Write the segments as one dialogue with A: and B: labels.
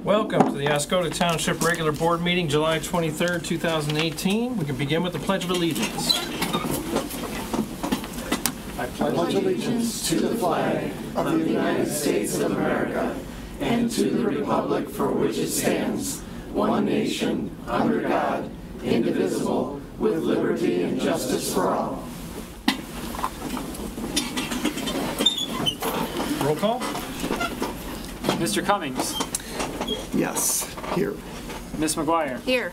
A: Welcome to the Oscoda Township regular board meeting, July 23rd, 2018. We can begin with the Pledge of Allegiance.
B: I pledge allegiance to the flag of the United States of America and to the republic for which it stands, one nation, under God, indivisible, with liberty and justice for all.
A: Roll call.
C: Mr. Cummings.
D: Yes, here.
C: Ms. McGuire.
E: Here.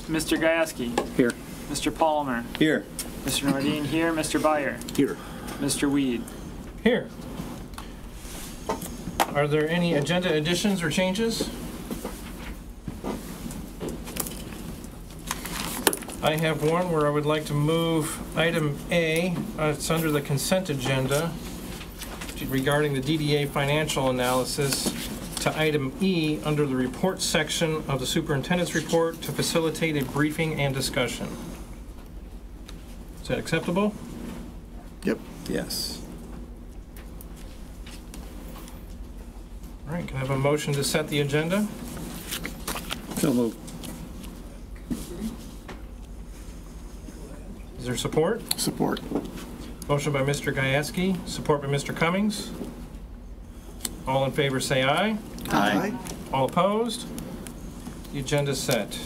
C: Mr. Gajewski.
D: Here.
C: Mr. Palmer.
D: Here.
C: Mr. Nordine here. Mr. Byer.
D: Here.
C: Mr. Weed.
A: Here. Are there any agenda additions or changes? I have one where I would like to move item A, it's under the consent agenda, regarding the DDA financial analysis, to item E under the report section of the superintendent's report to facilitate a briefing and discussion. Is that acceptable?
D: Yep. Yes.
A: All right, can I have a motion to set the agenda?
D: So moved.
A: Is there support?
D: Support.
A: Motion by Mr. Gajewski, support by Mr. Cummings. All in favor say aye.
D: Aye.
A: All opposed? The agenda is set.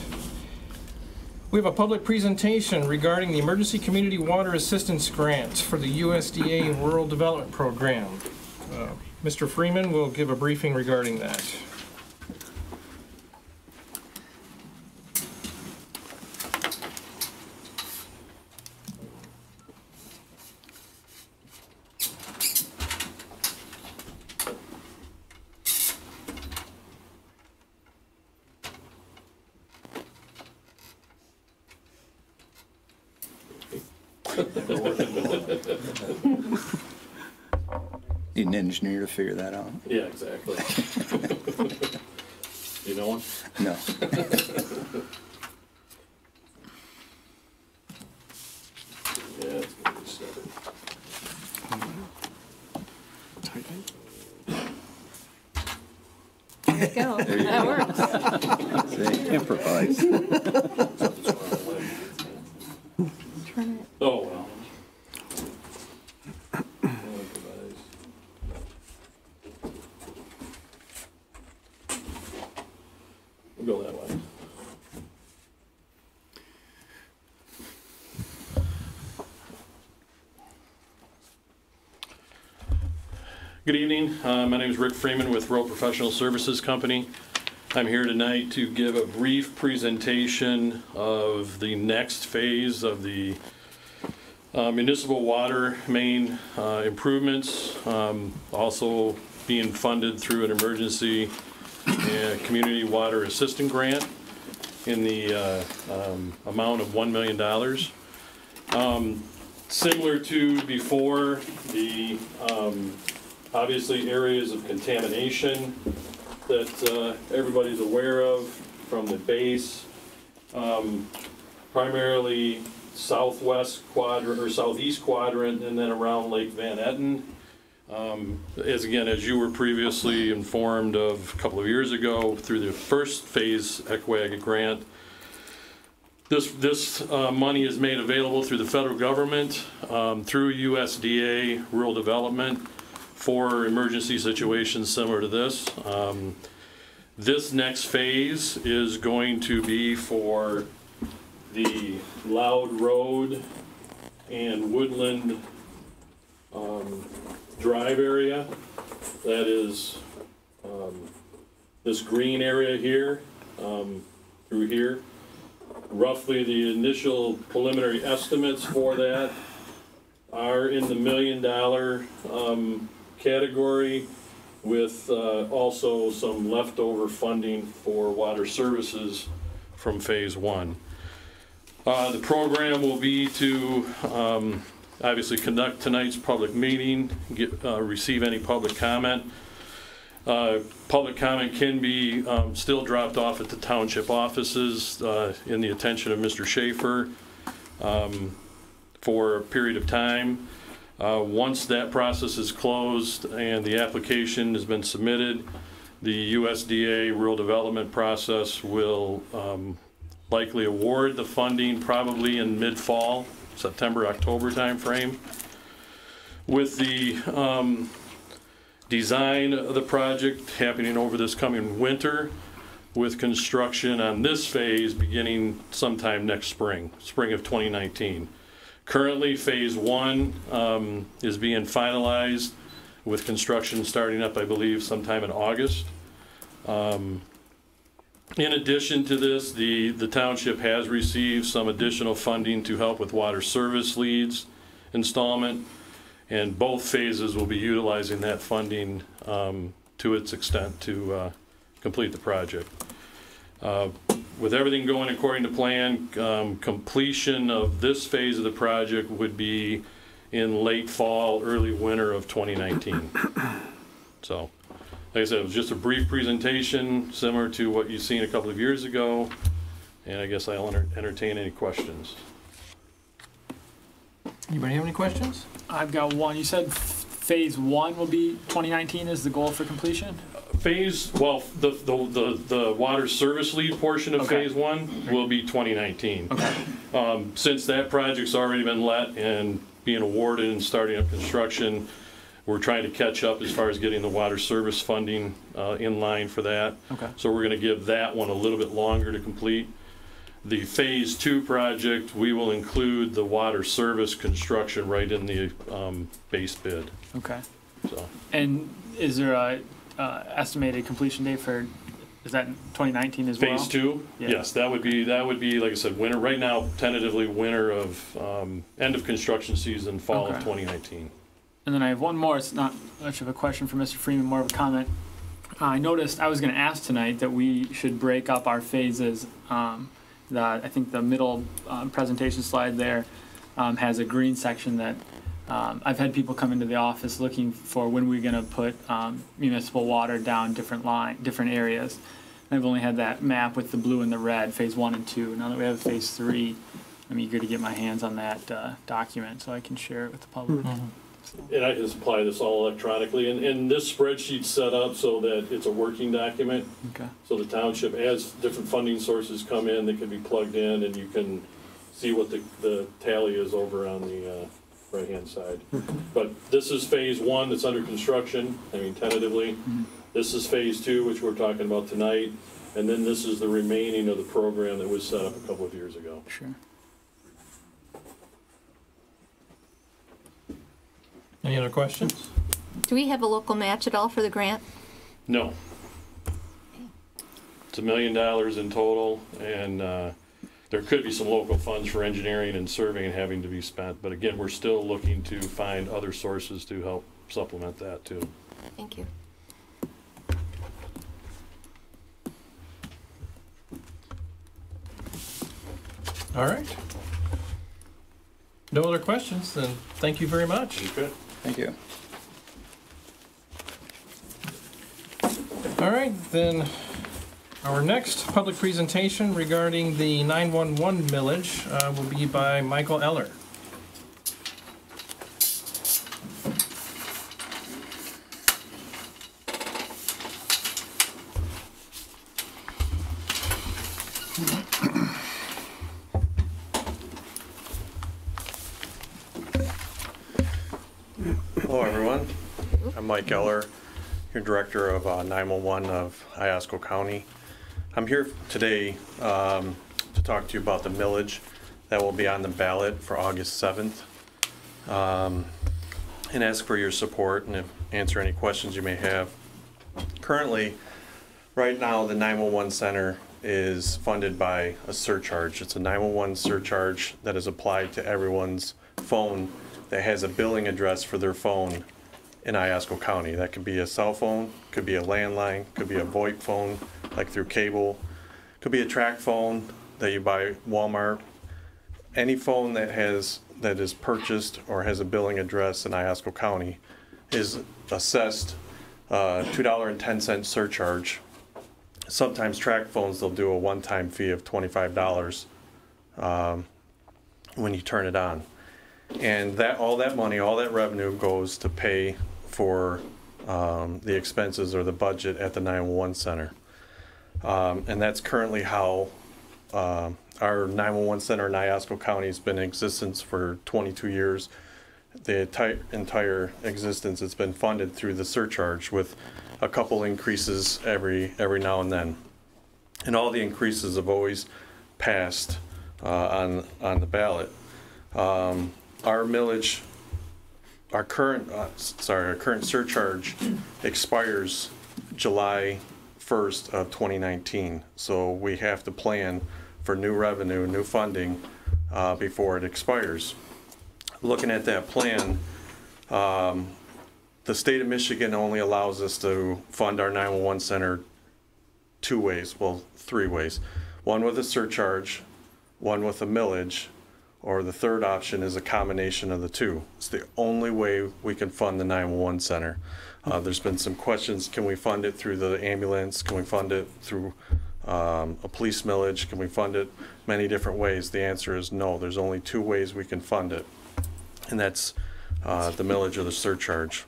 A: We have a public presentation regarding the Emergency Community Water Assistance Grant for the USDA Rural Development Program. Mr. Freeman will give a briefing regarding that.
F: Need an engineer to figure that out.
G: Yeah, exactly. You know one?
F: No.
G: Yeah, it's gonna be stupid.
E: There you go. That works.
F: See, improvise.
E: Turn it.
G: Oh, well. We'll go that way. Good evening. My name is Rick Freeman with Rural Professional Services Company. I'm here tonight to give a brief presentation of the next phase of the municipal water main improvements, also being funded through an emergency community water assistance grant in the amount of $1 million. Similar to before, the obviously areas of contamination that everybody's aware of from the base, primarily southwest quadrant or southeast quadrant, and then around Lake Van Etten. As you were previously informed of a couple of years ago through the first phase ECWAG grant, this money is made available through the federal government, through USDA Rural Development, for emergency situations similar to this. This next phase is going to be for the Loud Road and Woodland Drive area. That is this green area here, through here. Roughly the initial preliminary estimates for that are in the $1 million category, with also some leftover funding for water services from phase one. The program will be to obviously conduct tonight's public meeting, receive any public comment. Public comment can be still dropped off at the township offices in the attention of Mr. Schaefer for a period of time. Once that process is closed and the application has been submitted, The USDA rural development process will likely award the funding probably in mid-fall, September, October timeframe. With the design of the project happening over this coming winter, with construction on this phase beginning sometime next spring of 2019. Currently, phase 1 is being finalized with construction starting up, I believe, sometime in August. In addition to this, the township has received some additional funding to help with water service leads installment, and both phases will be utilizing that funding to its extent to complete the project. With everything going according to plan, completion of this phase of the project would be in late fall, early winter of 2019. So, like I said, it was just a brief presentation, similar to what you've seen a couple of years ago, and I guess I'll entertain any questions.
A: Anybody have any questions?
C: I've got one. You said phase 1 will be 2019 is the goal for completion?
G: Well, the water service lead portion of
C: Okay.
G: phase 1 will be 2019.
C: Okay.
G: Since that project's already been let and being awarded and starting up construction, we're trying to catch up as far as getting the water service funding in line for that.
C: Okay.
G: So we're going to give that one a little bit longer to complete. The phase 2 project, we will include the water service construction right in the base bid.
C: Okay.
G: So
C: And is there a estimated completion date for, is that 2019 as well?
G: phase 2,
C: Yeah.
G: yes, that would be like I said, winter. Right now, tentatively winter of end of construction season, fall of
C: Okay.
G: 2019.
C: And then I have one more. It's not much of a question for Mr. Freeman, more of a comment. I noticed, I was going to ask tonight that we should break up our phases. I think the middle presentation slide there has a green section that I've had people come into the office looking for when we're going to put municipal water down different areas. And I've only had that map with the blue and the red, phase 1 and 2. Now that we have phase 3, I'm eager to get my hands on that document so I can share it with the public.
G: And I can supply this all electronically, and this spreadsheet's set up so that it's a working document.
C: Okay.
G: So the township, as different funding sources come in, they can be plugged in, and you can see what the tally is over on the right-hand side. But this is phase 1 that's under construction, tentatively. This is phase 2, which we're talking about tonight, and then this is the remaining of the program that was set up a couple of years ago.
C: Sure.
A: Any other questions?
E: Do we have a local match at all for the grant?
G: No. It's $1 million in total, and there could be some local funds for engineering and surveying having to be spent, but again, we're still looking to find other sources to help supplement that too.
E: Thank you.
A: All right. No other questions, then thank you very much.
G: Okay.
F: Thank you.
A: All right, then our next public presentation regarding the 911 millage will be by Michael Eller.
H: Hello, everyone. I'm Mike Eller, your Director of 911 of Oscoda County. I'm here today to talk to you about the millage that will be on the ballot for August 7th and ask for your support and answer any questions you may have. Currently, right now, the 911 center is funded by a surcharge. It's a 911 surcharge that is applied to everyone's phone that has a billing address for their phone in Oscoda County. That could be a cell phone, could be a landline, could be a VoIP phone, like through cable, could be a track phone that you buy at Walmart. Any phone that is purchased or has a billing address in Oscoda County is assessed $2.10 surcharge. Sometimes track phones, they'll do a one-time fee of $25 when you turn it on. And all that money, all that revenue goes to pay for the expenses or the budget at the 911 center. And that's currently how our 911 center in Iosco County has been in existence for 22 years. The entire existence has been funded through the surcharge with a couple increases every now and then. And all the increases have always passed on the ballot. Our millage, our current surcharge expires July 1st of 2019. So we have to plan for new revenue, new funding before it expires. Looking at that plan, the state of Michigan only allows us to fund our 911 center two ways, well, three ways. One with a surcharge, one with a millage, or the third option is a combination of the two. It's the only way we can fund the 911 center. There's been some questions, can we fund it through the ambulance? Can we fund it through a police millage? Can we fund it many different ways? The answer is no. There's only two ways we can fund it, and that's the millage or the surcharge.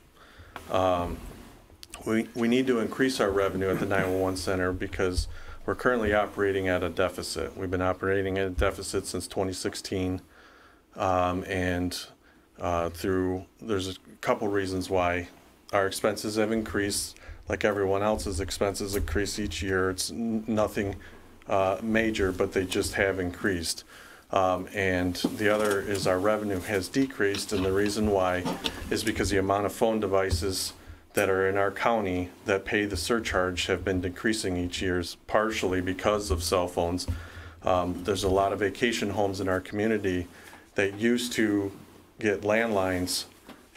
H: We need to increase our revenue at the 911 center because we're currently operating at a deficit. We've been operating at a deficit since 2016, and there's a couple reasons why. Our expenses have increased, like everyone else's expenses increase each year. It's nothing major, but they just have increased. And the other is our revenue has decreased, and the reason why is because the amount of phone devices that are in our county that pay the surcharge have been decreasing each year, partially because of cell phones. There's a lot of vacation homes in our community that used to get landlines,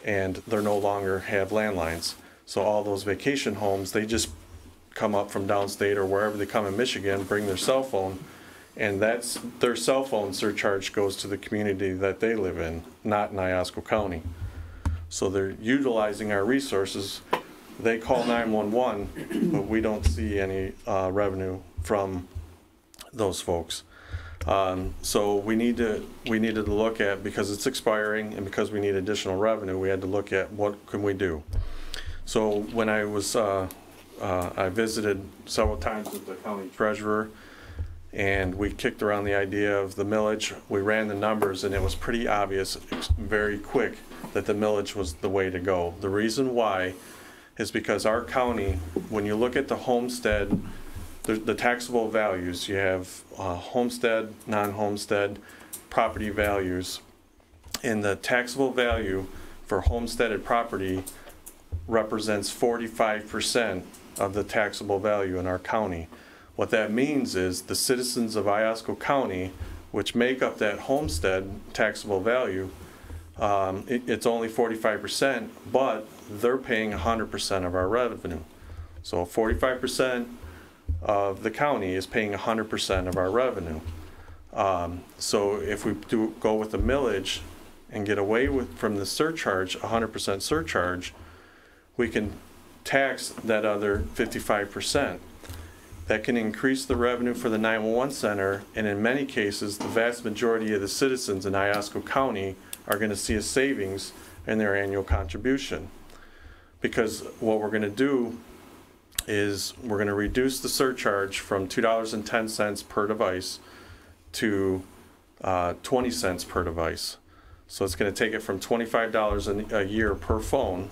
H: and they're no longer have landlines. So all those vacation homes, they just come up from downstate or wherever they come in Michigan, bring their cell phone, and that's their cell phone surcharge goes to the community that they live in, not in Iosco County. So they're utilizing our resources. They call 911, but we don't see any revenue from those folks. So we needed to look at, because it's expiring and because we need additional revenue, we had to look at what can we do. So when I was, I visited several times with the county treasurer, and we kicked around the idea of the millage. We ran the numbers, and it was pretty obvious, very quick, that the millage was the way to go. The reason why is because our county, when you look at the homestead, the taxable values, you have homestead, non-homestead, property values, and the taxable value for homesteaded property represents 45% of the taxable value in our county. What that means is the citizens of Iosco County, which make up that homestead taxable value, it's only 45%, but they're paying 100% of our revenue. So 45% of the county is paying 100% of our revenue. So if we go with the millage and get away from the surcharge, 100% surcharge, we can tax that other 55%. That can increase the revenue for the 911 center, and in many cases, the vast majority of the citizens in Iosco County are going to see a savings in their annual contribution. Because what we're going to do is we're going to reduce the surcharge from $2.10 per device to 20 cents per device. So it's going to take it from $25 a year per phone.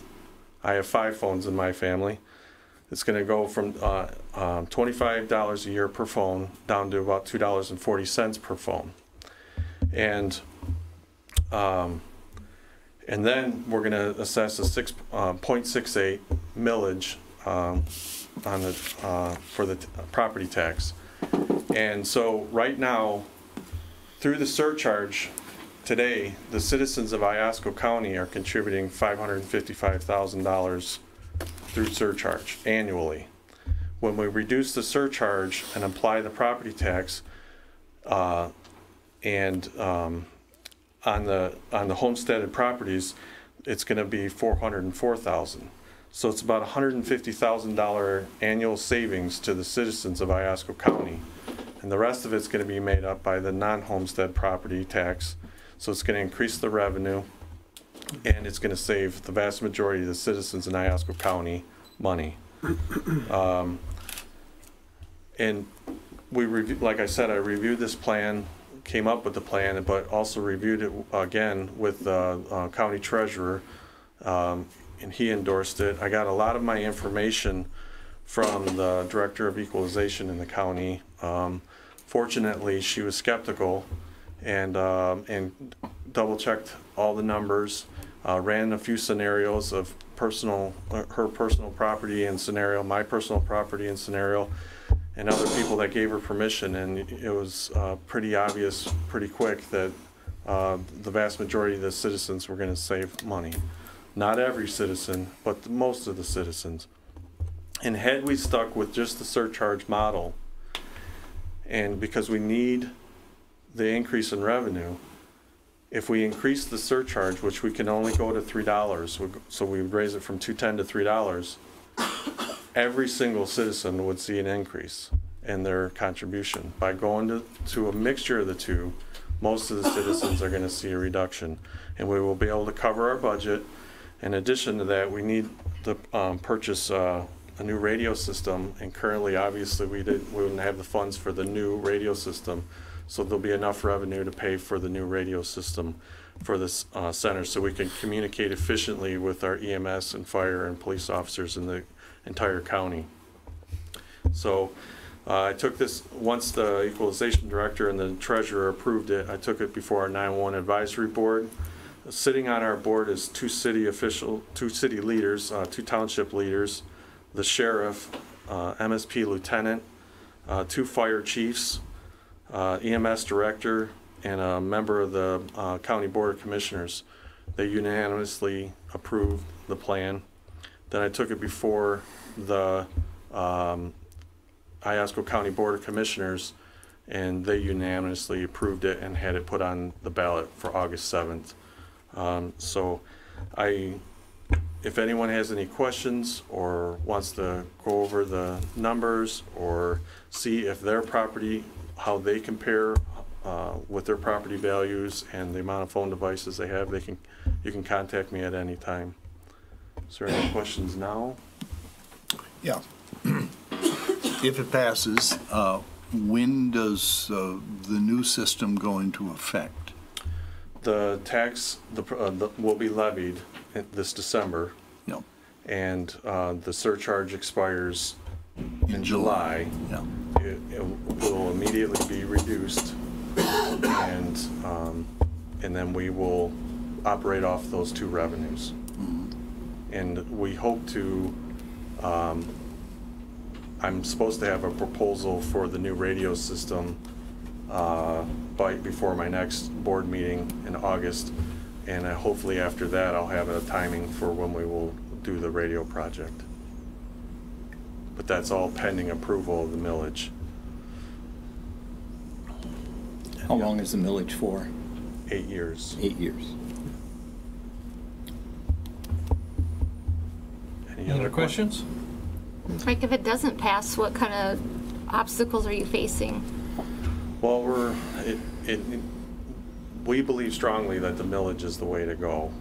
H: I have 5 phones in my family. It's going to go from $25 a year per phone down to about $2.40 per phone. And then we're going to assess a 6.68 millage on the for the property tax. And so right now, through the surcharge today, the citizens of Iosco County are contributing $555,000 through surcharge annually. When we reduce the surcharge and apply the property tax, on the homesteaded properties, it's going to be $404,000. So it's about $150,000 annual savings to the citizens of Iosco County, and the rest of it's going to be made up by the non-homestead property tax. So it's going to increase the revenue. and it's going to save the vast majority of the citizens in Iosco County money. And we like I said, I reviewed this plan, came up with the plan, but also reviewed it again with the county treasurer, and he endorsed it. I got a lot of my information from the director of equalization in the county. Fortunately, she was skeptical and double-checked all the numbers, ran a few scenarios of her personal property and scenario, my personal property and scenario, and other people that gave her permission, and it was pretty obvious pretty quick that the vast majority of the citizens were going to save money. Not every citizen, but most of the citizens. And had we stuck with just the surcharge model, and because we need the increase in revenue, if we increase the surcharge, which we can only go to $3, so we raise it from $2.10 to $3, every single citizen would see an increase in their contribution. By going to a mixture of the two, most of the citizens are going to see a reduction, and we will be able to cover our budget. In addition to that, we need to purchase a new radio system, and currently, obviously, we wouldn't have the funds for the new radio system, so there'll be enough revenue to pay for the new radio system for this center, so we can communicate efficiently with our EMS and fire and police officers in the entire county. So I took this, once the equalization director and the treasurer approved it, I took it before our 911 advisory board. Sitting on our board is two city leaders, two township leaders, the sheriff, MSP lieutenant, two fire chiefs, EMS director, and a member of the county board of commissioners. They unanimously approved the plan. Then I took it before the Iosco County Board of Commissioners, and they unanimously approved it and had it put on the ballot for August 7th. So if anyone has any questions or wants to go over the numbers or see if their property, how they compare with their property values and the amount of phone devices they have, you can contact me at any time. Is there any questions now?
I: Yeah. If it passes, when does the new system go into effect?
H: The tax will be levied this December.
I: No.
H: And the surcharge expires in July.
I: Yeah.
H: It will immediately be reduced, and then we will operate off those two revenues. And we hope to, I'm supposed to have a proposal for the new radio system before my next board meeting in August, and hopefully after that I'll have a timing for when we will do the radio project. But that's all pending approval of the millage.
F: How long is the millage for?
H: 8 years.
F: 8 years.
A: Any other questions?
E: Like if it doesn't pass, what kind of obstacles are you facing?
H: Well, we believe strongly that the millage is the way to go.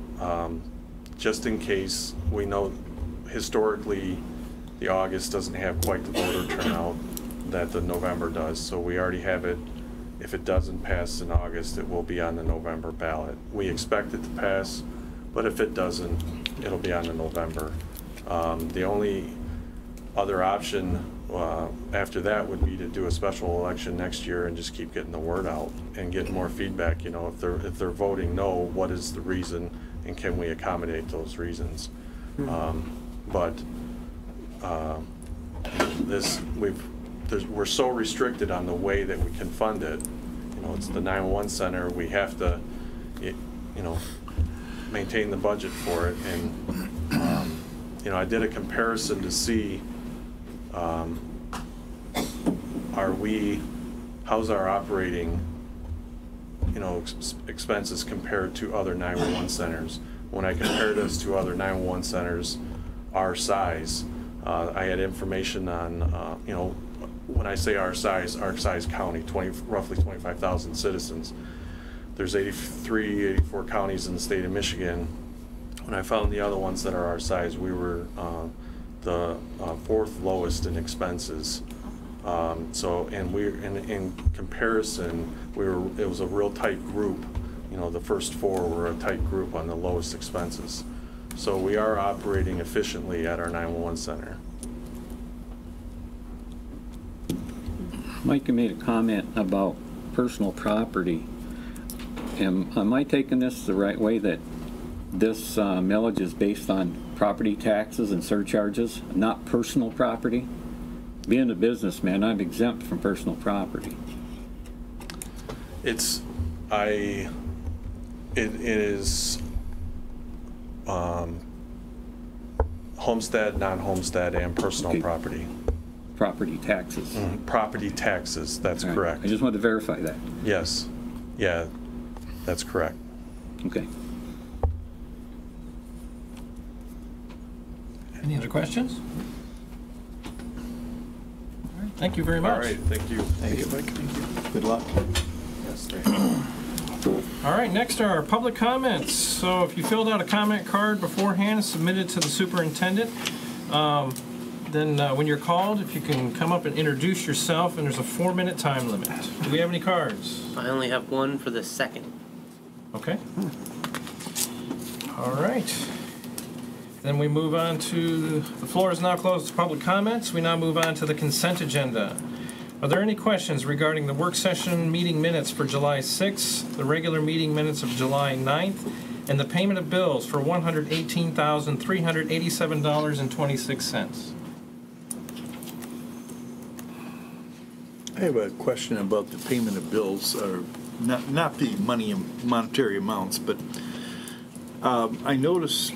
H: Just in case, we know historically the August doesn't have quite the voter turnout that the November does, so we already have it. If it doesn't pass in August, it will be on the November ballot. We expect it to pass, but if it doesn't, it'll be on the November. The only other option after that would be to do a special election next year and just keep getting the word out and get more feedback. You know, if they're voting no, what is the reason, and can we accommodate those reasons? We're so restricted on the way that we can fund it. You know, it's the 911 center. We have to, maintain the budget for it. And I did a comparison to see how's our operating, expenses compared to other 911 centers. When I compared us to other 911 centers, our size, I had information on, when I say our size county, roughly 25,000 citizens. There's 84 counties in the state of Michigan, when I found the other ones that are our size, we were the fourth lowest in expenses. So, and in comparison, it was a real tight group. You know, the first four were a tight group on the lowest expenses. So we are operating efficiently at our 911 center.
F: Mike, you made a comment about personal property. Am I taking this the right way, that this millage is based on property taxes and surcharges, not personal property? Being a businessman, I'm exempt from personal property.
H: It is homestead, non-homestead, and personal property.
F: Property taxes.
H: Property taxes, that's
F: Right.
H: correct.
F: I just wanted to verify that.
H: Yes, yeah, that's correct.
F: Okay.
A: Any other questions? All right, thank you very much.
H: All right, thank you.
I: Thank you, Mike. Thank you. Good luck.
H: Yes, thank you.
A: All right, next are our public comments. So if you filled out a comment card beforehand and submitted to the superintendent, then when you're called, if you can come up and introduce yourself, and there's a 4-minute time limit. Do we have any cards?
J: I only have one for the second.
A: Okay. All right. Then we move on to, the floor is now closed to public comments. We now move on to the consent agenda. Are there any questions regarding the work session meeting minutes for July 6th, the regular meeting minutes of July 9th, and the payment of bills for $118,387.26?
I: I have a question about the payment of bills, or not the monetary amounts, but I noticed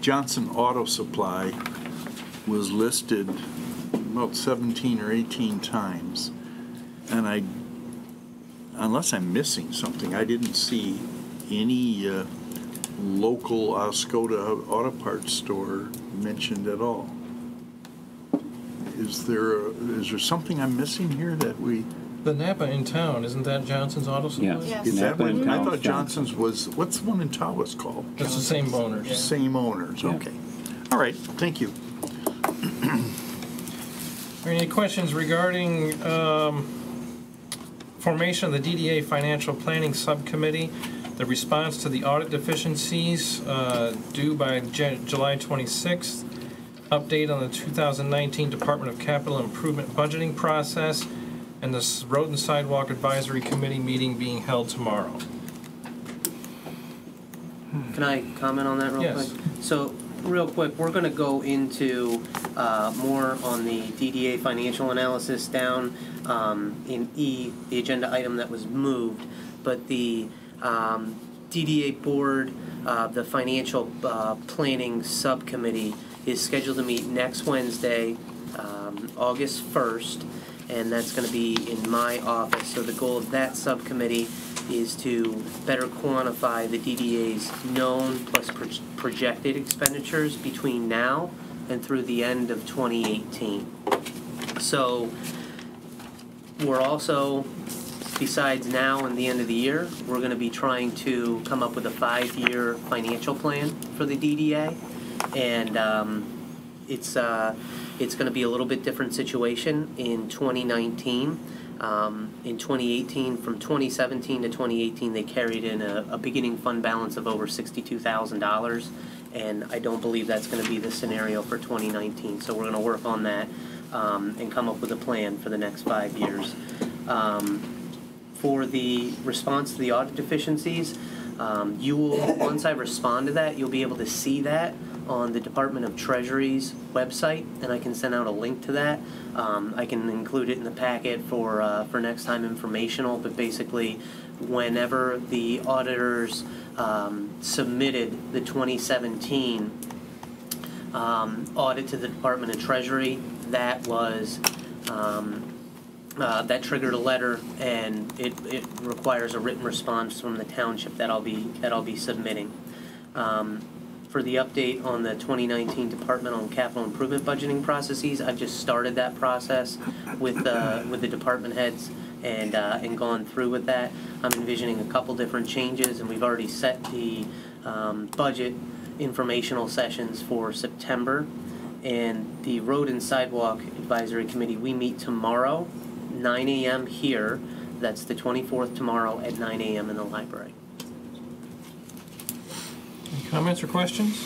I: Johnson Auto Supply was listed about 17 or 18 times, and unless I'm missing something, I didn't see any local Oscoda auto parts store mentioned at all. Is there something I'm missing here that we?
A: The Napa in town, isn't that Johnson's Auto Supply?
F: Yes.
I: Is that
F: Napa
I: what?
F: in
I: I
F: town.
I: thought Johnson's was. What's the one in Tawas called?
A: It's the same owners.
I: Same owners.
F: Yeah.
I: Okay. All right. Thank you.
A: Any questions regarding formation of the DDA Financial Planning Subcommittee, the response to the audit deficiencies due by July 26th, update on the 2019 Department of Capital Improvement budgeting process, and the Road and Sidewalk Advisory Committee meeting being held tomorrow?
J: Can I comment on that real
A: Yes.
J: quick? So, real quick, we're going to go into more on the DDA financial analysis down in E, the agenda item that was moved. But the DDA board, the financial planning subcommittee, is scheduled to meet next Wednesday, August 1st, and that's going to be in my office. So the goal of that subcommittee is to better quantify the DDA's known plus projected expenditures between now and through the end of 2018. So we're also, besides now and the end of the year, we're going to be trying to come up with a 5-year financial plan for the DDA, and it's going to be a little bit different situation in 2019. In 2018, from 2017 to 2018, they carried in a beginning fund balance of over $62,000, and I don't believe that's going to be the scenario for 2019. So we're going to work on that and come up with a plan for the next 5 years. For the response to the audit deficiencies, you will, once I respond to that, you'll be able to see that on the Department of Treasury's website, and I can send out a link to that. I can include it in the packet for next time informational, but basically whenever the auditors submitted the 2017 audit to the Department of Treasury, that was that triggered a letter, and it requires a written response from the township that I'll be submitting. For the update on the 2019 Department on Capital Improvement budgeting processes, I've just started that process with the department heads and gone through with that. I'm envisioning a couple different changes, and we've already set the budget informational sessions for September. And the Road and Sidewalk Advisory Committee, we meet tomorrow, 9 a.m. here. That's the 24th tomorrow at 9 a.m. in the library.
A: Any comments or questions?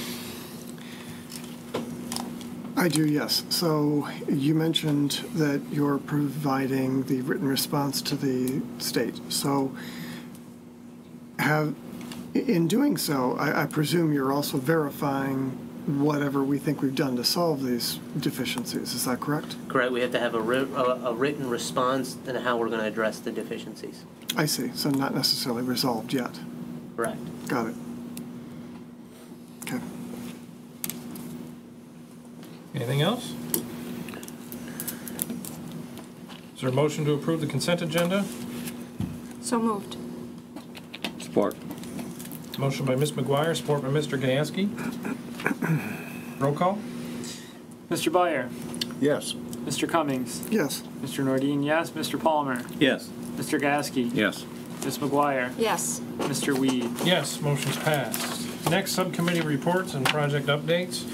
D: I do, yes. So you mentioned that you're providing the written response to the state. So in doing so, I presume you're also verifying whatever we think we've done to solve these deficiencies. Is that correct?
J: Correct. We have to have a written response and how we're going to address the deficiencies.
D: I see. So not necessarily resolved yet.
J: Correct.
D: Got it. Okay.
A: Anything else? Is there a motion to approve the consent agenda?
E: So moved.
F: Support.
A: Motion by Ms. McGuire, support by Mr. Gasky. Roll call?
C: Mr. Byer,
I: Yes.
C: Mr. Cummings,
D: Yes.
C: Mr. Nordine, yes. Mr. Palmer,
F: Yes.
C: Mr. Gasky,
F: Yes.
C: Ms. McGuire,
E: Yes.
C: Mr. Weed.
A: Yes, motion's passed. Next, subcommittee reports and project updates.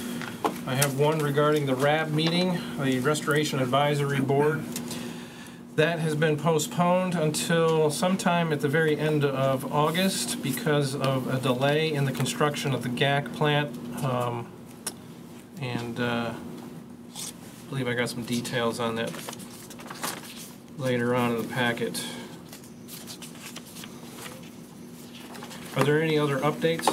A: I have one regarding the RAB meeting, the Restoration Advisory Board. That has been postponed until sometime at the very end of August because of a delay in the construction of the GAC plant. I believe I got some details on that later on in the packet. Are there any other updates?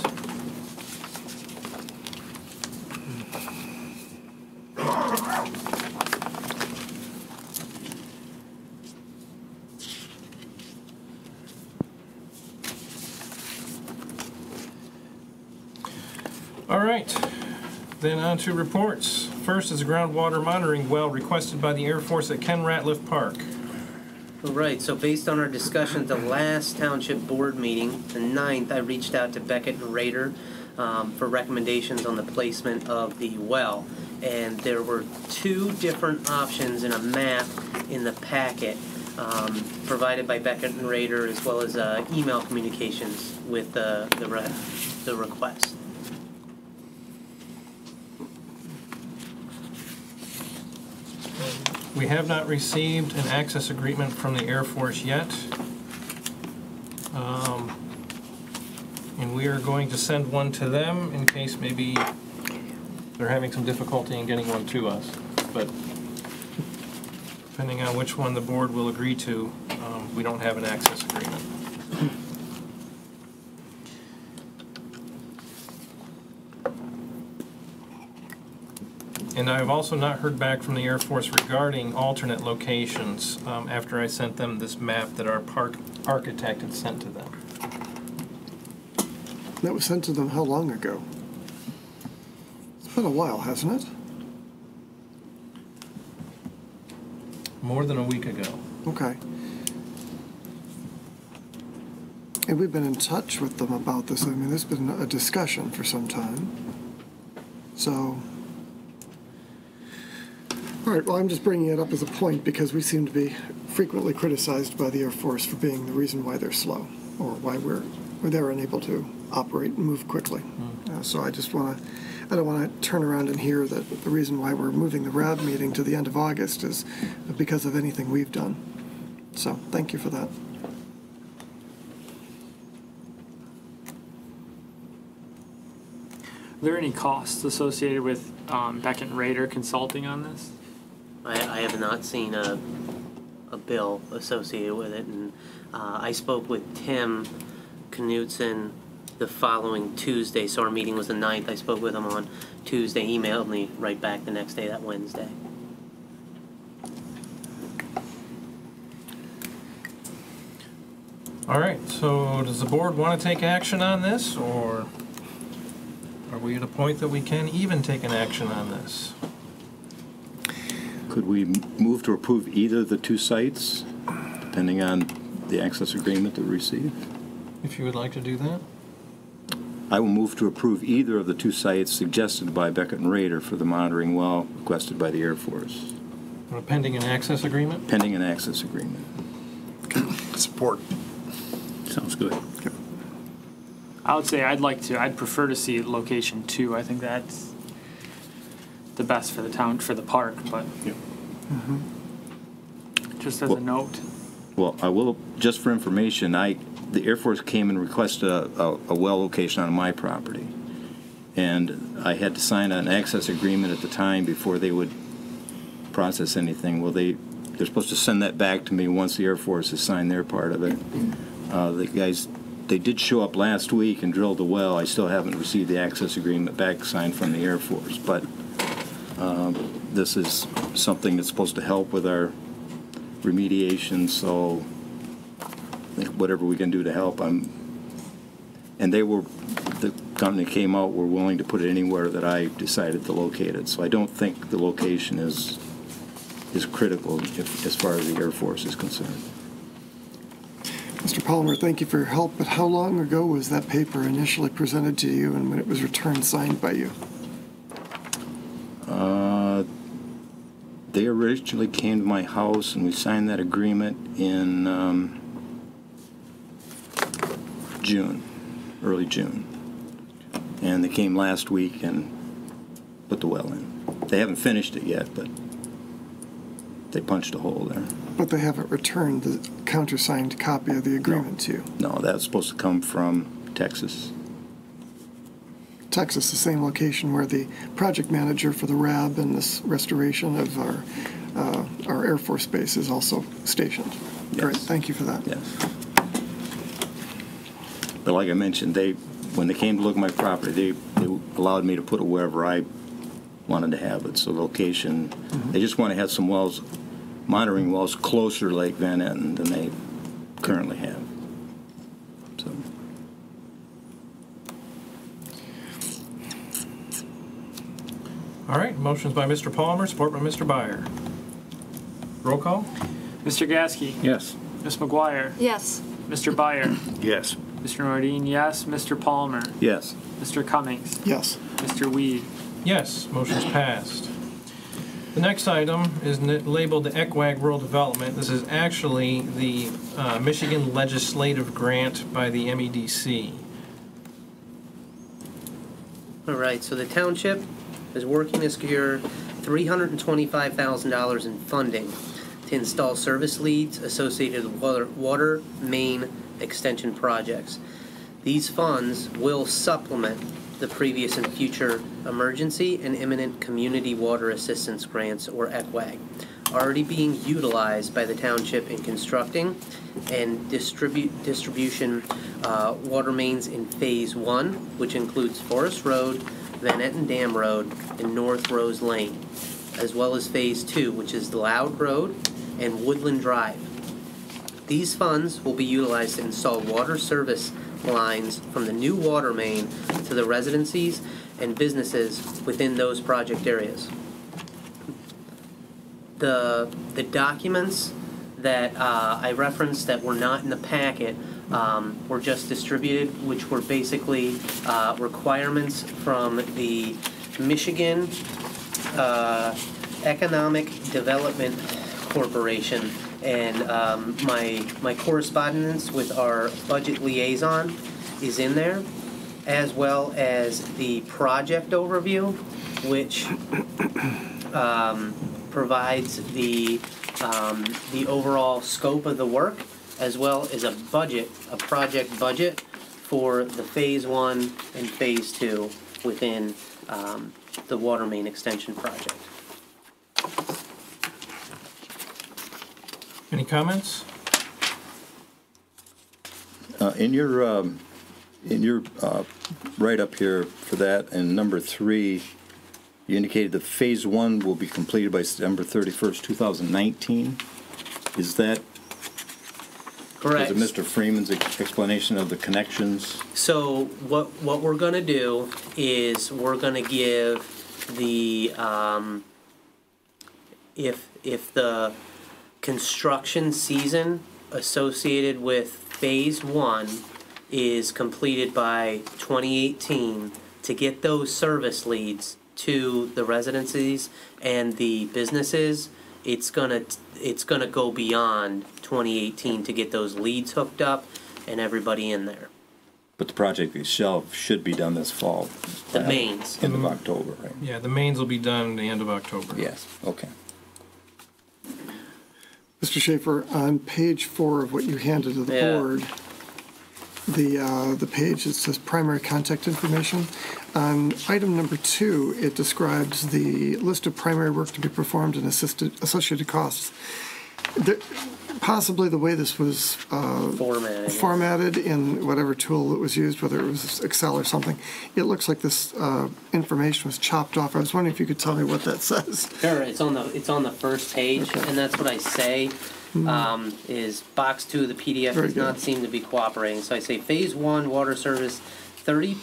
A: All right, then on to reports. First is a groundwater monitoring well requested by the Air Force at Ken Ratliff Park.
J: All right, so based on our discussion at the last Township Board meeting, the 9th, I reached out to Beckett and Rader for recommendations on the placement of the well. And there were 2 different options in a map in the packet provided by Beckett and Rader, as well as email communications with the request.
A: We have not received an access agreement from the Air Force yet. And we are going to send one to them in case maybe they're having some difficulty in getting one to us. But depending on which one the board will agree to, we don't have an access agreement. And I have also not heard back from the Air Force regarding alternate locations after I sent them this map that our park architect had sent to them.
D: That was sent to them how long ago? It's been a while, hasn't it?
A: More than a week ago.
D: Okay. And we've been in touch with them about this. I mean, there's been a discussion for some time. So, all right, well, I'm just bringing it up as a point because we seem to be frequently criticized by the Air Force for being the reason why they're slow or why they're unable to operate and move quickly. So I just want to, I don't want to turn around and hear that the reason why we're moving the RAB meeting to the end of August is because of anything we've done. So thank you for that.
C: Are there any costs associated with Beckett and Rader consulting on this?
J: I have not seen a bill associated with it, and I spoke with Tim Knutson the following Tuesday, so our meeting was the 9th. I spoke with him on Tuesday. He emailed me right back the next day, that Wednesday.
A: All right, so does the board want to take action on this, or are we at a point that we can even take an action on this?
K: Could we move to approve either of the 2 sites, depending on the access agreement that we receive?
A: If you would like to do that.
K: I will move to approve either of the 2 sites suggested by Beckett and Rader for the monitoring well requested by the Air Force.
A: Pending an access agreement?
K: Pending an access agreement.
I: Support.
K: Sounds good.
C: I would say I'd prefer to see location 2. I think that's the best for the town, for the park, but just as a note.
K: Well, I will, just for information, the Air Force came and requested a well location on my property. And I had to sign an access agreement at the time before they would process anything. Well, they're supposed to send that back to me once the Air Force has signed their part of it. The guys, they did show up last week and drilled the well. I still haven't received the access agreement back signed from the Air Force. But this is something that's supposed to help with our remediation, so whatever we can do to help, and the company came out, were willing to put it anywhere that I decided to locate it. So I don't think the location is critical as far as the Air Force is concerned.
D: Mr. Palmer, thank you for your help, but how long ago was that paper initially presented to you and when it was returned signed by you?
K: They originally came to my house and we signed that agreement in June, early June. And they came last week and put the well in. They haven't finished it yet, but they punched a hole there.
D: But they haven't returned the countersigned copy of the agreement to you?
K: No, that's supposed to come from Texas.
D: Texas, the same location where the project manager for the RAB and this restoration of our Air Force base is also stationed.
K: Yes.
D: Great, thank you for that.
K: Yes. But like I mentioned, when they came to look at my property, they allowed me to put it wherever I wanted to have it. So location, they just want to have some wells, monitoring wells closer to Lake Van Etten than they currently have. So.
A: All right, motion's by Mr. Palmer, support by Mr. Byer. Roll call?
C: Mr. Gasky.
F: Yes.
C: Ms. McGuire.
E: Yes.
C: Mr. Byer.
I: Yes.
C: Mr. Nordine, yes. Mr. Palmer.
K: Yes.
C: Mr. Cummings.
D: Yes.
C: Mr. Weed.
A: Yes, motion's passed. The next item is labeled the ECWAG Rural Development. This is actually the Michigan Legislative Grant by the MEDC.
J: All right, so the township is working to secure $325,000 in funding to install service leads associated with water main extension projects. These funds will supplement the previous and future emergency and imminent community water assistance grants, or ECWAG, already being utilized by the township in constructing and distribution water mains in Phase 1, which includes Forest Road, Van Etten Dam Road, and North Rose Lane, as well as Phase 2, which is Loud Road and Woodland Drive. These funds will be utilized to install water service lines from the new water main to the residencies and businesses within those project areas. The documents that I referenced that were not in the packet were just distributed, which were basically requirements from the Michigan Economic Development Corporation, and my correspondence with our budget liaison is in there, as well as the project overview, which provides the overall scope of the work, as well as a project budget for the Phase 1 and Phase 2 within the water main extension project.
A: Any comments?
K: In your write-up here for that, and number 3, you indicated that Phase 1 will be completed by December 31st, 2019. Is that
J: correct?
K: Is it Mr. Freeman's explanation of the connections?
J: So what we're going to do is we're going to give the if the construction season associated with Phase 1 is completed by 2018, to get those service leads to the residencies and the businesses, it's gonna go beyond 2018 to get those leads hooked up and everybody in there.
K: But the project itself should be done this fall.
J: The
K: perhaps
J: mains.
K: End of October, right?
A: Yeah, the mains will be done the end of October.
K: Yes, okay.
D: Mr. Schaefer, on page 4 of what you handed to the
J: Yeah.
D: board, the page that says primary contact information, on item number 2, it describes the list of primary work to be performed and associated costs. Possibly the way this was formatted in whatever tool that was used, whether it was Excel or something, it looks like this information was chopped off. I was wondering if you could tell me what that says.
J: Sure, it's on the first page, and that's what I say. Is box 2 of the PDF
D: Very
J: does not
D: good.
J: seem to be cooperating. So I say phase 1 water service, 30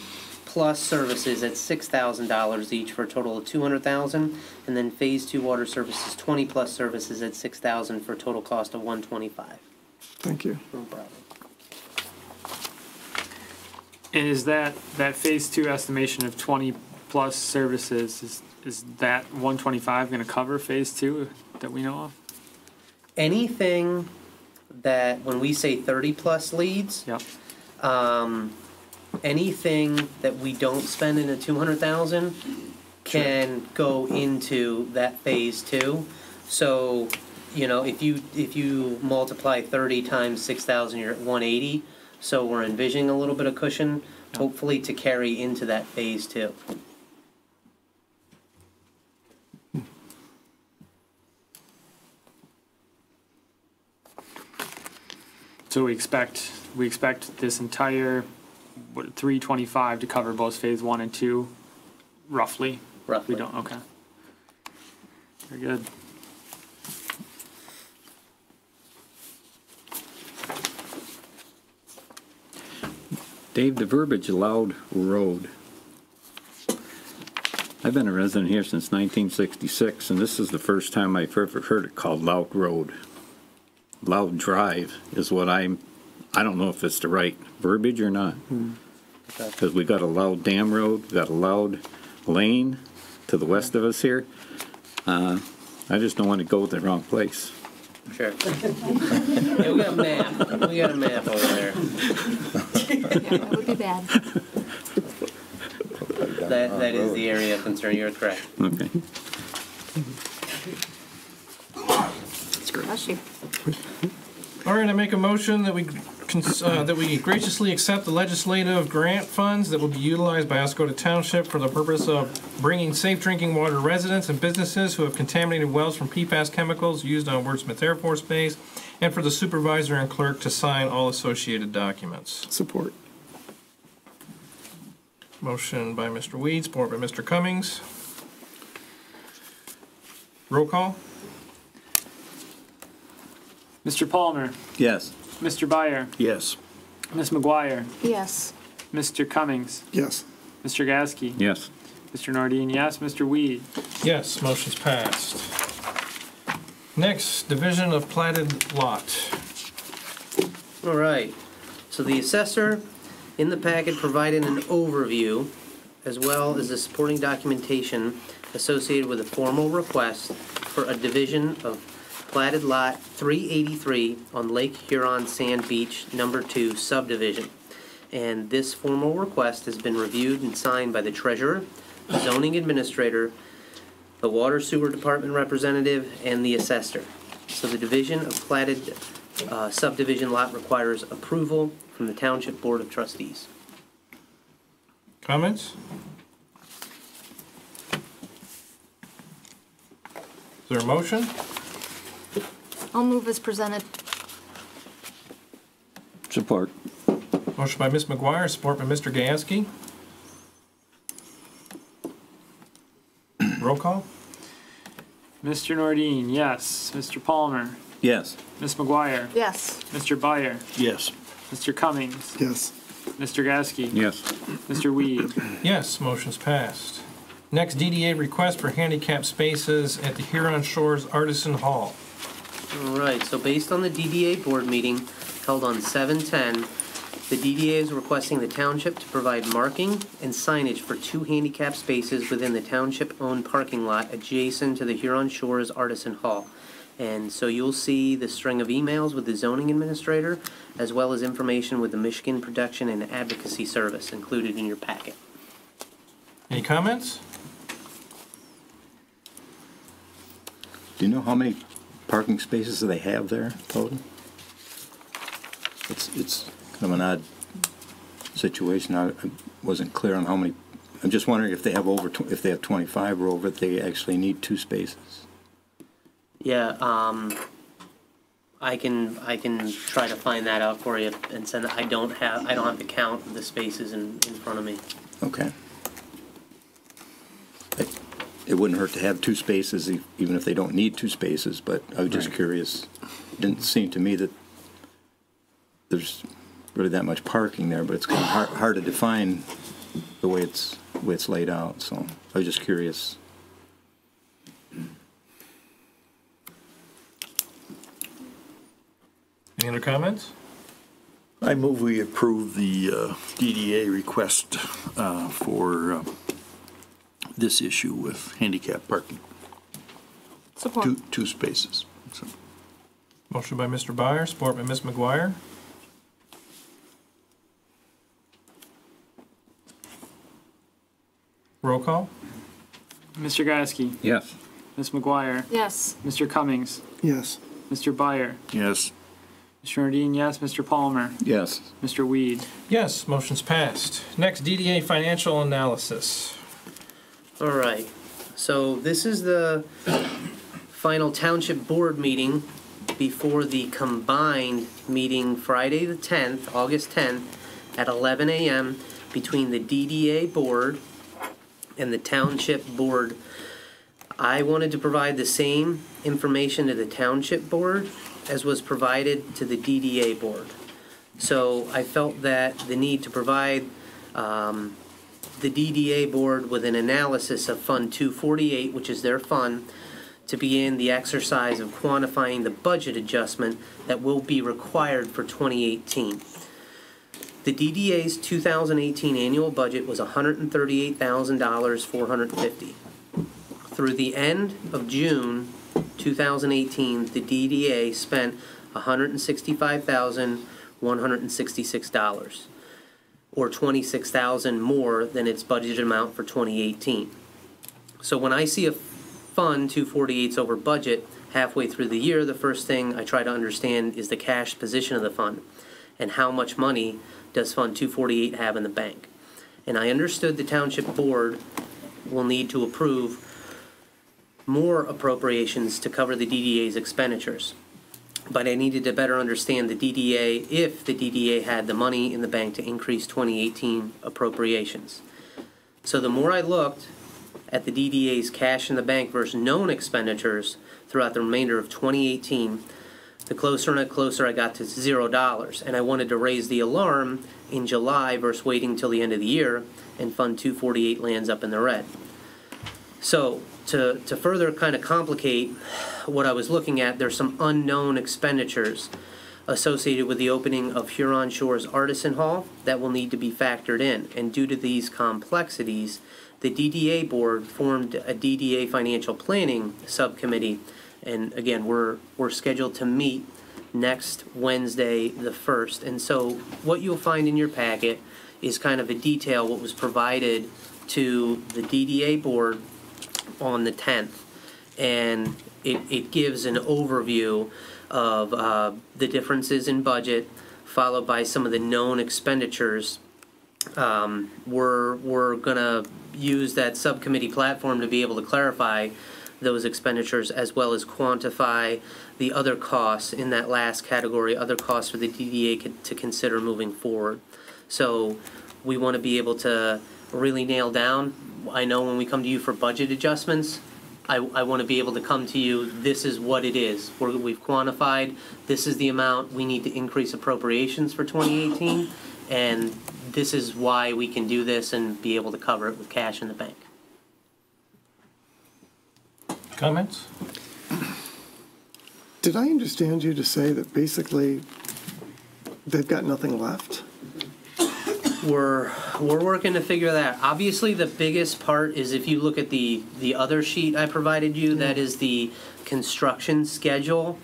J: plus services at $6,000 each for a total of $200,000, and then phase 2 water services, 20 plus services at $6,000 for a total cost of $125.
D: Thank you.
J: No problem.
C: And is that phase 2 estimation of 20 plus services, is that 125 going to cover phase 2 that we know of?
J: Anything that, when we say 30 plus leads,
C: Yep.
J: anything that we don't spend in the 200,000 can go into that phase 2. So, you know, if you multiply 30 times 6,000, you're at 180. So we're envisioning a little bit of cushion, hopefully to carry into that phase 2.
C: So we expect this entire 325 to cover both phase 1 and 2, roughly.
J: Roughly.
C: We don't. Okay. Very good.
F: Dave, the verbiage Loud Road. I've been a resident here since 1966, and this is the first time I've ever heard it called Loud Road. Loud Drive is what I don't know if it's the right verbiage or not. Because we got a Loud Dam Road, we got a Loud Lane to the west of us here. I just don't want to go to the wrong place.
J: Sure. Yeah, we got a map. We got a map over there.
E: Yeah, that would be bad.
J: That is the area of concern. You're correct.
F: Okay.
E: Bless you.
A: All right, I make a motion that we graciously accept the legislative grant funds that will be utilized by Oscoda Township for the purpose of bringing safe drinking water to residents and businesses who have contaminated wells from PFAS chemicals used on Wordsmith Air Force Base, and for the supervisor and clerk to sign all associated documents.
D: Support.
A: Motion by Mr. Weed, support by Mr. Cummings. Roll call?
C: Mr. Palmer,
K: Yes.
C: Mr. Byer,
I: Yes.
C: Ms. McGuire,
E: Yes.
C: Mr. Cummings,
D: Yes.
C: Mr. Gasky,
F: Yes.
C: Mr. Nordine, yes, Mr. Weed.
A: Yes, motion's passed. Next, division of platted lot.
J: All right. So the assessor in the packet provided an overview as well as the supporting documentation associated with a formal request for a division of platted lot 383 on Lake Huron Sand Beach number 2 subdivision. And this formal request has been reviewed and signed by the treasurer, the zoning administrator, the water sewer department representative, and the assessor. So the division of platted subdivision lot requires approval from the Township Board of Trustees.
A: Comments? Is there a motion?
E: I'll move as presented.
F: Support.
A: Motion by Ms. McGuire, support by Mr. Gasky. Roll call?
C: Mr. Nordine, yes. Mr. Palmer,
K: Yes.
C: Ms. McGuire,
E: Yes.
C: Mr. Byer,
I: Yes.
C: Mr. Cummings,
D: Yes.
C: Mr. Gasky,
F: Yes.
C: Mr. Weed.
A: Yes, motion's passed. Next, DDA request for handicap spaces at the Huron Shores Artisan Hall.
J: All right, so based on the DDA board meeting held on 7/10, the DDA is requesting the township to provide marking and signage for 2 handicap spaces within the township-owned parking lot adjacent to the Huron Shores Artisan Hall. And so you'll see the string of emails with the zoning administrator, as well as information with the Michigan Protection and Advocacy Service included in your packet.
A: Any comments?
K: Do you know how many parking spaces they have there total? It's kind of an odd situation. I wasn't clear on how many. I'm just wondering if they have if they have 25 or over, if they actually need 2 spaces.
J: Yeah, I can try to find that out for you and send. I don't have the count of the spaces in front of me.
K: Okay. It wouldn't hurt to have 2 spaces, even if they don't need 2 spaces. But I was just curious. It didn't seem to me that there's really that much parking there, but it's kind of hard to define the way it's laid out. So I was just curious.
A: Any other comments?
I: I move we approve the DDA request for this issue with handicap parking.
E: Support.
I: 2 spaces. So.
A: Motion by Mr. Byer, support by Ms. McGuire. Roll call?
C: Mr. Gasky,
F: Yes.
C: Ms. McGuire,
E: Yes.
C: Mr. Cummings,
D: Yes.
C: Mr. Byer,
I: Yes.
C: Mr. Nardine, yes, Mr. Palmer,
F: Yes.
C: Mr. Weed.
A: Yes, motion's passed. Next, DDA financial analysis.
J: All right. So this is the final Township Board meeting before the combined meeting Friday the 10th, August 10th, at 11 a.m. between the DDA Board and the Township Board. I wanted to provide the same information to the Township Board as was provided to the DDA Board. So I felt that the need to provide the DDA Board with an analysis of Fund 248, which is their fund, to begin the exercise of quantifying the budget adjustment that will be required for 2018. The DDA's 2018 annual budget was $138,450. Through the end of June 2018, the DDA spent $165,166, or $26,000 more than its budgeted amount for 2018. So when I see a Fund 248's over budget halfway through the year, the first thing I try to understand is the cash position of the fund and how much money does Fund 248 have in the bank. And I understood the Township Board will need to approve more appropriations to cover the DDA's expenditures. But I needed to better understand the DDA, if the DDA had the money in the bank to increase 2018 appropriations. So the more I looked at the DDA's cash in the bank versus known expenditures throughout the remainder of 2018, the closer and closer I got to $0. And I wanted to raise the alarm in July versus waiting till the end of the year, and Fund 248 lands up in the red. So to further kind of complicate what I was looking at, there's some unknown expenditures associated with the opening of Huron Shores Artisan Hall that will need to be factored in. And due to these complexities, the DDA Board formed a DDA financial planning subcommittee. And again, we're scheduled to meet next Wednesday the 1st. And so what you'll find in your packet is kind of a detail what was provided to the DDA Board on the 10th. And it gives an overview of the differences in budget, followed by some of the known expenditures. We're going to use that subcommittee platform to be able to clarify those expenditures, as well as quantify the other costs in that last category, other costs for the DDA to consider moving forward. So we want to be able to really nail down. I know when we come to you for budget adjustments, I want to be able to come to you, this is what it is. We've quantified, this is the amount we need to increase appropriations for 2018, and this is why we can do this and be able to cover it with cash in the bank.
A: Comments?
D: Did I understand you to say that basically they've got nothing left?
J: We're working to figure that out. Obviously, the biggest part is if you look at the other sheet I provided you, that is the construction schedule.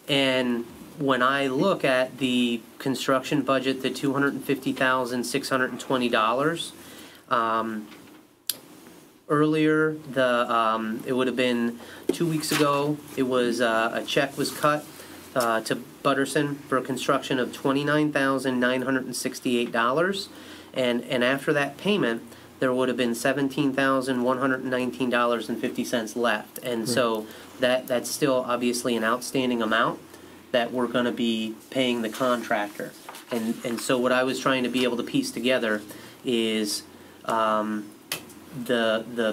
J: And when I look at the construction budget, the $250,620, earlier, it would have been 2 weeks ago, it was a check was cut to Butterson for a construction of $29,968, and after that payment, there would have been $17,119.50 left, and so that's still obviously an outstanding amount that we're going to be paying the contractor, and so what I was trying to be able to piece together is the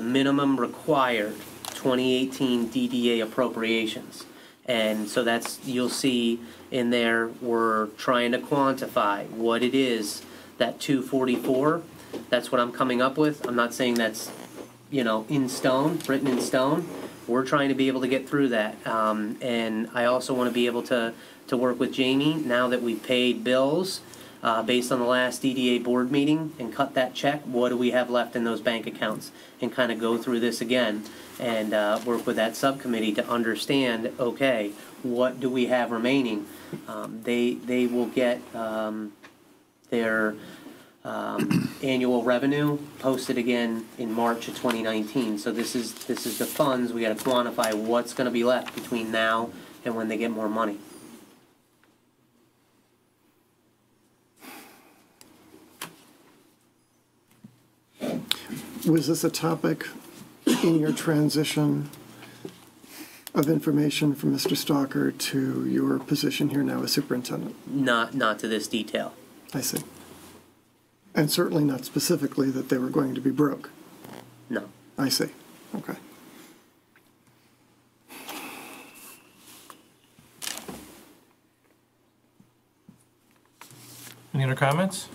J: minimum required 2018 DDA appropriations. And so that's, you'll see in there, we're trying to quantify what it is, that 244, that's what I'm coming up with. I'm not saying that's, in stone, written in stone. We're trying to be able to get through that. And I also want to be able to work with Jamie, now that we've paid bills, based on the last DDA board meeting, and cut that check, what do we have left in those bank accounts, and kind of go through this again and work with that subcommittee to understand, okay, what do we have remaining? They will get their annual revenue posted again in March of 2019. So this is the funds. We got to quantify what's going to be left between now and when they get more money.
D: Was this a topic in your transition of information from Mr. Stalker to your position here now as superintendent?
J: Not to this detail.
D: I see. And certainly not specifically that they were going to be broke?
J: No.
D: I see. Okay.
A: Any other comments?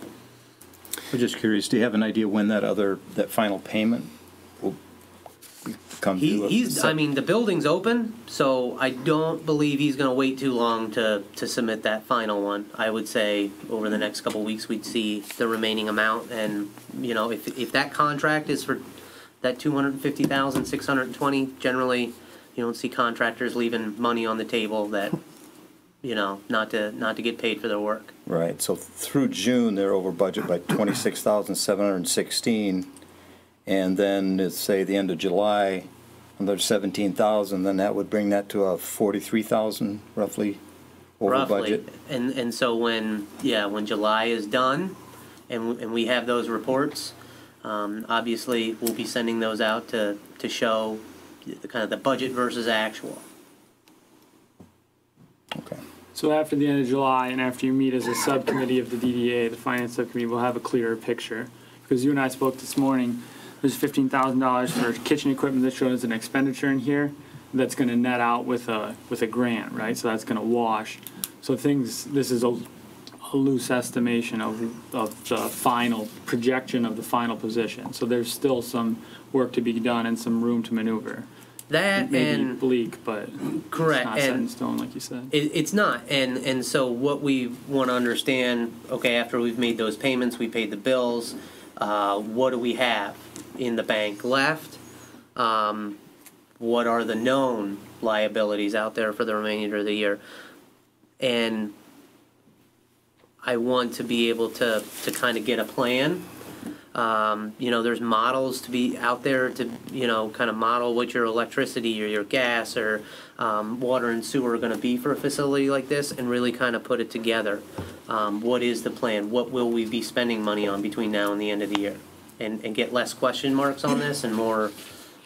K: I'm just curious, do you have an idea when that final payment will come due?
J: The building's open, so I don't believe he's going to wait too long to submit that final one. I would say over the next couple of weeks we'd see the remaining amount, and if that contract is for that $250,620, generally you don't see contractors leaving money on the table that not to get paid for their work.
K: Right. So through June, they're over budget by $26,716, and then it's say the end of July, another $17,000. Then that would bring that to a $43,000 roughly over budget.
J: And so when July is done, and we have those reports, obviously we'll be sending those out to show kind of the budget versus actual.
K: Okay.
C: So after the end of July and after you meet as a subcommittee of the DDA, the finance subcommittee will have a clearer picture. Because you and I spoke this morning, there's $15,000 for kitchen equipment that's shown as an expenditure in here that's going to net out with a grant, right? So that's going to wash. So this is a loose estimation of the final projection of the final position. So there's still some work to be done and some room to maneuver.
J: That
C: may be
J: and
C: bleak, but
J: correct,
C: it's not set in stone, like you said.
J: It's not, and so what we want to understand. Okay, after we've made those payments, we paid the bills. What do we have in the bank left? What are the known liabilities out there for the remainder of the year? And I want to be able to kind of get a plan. There's models to be out there to, kind of model what your electricity or your gas or water and sewer are going to be for a facility like this, and really kind of put it together. What is the plan? What will we be spending money on between now and the end of the year? And get less question marks on this and more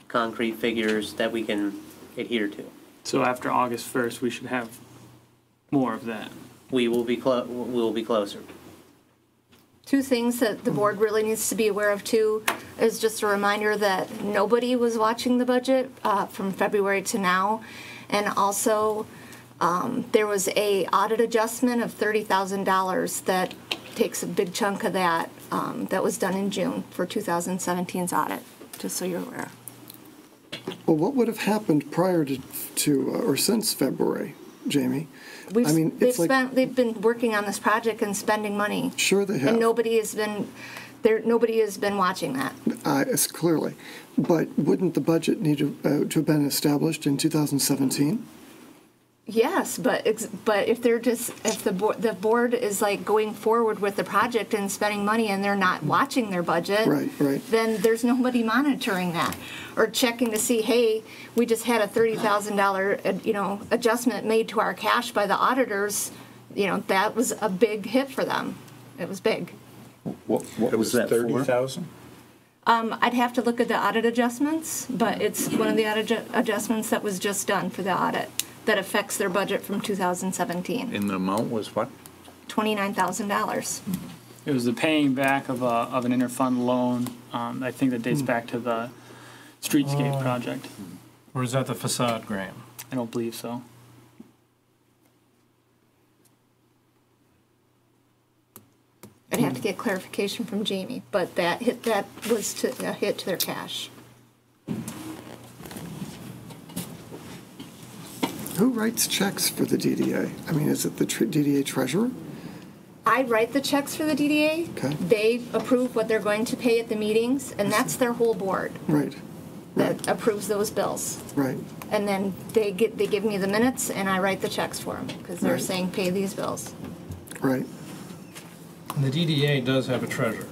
J: concrete figures that we can adhere to.
C: So after August 1st, we should have more of that.
J: We will be closer.
E: Two things that the board really needs to be aware of too is just a reminder that nobody was watching the budget from February to now, and also there was a audit adjustment of $30,000 that takes a big chunk of that that was done in June for 2017's audit, just so you're aware.
D: Well, what would have happened prior to or since February? Jamie.
E: We've,
D: I mean,
E: they've
D: it's like,
E: spent, they've been working on this project and spending money.
D: sure they have.
E: And nobody has been watching that.
D: It's clearly. But wouldn't the budget need to have been established in 2017?
E: Yes, but if the board is like going forward with the project and spending money and they're not watching their budget,
D: Right.
E: then there's nobody monitoring that or checking to see, hey, we just had a $30,000 adjustment made to our cash by the auditors. That was a big hit for them. It was big.
K: What was that for?
I: 30,000?
E: I'd have to look at the audit adjustments, but it's one of the audit adjustments that was just done for the audit that affects their budget from 2017.
I: And the amount was what?
E: $29,000.
C: It was the paying back of an interfund loan. I think that dates back to the streetscape project.
A: Or is that the facade grant?
C: I don't believe so.
E: I'd have to get clarification from Jamie, but that was a hit to their cash.
D: Who writes checks for the DDA? I mean, is it the DDA treasurer?
E: I write the checks for the DDA.
D: Okay.
E: They approve what they're going to pay at the meetings, and that's their whole board
D: Right.
E: that approves those bills.
D: Right.
E: And then they give me the minutes, and I write the checks for them because they're
D: Right.
E: saying pay these bills.
D: Right.
A: And the DDA does have a treasurer.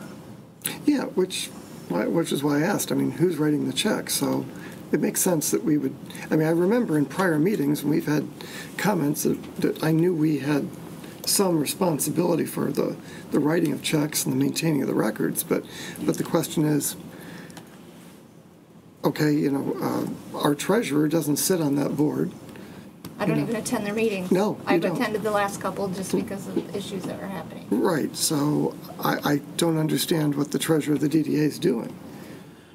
D: Yeah, which is why I asked. I mean, who's writing the check? So it makes sense that we would. I mean, I remember in prior meetings when we've had comments that I knew we had some responsibility for the writing of checks and the maintaining of the records. But the question is, okay, our treasurer doesn't sit on that board.
E: I don't even attend their meetings.
D: No, you
E: I've
D: don't.
E: attended the last couple just because of issues that were happening.
D: Right. So I don't understand what the treasurer of the DDA is doing.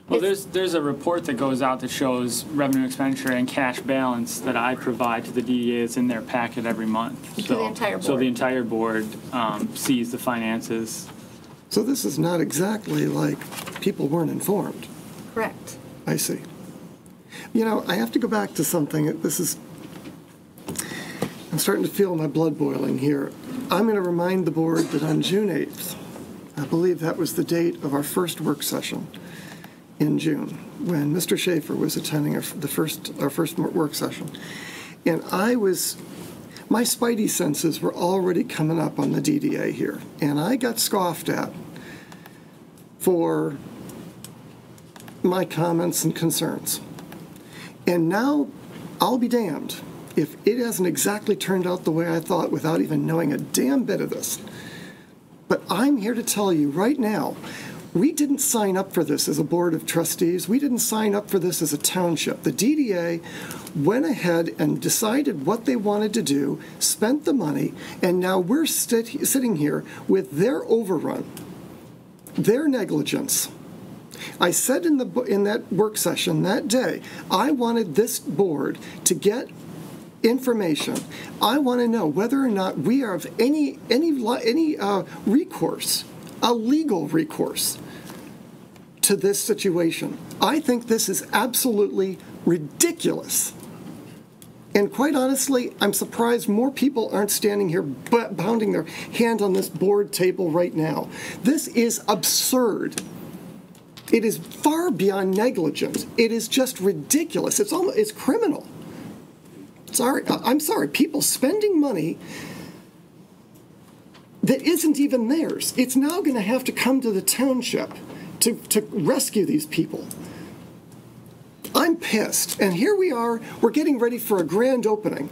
C: Well, there's a report that goes out that shows revenue expenditure and cash balance that I provide to the DDA. It's in their packet every month.
E: To the entire board.
C: So the entire board sees the finances.
D: So this is not exactly like people weren't informed.
E: Correct.
D: I see. I have to go back to something. I'm starting to feel my blood boiling here. I'm going to remind the board that on June 8th, I believe that was the date of our first work session in June, when Mr. Schaefer was attending our first work session. And my spidey senses were already coming up on the DDA here. And I got scoffed at for my comments and concerns. And now, I'll be damned if it hasn't exactly turned out the way I thought without even knowing a damn bit of this. But I'm here to tell you right now, we didn't sign up for this as a board of trustees. We didn't sign up for this as a township. The DDA went ahead and decided what they wanted to do, spent the money, and now we're sitting here with their overrun, their negligence. I said in that work session that day, I wanted this board to get information. I want to know whether or not we have any recourse, a legal recourse, to this situation. I think this is absolutely ridiculous. And quite honestly, I'm surprised more people aren't standing here pounding their hand on this board table right now. This is absurd. It is far beyond negligence. It is just ridiculous. It's criminal. I'm sorry. People spending money that isn't even theirs. It's now going to have to come to the township to rescue these people. I'm pissed. And here we are. We're getting ready for a grand opening.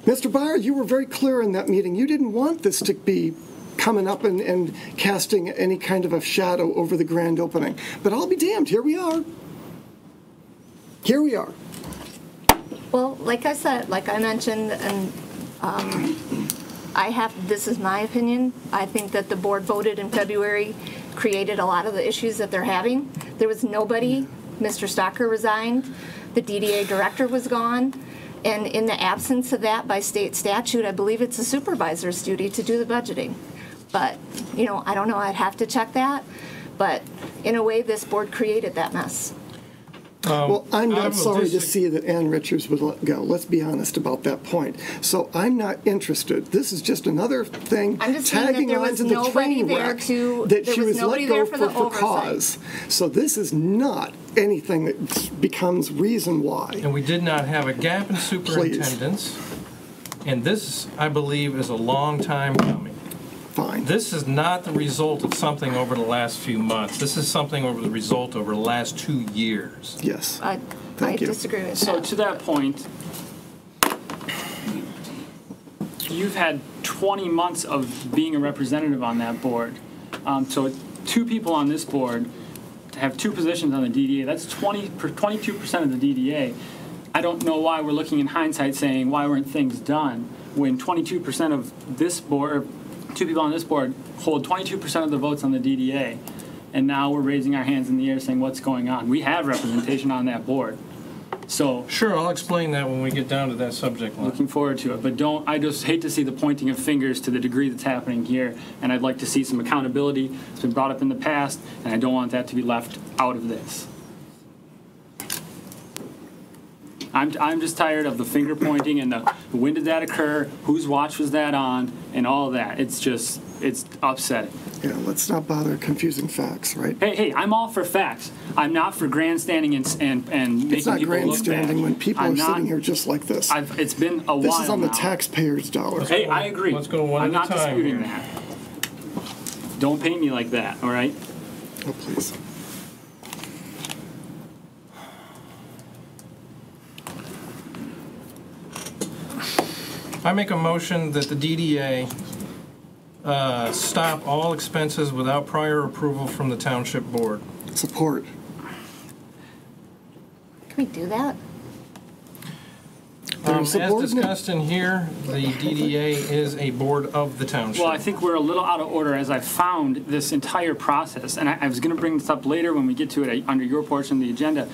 D: Mr. Byer, you were very clear in that meeting. You didn't want this to be coming up and casting any kind of a shadow over the grand opening. But I'll be damned. Here we are. Here we are.
E: Well, like I said, like I mentioned, and this is my opinion. I think that the board voted in February, created a lot of the issues that they're having. There was nobody. Mr. Stocker resigned. The DDA director was gone. And in the absence of that, by state statute, I believe it's a supervisor's duty to do the budgeting. But, I don't know. I'd have to check that. But in a way, this board created that mess.
D: Well, I'm
A: I
D: not
A: will
D: sorry to see that Ann Richards would let go. Let's be honest about that point. So I'm not interested. This is just another thing
E: I'm just saying that
D: tagging
E: there
D: on
E: was
D: to the
E: nobody
D: train
E: there
D: wreck
E: to-
D: that
E: there
D: she
E: was
D: was
E: nobody
D: let go
E: there for the
D: for
E: oversight.
D: cause. So this is not anything that becomes reason why.
A: And we did not have a gap in superintendents. And this, I believe, is a long time coming.
D: Fine.
A: This is not the result of something over the last few months. This is something over the result over the last 2 years.
D: Yes.
E: I
D: Thank you.
E: disagree with
C: So
E: that.
C: to that point, you've had 20 months of being a representative on that board. So 2 people on this board to have 2 positions on the DDA, that's 22% of the DDA. I don't know why we're looking in hindsight saying, why weren't things done? When 22% of this board, 2 people on this board hold 22% of the votes on the DDA. And now we're raising our hands in the air saying, what's going on? We have representation on that board. So
A: Sure, I'll explain that when we get down to that subject line.
C: looking forward to it, but I just hate to see the pointing of fingers to the degree that's happening here, and I'd like to see some accountability. It's been brought up in the past, and I don't want that to be left out of this. I'm just tired of the finger pointing and the when did that occur, whose watch was that on, and all of that. It's upsetting.
D: Yeah, let's not bother confusing facts, right?
C: Hey, I'm all for facts. I'm not for grandstanding and making
D: It's not
C: people look bad.
D: grandstanding when people
C: I'm
D: are
C: not-
D: sitting here just like this.
C: It's been a while
D: This is on the
C: now.
D: taxpayers' dollars.
C: Hey, I agree.
A: Let's go one
C: I'm
A: at a
C: not
A: time
C: disputing
A: here.
C: that. Don't paint me like that, all right?
D: Oh, please.
A: I make a motion that the DDA stop all expenses without prior approval from the Township Board.
D: Support.
E: Can we do that?
A: As
D: subordinate-
A: discussed in here, the DDA is a board of the Township.
C: Well, I think we're a little out of order as I found this entire process, and I was going to bring this up later when we get to it under your portion of the agenda.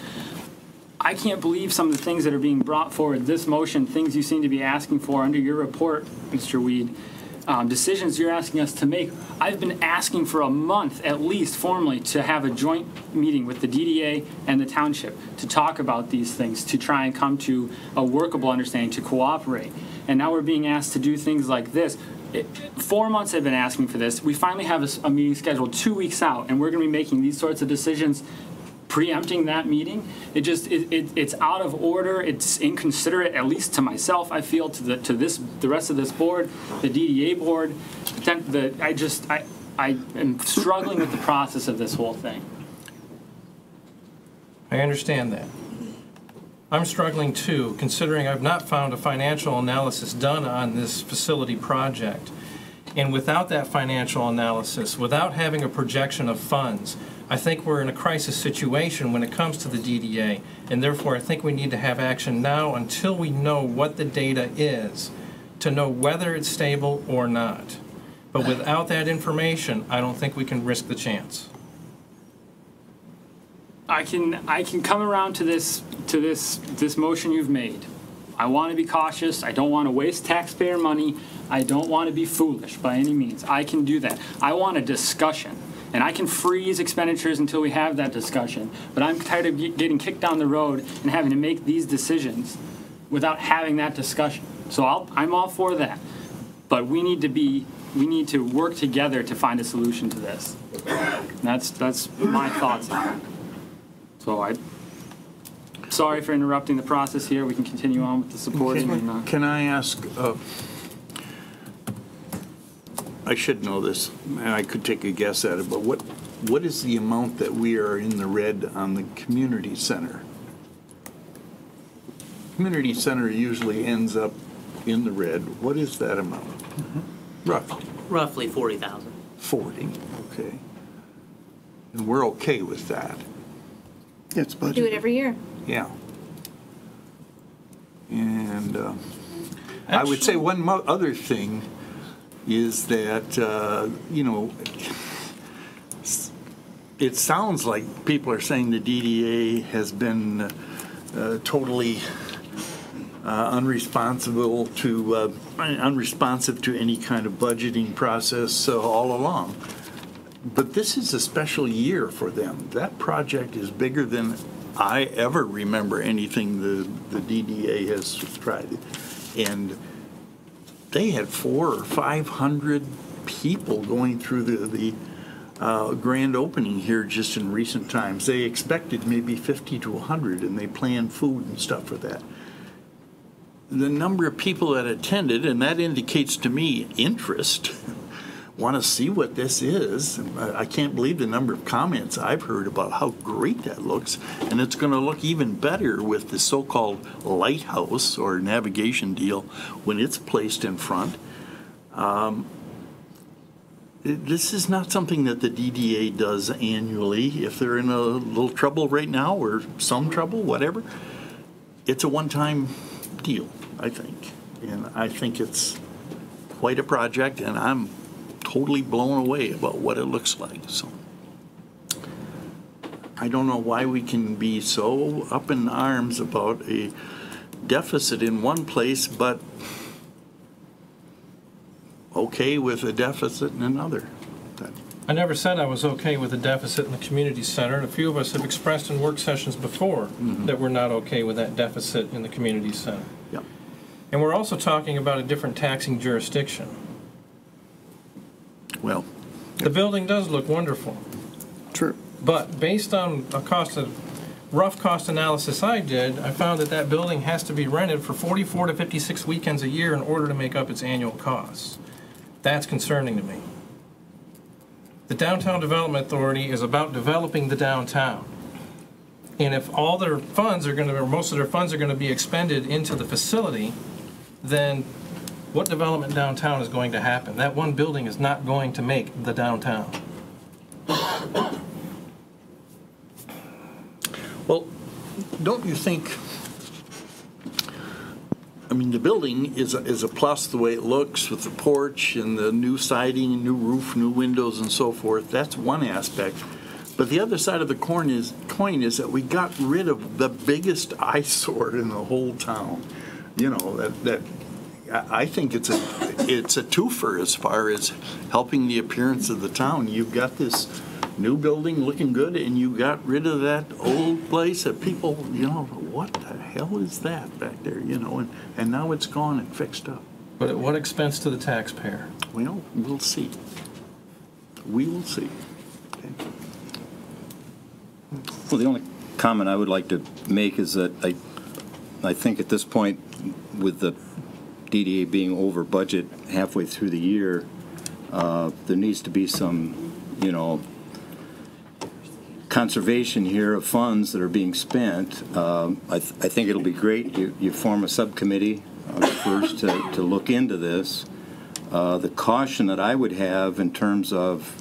C: I can't believe some of the things that are being brought forward, this motion, things you seem to be asking for under your report, Mr. Weed, decisions you're asking us to make. I've been asking for a month at least formally to have a joint meeting with the DDA and the Township to talk about these things, to try and come to a workable understanding, to cooperate. And now we're being asked to do things like this. 4 months I've been asking for this. We finally have a meeting scheduled 2 weeks out, and we're going to be making these sorts of decisions preempting that meeting. It's out of order. It's inconsiderate, at least to myself. I feel to the rest of this board, the DDA board. I am struggling with the process of this whole thing.
A: I understand that. I'm struggling too, considering I've not found a financial analysis done on this facility project. And without that financial analysis, without having a projection of funds, I think we're in a crisis situation when it comes to the DDA, and therefore I think we need to have action now until we know what the data is, to know whether it's stable or not. But without that information, I don't think we can risk the chance.
C: I can come around to this motion you've made. I want to be cautious. I don't want to waste taxpayer money. I don't want to be foolish by any means. I can do that. I want a discussion. And I can freeze expenditures until we have that discussion. But I'm tired of getting kicked down the road and having to make these decisions without having that discussion. So I'm all for that. But we need to work together to find a solution to this. That's my thoughts on it. So sorry for interrupting the process here. We can continue on with the supporting.
I: Can I ask, I should know this, and I could take a guess at it, but what is the amount that we are in the red on the community center? Community center usually ends up in the red. What is that amount? Roughly.
J: Roughly 40,000.
I: 40, okay. And we're okay with that.
D: It's budgeted.
E: Do it every year.
I: Yeah. And I would say one other thing is that, it sounds like people are saying the DDA has been totally unresponsive to any kind of budgeting process all along. But this is a special year for them. That project is bigger than I ever remember anything the DDA has tried. And they had 400 or 500 people going through the grand opening here just in recent times. They expected maybe 50 to 100, and they planned food and stuff for that. The number of people that attended, and that indicates to me interest, want to see what this is. I can't believe the number of comments I've heard about how great that looks, and it's going to look even better with the so-called lighthouse or navigation deal when it's placed in front. This is not something that the DDA does annually. If they're in a little trouble right now, or some trouble, whatever, it's a one-time deal, I think. And I think it's quite a project, and I'm totally blown away about what it looks like. So I don't know why we can be so up in arms about a deficit in one place, but okay with a deficit in another.
A: I never said I was okay with a deficit in the community center. And a few of us have expressed in work sessions before that we're not okay with that deficit in the community center.
I: Yep.
A: And we're also talking about a different taxing jurisdiction.
I: Well,
A: the building does look wonderful.
D: True.
A: But based on a rough cost analysis I did, I found that that building has to be rented for 44 to 56 weekends a year in order to make up its annual costs. That's concerning to me. The Downtown Development Authority is about developing the downtown. And if all their funds are going to, or most of their funds are going to be expended into the facility, then what development downtown is going to happen? That one building is not going to make the downtown.
I: well, don't you think, I mean, the building is a plus the way it looks with the porch and the new siding and new roof, new windows and so forth. That's one aspect. But the other side of the coin is that we got rid of the biggest eyesore in the whole town. You know, that I think it's a twofer as far as helping the appearance of the town. You've got this new building looking good, and you got rid of that old place that people, you know, what the hell is that back there, you know, and now it's gone and fixed up.
A: But at what expense to the taxpayer?
I: Well, we'll see. We will see. Okay.
K: Well, the only comment I would like to make is that I think at this point, with the DDA being over budget halfway through the year, there needs to be some, you know, conservation here of funds that are being spent. I think it'll be great. You form a subcommittee first to look into this. The caution that I would have in terms of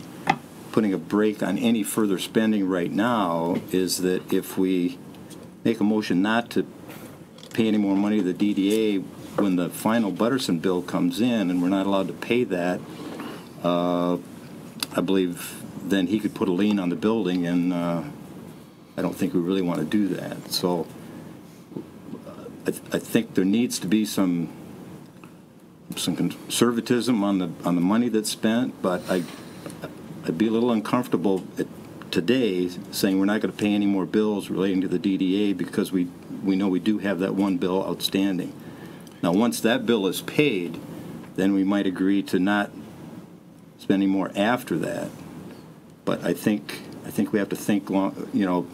K: putting a brake on any further spending right now is that if we make a motion not to pay any more money to the DDA when the final Butterson bill comes in and we're not allowed to pay that, I believe then he could put a lien on the building, and I don't think we really want to do that. So I think there needs to be some conservatism on the money that's spent, but I'd be a little uncomfortable today saying we're not going to pay any more bills relating to the DDA because we know we do have that one bill outstanding. Now, once that bill is paid, then we might agree to not spend any more after that. But I think we have to think long, you know,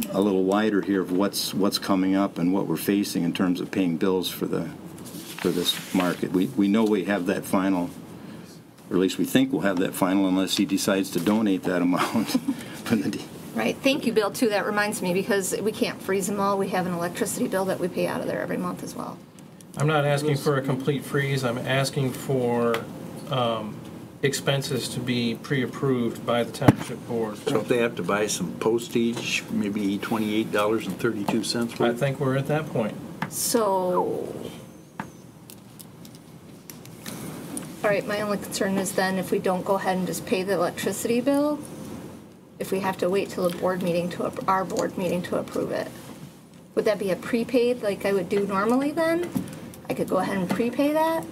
K: a little wider here of what's coming up and what we're facing in terms of paying bills for this market. We know we have that final, or at least we think we'll have that final, unless he decides to donate that amount for the.
E: Right. Thank you, Bill, too. That reminds me, because we can't freeze them all. We have an electricity bill that we pay out of there every month as well.
A: I'm not asking for a complete freeze. I'm asking for expenses to be pre-approved by the Township Board.
I: So if they have to buy some postage, maybe $28.32 worth?
A: I think we're at that point.
E: So, all right, my only concern is then if we don't go ahead and just pay the electricity bill, if we have to wait till a board meeting our board meeting to approve it. Would that be a prepaid like I would do normally then? I could go ahead and prepay that?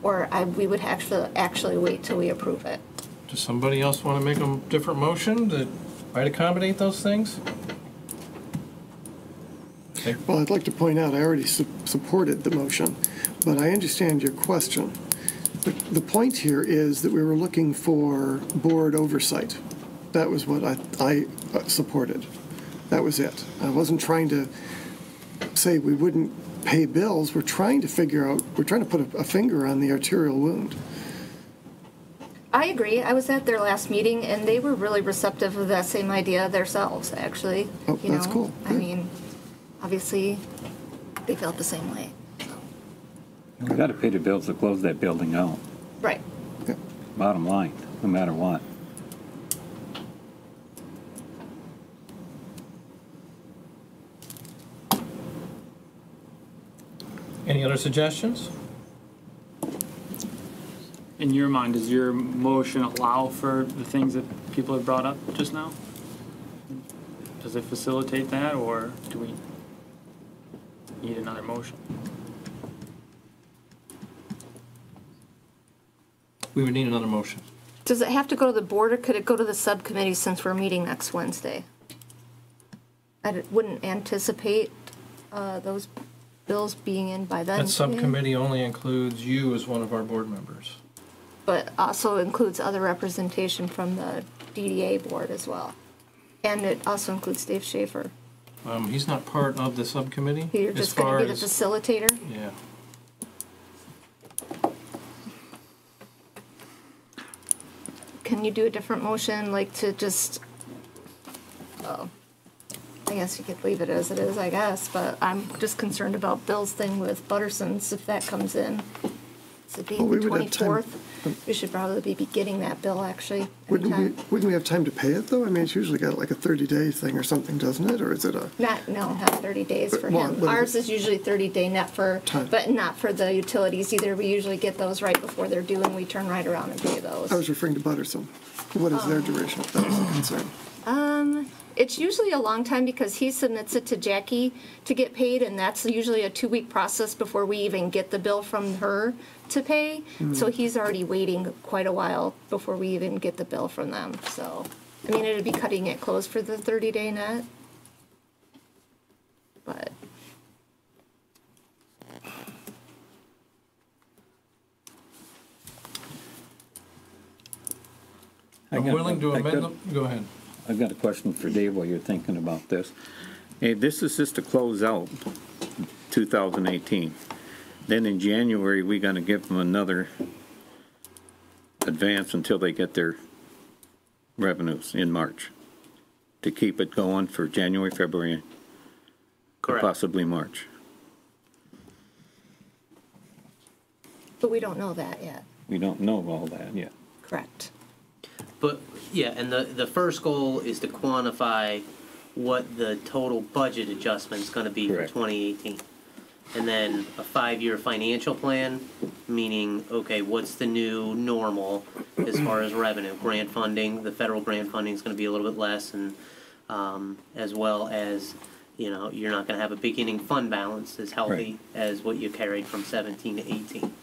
E: Or we would actually wait till we approve it?
A: Does somebody else want to make a different motion? Might accommodate those things? Okay.
D: Well, I'd like to point out, I already supported the motion, but I understand your question. The point here is that we were looking for board oversight. That was what I supported. That was it. I wasn't trying to say we wouldn't pay bills. We're trying to put a finger on the arterial wound.
E: I agree. I was at their last meeting, and they were really receptive of that same idea themselves, actually.
D: Oh, that's cool.
E: I mean, obviously, they felt the same way.
F: We got to pay the bills to close that building out.
E: Right.
D: Yeah.
F: Bottom line, no matter what.
A: Any other suggestions?
C: In your mind, does your motion allow for the things that people have brought up just now? Does it facilitate that, or do we need another motion?
A: We would need another motion.
E: Does it have to go to the board, or could it go to the subcommittee since we're meeting next Wednesday? I wouldn't anticipate those bills being in by then.
A: That subcommittee only includes you as one of our board members.
E: But also includes other representation from the DDA board as well. And it also includes Dave Schaefer.
A: He's not part of the subcommittee.
E: You're just going to be the facilitator?
A: Yeah.
E: Can you do a different motion, like to just, oh, I guess you could leave it as it is, I guess, but I'm just concerned about Bill's thing with Butterson's, if that comes in. It's the
D: Well, we would have time.
E: 24th. We should probably be getting that bill, actually.
D: Wouldn't we have time to pay it, though? I mean, it's usually got like a 30-day thing or something, doesn't it? Or is it a...
E: Not 30 days for
D: Well,
E: him.
D: what is
E: Ours
D: it?
E: is usually 30-day net for,
D: Time.
E: but not for the utilities either. We usually get those right before they're due, and we turn right around and pay those.
D: I was referring to Butterson. What is their duration? That was the concern.
E: It's usually a long time because he submits it to Jackie to get paid, and that's usually a 2-week process before we even get the bill from her to pay. So he's already waiting quite a while before we even get the bill from them. So, I mean, it'd be cutting it close for the 30-day net. But
A: I'm willing to amend them. Go ahead.
F: I've got a question for Dave while you're thinking about this. Hey, this is just to close out 2018. Then in January, we're going to give them another advance until they get their revenues in March to keep it going for January, February, and
J: Correct.
F: possibly March.
E: But we don't know that yet.
F: We don't know all that yet.
E: Correct.
J: But, yeah, and the first goal is to quantify what the total budget adjustment's gonna be for
F: Correct.
J: 2018. And then a 5-year financial plan, meaning, okay, what's the new normal as far as revenue? Grant funding, the federal grant funding is gonna be a little bit less, and as well as, you know, you're not gonna have a beginning fund balance as healthy as what you carried from 17 to 18.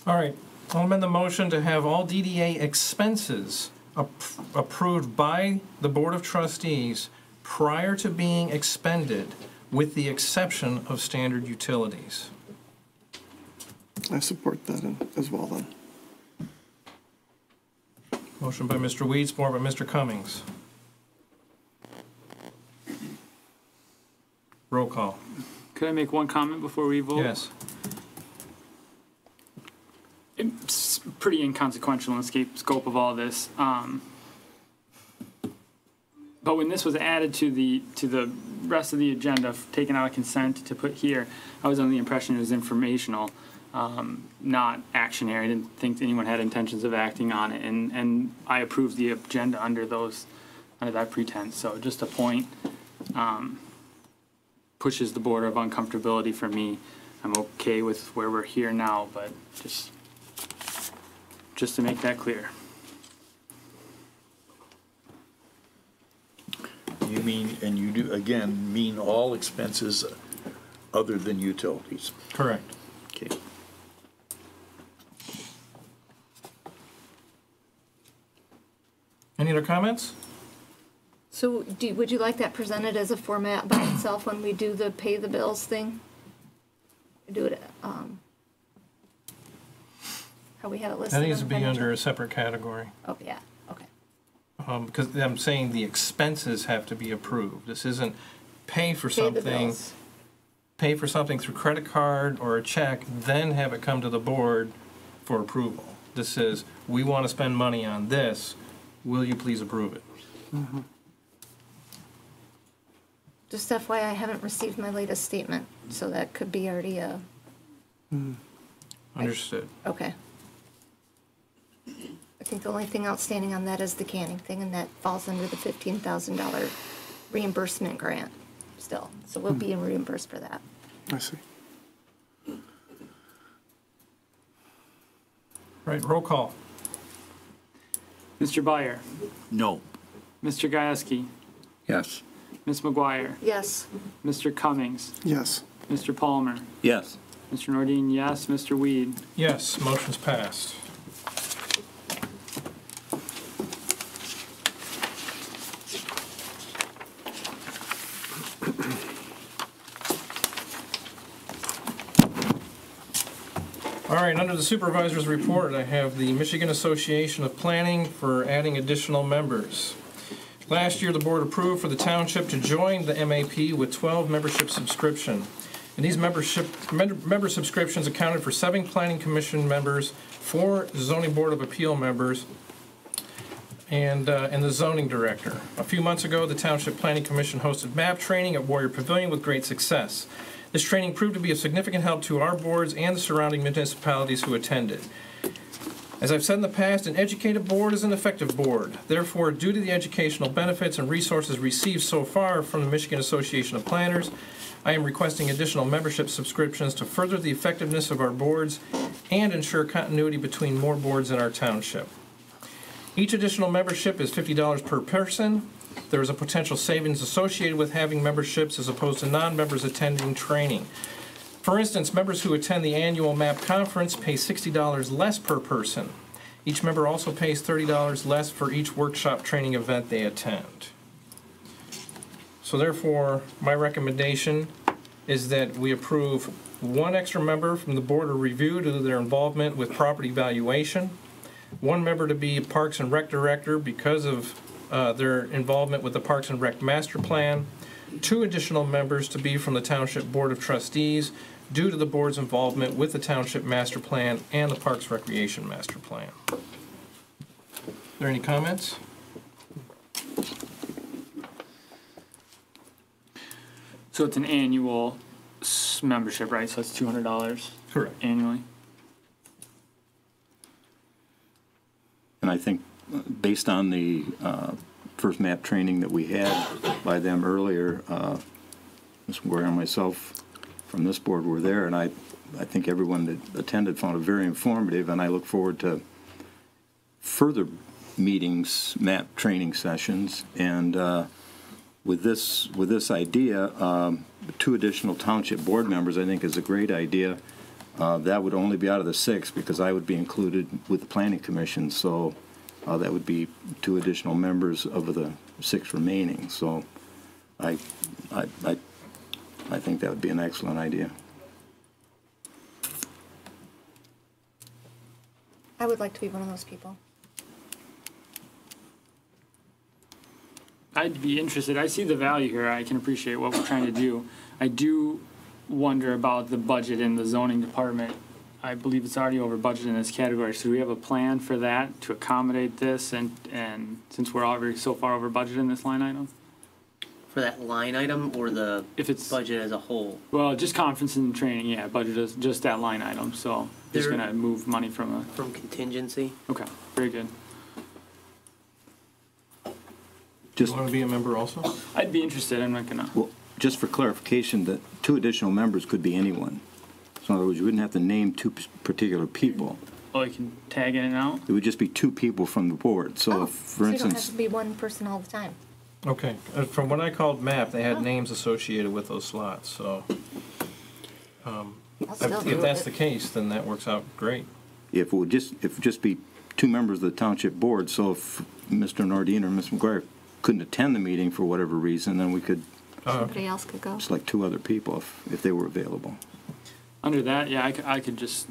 A: All right, I'll amend the motion to have all DDA expenses approved by the Board of Trustees prior to being expended, with the exception of standard utilities.
D: I support that as well, then.
A: Motion by Mr. Weed, support by Mr. Cummings. Roll call.
C: Could I make one comment before we vote?
A: Yes.
C: It's pretty inconsequential in the scope of all this. But when this was added to the rest of the agenda, taken out of consent to put here, I was under the impression it was informational. not actionary. I didn't think anyone had intentions of acting on it, and I approved the agenda under that pretense. So just a point pushes the border of uncomfortability for me. I'm okay with where we're here now, but just to make that clear.
I: You mean, and you do, again, mean all expenses other than utilities?
A: Correct.
I: Okay.
A: Any other comments?
E: So would you like that presented as a format by itself when we do the pay the bills thing? Do it, how we have it listed?
A: That needs to
E: on
A: be
E: financial?
A: under a separate category.
E: Oh, yeah, okay.
A: Because I'm saying the expenses have to be approved. This isn't pay for
E: Pay the
A: something,
E: bills.
A: pay for something through credit card or a check, then have it come to the board for approval. This is, we want to spend money on this, will you please approve it?
E: Just FYI, I haven't received my latest statement, so that could be already a,
A: Understood.
E: okay. I think the only thing outstanding on that is the canning thing, and that falls under the $15,000 reimbursement grant still. So we'll be reimbursed for that.
D: I see.
A: Right, roll call.
C: Mr. Byer,
I: No.
C: Mr. Gieske,
F: Yes.
C: Ms. McGuire,
E: Yes,
C: Mr. Cummings,
D: Yes.
C: Mr. Palmer,
K: Yes.
C: Mr. Nordine, yes, Mr. Weed.
A: Yes, motion's passed. All right, under the supervisor's report, I have the Michigan Association of Planning for adding additional members. Last year, the board approved for the township to join the MAP with 12 membership subscription. And these member subscriptions accounted for 7 planning commission members, 4 zoning board of appeal members, and the zoning director. A few months ago, the Township Planning Commission hosted MAP training at Warrior Pavilion with great success. This training proved to be of significant help to our boards and the surrounding municipalities who attended. As I've said in the past, an educated board is an effective board. Therefore, due to the educational benefits and resources received so far from the Michigan Association of Planners, I am requesting additional membership subscriptions to further the effectiveness of our boards and ensure continuity between more boards in our township. Each additional membership is $50 per person. There is a potential savings associated with having memberships as opposed to non-members attending training. For instance, members who attend the annual MAP conference pay $60 less per person. Each member also pays $30 less for each workshop training event they attend. So therefore, my recommendation is that we approve 1 extra member from the board of review due to their involvement with property valuation, 1 member to be Parks and Rec Director because of their involvement with the Parks and Rec Master Plan, 2 additional members to be from the Township Board of Trustees due to the board's involvement with the Township Master Plan and the Parks Recreation Master Plan. Are there any comments?
C: So it's an annual membership, right? So it's $200
A: Correct.
C: annually.
K: And I think based on the first MAP training that we had by them earlier, Ms. McGuire and myself from this board were there, and I think everyone that attended found it very informative, and I look forward to further meetings, MAP training sessions, and with this idea, 2 additional township board members I think is a great idea. That would only be out of the 6 because I would be included with the Planning Commission, so that would be 2 additional members of the 6 remaining. So I think that would be an excellent idea.
E: I would like to be one of those people.
C: I'd be interested. I see the value here. I can appreciate what we're trying to do. I do wonder about the budget in the zoning department. I believe it's already over budget in this category. So do we have a plan for that to accommodate this? And since we're already so far over budget in this line item?
J: For that line item or the
C: If it's
J: budget as a whole?
C: well, just conference and training, yeah. Budget is just that line item, so just
J: There-
C: gonna move money from
J: From contingency?
C: okay, very good.
A: You
K: Just,
A: want to be a member also?
C: I'd be interested. I'm not gonna.
K: well, just for clarification, that 2 additional members could be anyone. So in other words, you wouldn't have to name 2 particular people.
C: Oh, you can tag in and out.
K: It would just be 2 people from the board. So if, for
E: so you don't have
K: instance,
E: to be one person all the time.
A: Okay. From when I called MAP, they had names associated with those slots, so
E: I'll still do
A: if that's
E: it.
A: the case, then that works out great.
K: if it would just be 2 members of the township board, so if Mr. Nordine or Ms. McGuire couldn't attend the meeting for whatever reason, then we could
E: Somebody else could go.
K: select 2 other people if they were available.
C: Under that, yeah, I could just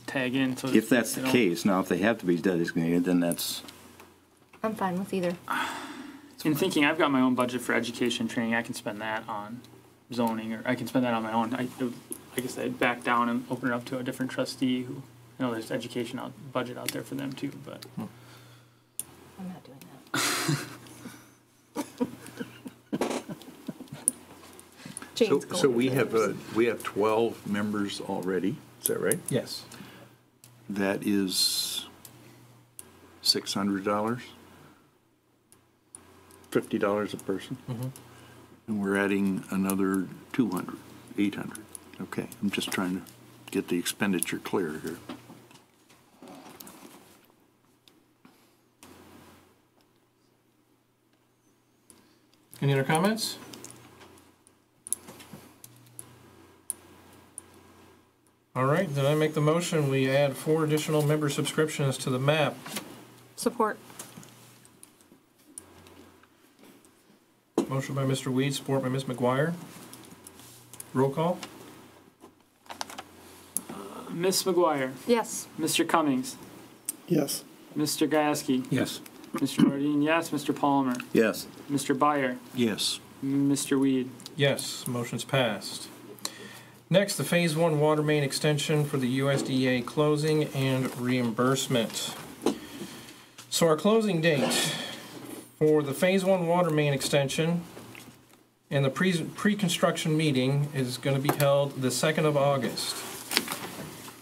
C: tag in. So
K: If that's
C: they
K: the
C: don't-
K: case, now if they have to be designated, then that's,
E: I'm fine with either.
C: In thinking, I've got my own budget for education training. I can spend that on zoning, or I can spend that on my own. I guess I'd back down and open it up to a different trustee who, there's education budget out there for them too. But
E: I'm not doing that. Jane's
I: So
E: going
I: we
E: with
I: have,
E: it.
I: we have 12 members already, is that right?
A: Yes.
I: That is $600? $50 a person? And we're adding another 200, 800. Okay, I'm just trying to get the expenditure clear here.
A: Any other comments? All right, then I make the motion, we add 4 additional member subscriptions to the MAP.
E: Support.
A: Motion by Mr. Weed, support by Ms. McGuire. Roll call?
C: Ms. McGuire,
E: Yes.
C: Mr. Cummings,
D: Yes.
C: Mr. Gasky,
F: Yes.
C: Mr. Nordine, yes. Mr. Palmer,
K: yes.
C: Mr. Byer,
I: Yes.
C: Mr. Weed.
A: Yes, motion's passed. Next, the Phase 1 water main extension for the USDA closing and reimbursement. So our closing date for the Phase 1 water main extension and the pre-construction meeting is going to be held the 2nd of August.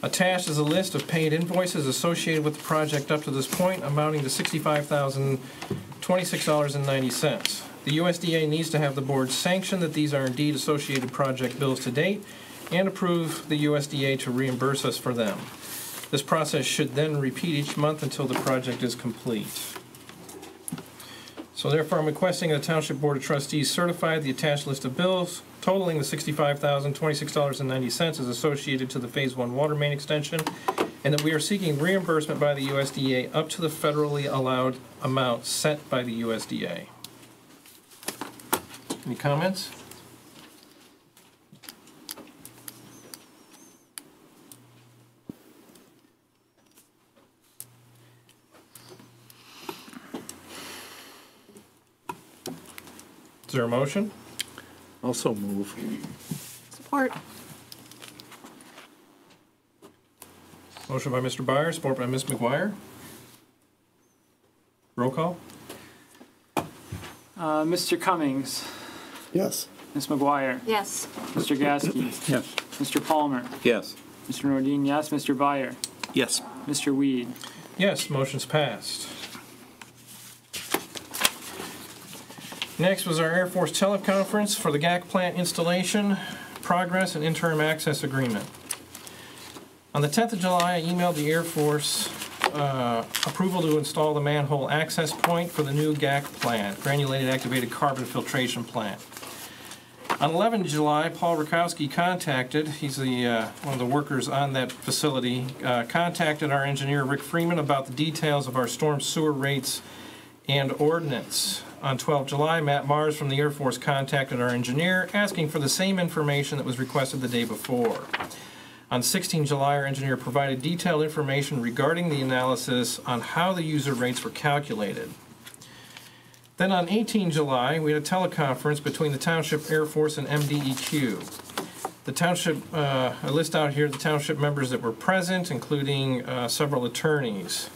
A: Attached is a list of paid invoices associated with the project up to this point, amounting to $65,026.90. The USDA needs to have the board sanction that these are indeed associated project bills to date and approve the USDA to reimburse us for them. This process should then repeat each month until the project is complete. So therefore, I'm requesting the Township Board of Trustees certify the attached list of bills totaling the $65,026.90 is associated to the Phase 1 water main extension, and that we are seeking reimbursement by the USDA up to the federally allowed amount set by the USDA. Any comments? Is there a motion?
I: Also move.
E: Support.
A: Motion by Mr. Byer, support by Ms. McGuire. Roll call?
C: Mr. Cummings,
D: Yes.
C: Ms. McGuire,
E: Yes.
C: Mr. Gasky,
F: Yes.
C: Mr. Palmer,
K: Yes.
C: Mr. Nordine, yes. Mr. Byer,
I: Yes.
C: Mr. Weed.
A: Yes, motion's passed. Next was our Air Force teleconference for the GAC plant installation, progress, and interim access agreement. On the 10th of July, I emailed the Air Force approval to install the manhole access point for the new GAC plant, granulated activated carbon filtration plant. On 11 July, Paul Rakowski contacted, he's the one of the workers on that facility, contacted our engineer Rick Freeman about the details of our storm sewer rates and ordinance. On 12 July, Matt Mars from the Air Force contacted our engineer asking for the same information that was requested the day before. On 16 July, our engineer provided detailed information regarding the analysis on how the user rates were calculated. Then on 18 July, we had a teleconference between the Township, Air Force, and MDEQ. The Township, I list out here the Township members that were present, including several attorneys.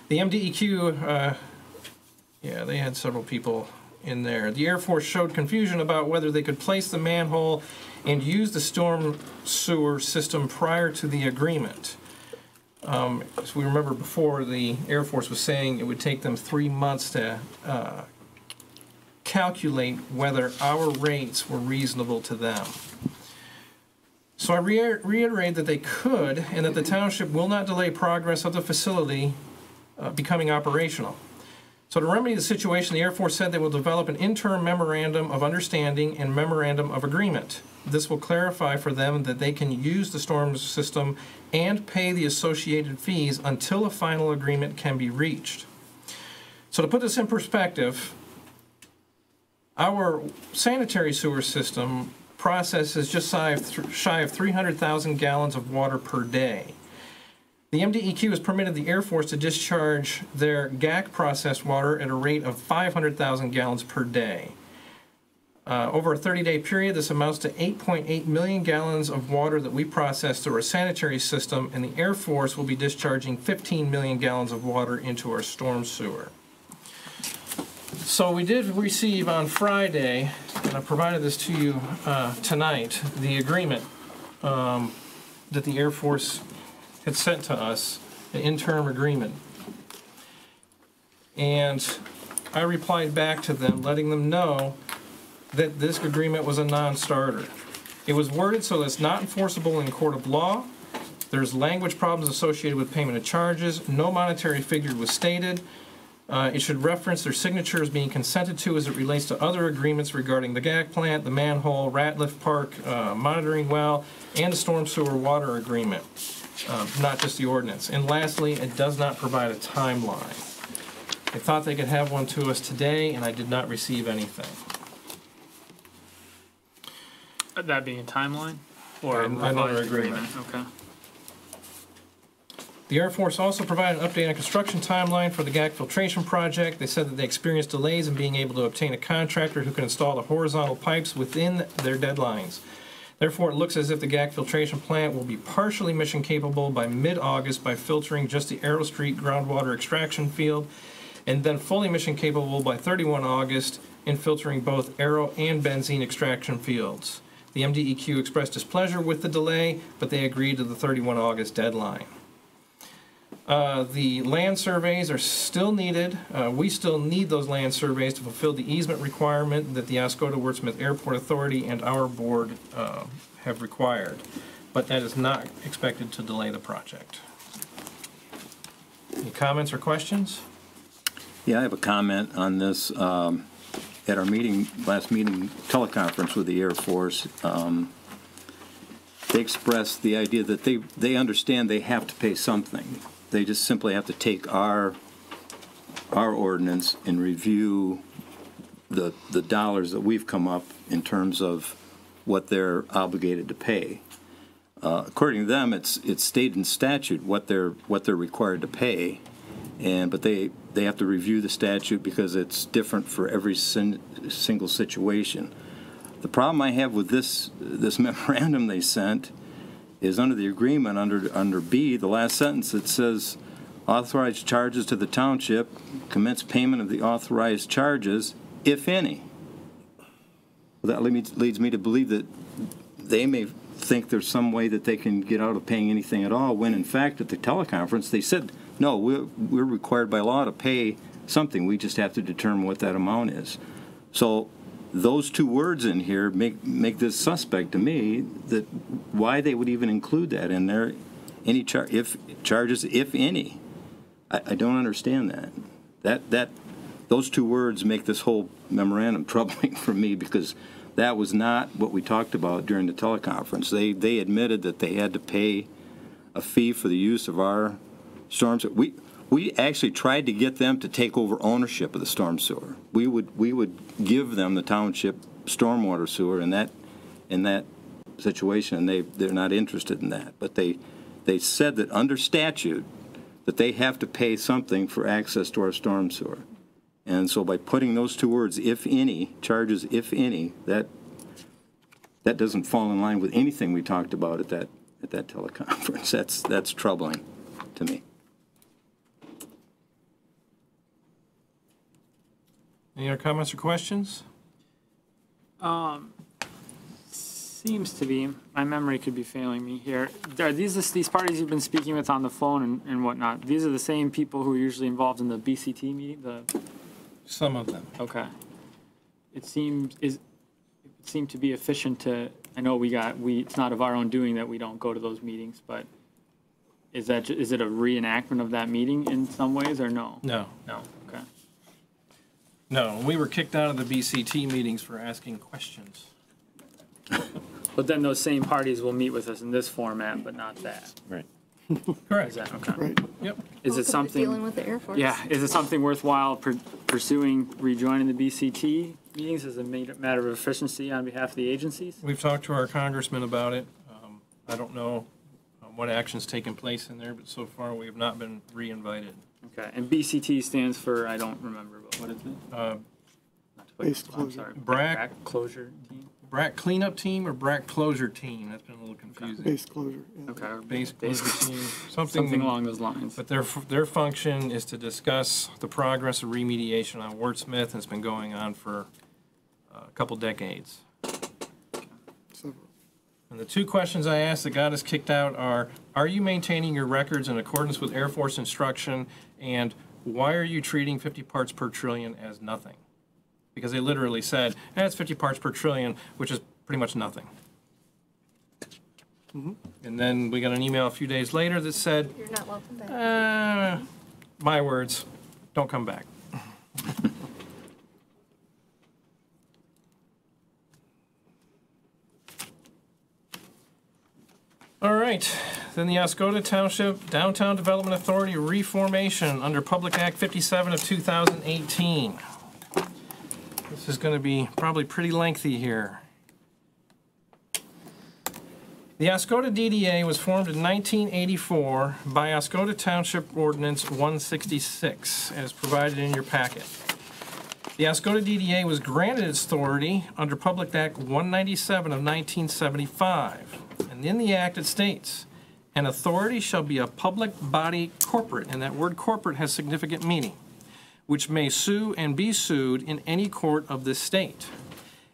A: The MDEQ, yeah, they had several people in there. The Air Force showed confusion about whether they could place the manhole and use the storm sewer system prior to the agreement. As we remember before, the Air Force was saying it would take them 3 months to calculate whether our rates were reasonable to them. So I reiterate that they could, and that the township will not delay progress of the facility becoming operational. So to remedy the situation, the Air Force said they will develop an interim memorandum of understanding and memorandum of agreement. This will clarify for them that they can use the storm system and pay the associated fees until a final agreement can be reached. So to put this in perspective, our sanitary sewer system processes just shy of 300,000 gallons of water per day. The MDEQ has permitted the Air Force to discharge their GAC processed water at a rate of 500,000 gallons per day. Over a 30-day period, this amounts to 8.8 million gallons of water that we process through our sanitary system, and the Air Force will be discharging 15 million gallons of water into our storm sewer. So we did receive on Friday, and I provided this to you tonight, the agreement that the Air Force had sent to us, an interim agreement. And I replied back to them, letting them know that this agreement was a non-starter. It was worded so that it's not enforceable in court of law. There's language problems associated with payment of charges. No monetary figure was stated. It should reference their signatures being consented to as it relates to other agreements regarding the GAC plant, the manhole, Ratliff Park monitoring well, and the storm sewer water agreement, not just the ordinance. And lastly, it does not provide a timeline. I thought they could have one to us today, and I did not receive anything.
C: That being a timeline? Or
A: another agreement.
C: Okay.
A: The Air Force also provided an update on construction timeline for the GAC filtration project. They said that they experienced delays in being able to obtain a contractor who can install the horizontal pipes within their deadlines. Therefore, it looks as if the GAC filtration plant will be partially mission capable by mid-August by filtering just the Arrow Street groundwater extraction field, and then fully mission capable by 31 August in filtering both Arrow and benzene extraction fields. The MDEQ expressed displeasure with the delay, but they agreed to the 31 August deadline. The land surveys are still needed. We still need those land surveys to fulfill the easement requirement that the Oscoda Wordsmith Airport Authority and our board have required. But that is not expected to delay the project. Any comments or questions?
K: Yeah, I have a comment on this. At our last meeting teleconference with the Air Force, they expressed the idea that they understand they have to pay something. They just simply have to take our ordinance and review the dollars that we've come up in terms of what they're obligated to pay. According to them, it's stated in statute what they're required to pay, but they have to review the statute because it's different for every single situation. The problem I have with this memorandum they sent is under the agreement, under B, the last sentence, it says, authorized charges to the township, commence payment of the authorized charges, if any. Well, that leads me to believe that they may think there's some way that they can get out of paying anything at all, when in fact at the teleconference they said, no, we're required by law to pay something. We just have to determine what that amount is. So those two words in here make this suspect to me, that why they would even include that in there, any charges, if any. I don't understand that. Those two words make this whole memorandum troubling for me, because that was not what we talked about during the teleconference. They admitted that they had to pay a fee for the use of our storms. We actually tried to get them to take over ownership of the storm sewer. We would give them the township stormwater sewer in that situation, and they're not interested in that. But they said that under statute that they have to pay something for access to our storm sewer. And so by putting those two words, if any, charges if any, that doesn't fall in line with anything we talked about at that teleconference. That's troubling to me.
A: Any other comments or questions?
C: Seems to be. My memory could be failing me here. Are these parties you've been speaking with on the phone and whatnot? These are the same people who are usually involved in the BCT meeting.
A: Some of them.
C: Okay. It seemed to be efficient to. I know it's not of our own doing that we don't go to those meetings, but is it a reenactment of that meeting in some ways or no?
A: No.
C: No. Okay.
A: No, we were kicked out of the BCT meetings for asking questions.
C: But then those same parties will meet with us in this format, but not that.
F: Right.
A: Correct.
C: Is that okay?
D: Right.
A: Yep.
C: Is it something?
E: Dealing with the Air Force.
C: Yeah. Is it something worthwhile pursuing rejoining the BCT meetings as a matter of efficiency on behalf of the agencies?
A: We've talked to our congressman about it. I don't know what action's taken place in there, but so far we have not been re-invited.
C: Okay. And BCT stands for, I don't remember, but what is it?
A: Uh,
D: Base
C: I'm
D: closure.
C: sorry.
A: BRAC
C: closure team.
A: BRAC cleanup team or BRAC closure team? That's been a little confusing.
D: Base closure. Yeah.
C: Okay. or
A: Base closure team,
C: something along those lines.
A: But their function is to discuss the progress of remediation on Wordsmith, and it's been going on for a couple decades.
D: Several.
A: And the two questions I asked that got us kicked out are you maintaining your records in accordance with Air Force instruction, and why are you treating 50 parts per trillion as nothing? Because they literally said, it's 50 parts per trillion, which is pretty much nothing.
D: Mm-hmm.
A: And then we got an email a few days later that said,
E: You're not welcome back.
A: my words, don't come back. All right, then the Oscoda Township Downtown Development Authority reformation under Public Act 57 of 2018. This is going to be probably pretty lengthy here. The Oscoda DDA was formed in 1984 by Oscoda Township Ordinance 166, as provided in your packet. The Oscoda DDA was granted its authority under Public Act 197 of 1975. And in the act it states, an authority shall be a public body corporate, and that word corporate has significant meaning, which may sue and be sued in any court of this state.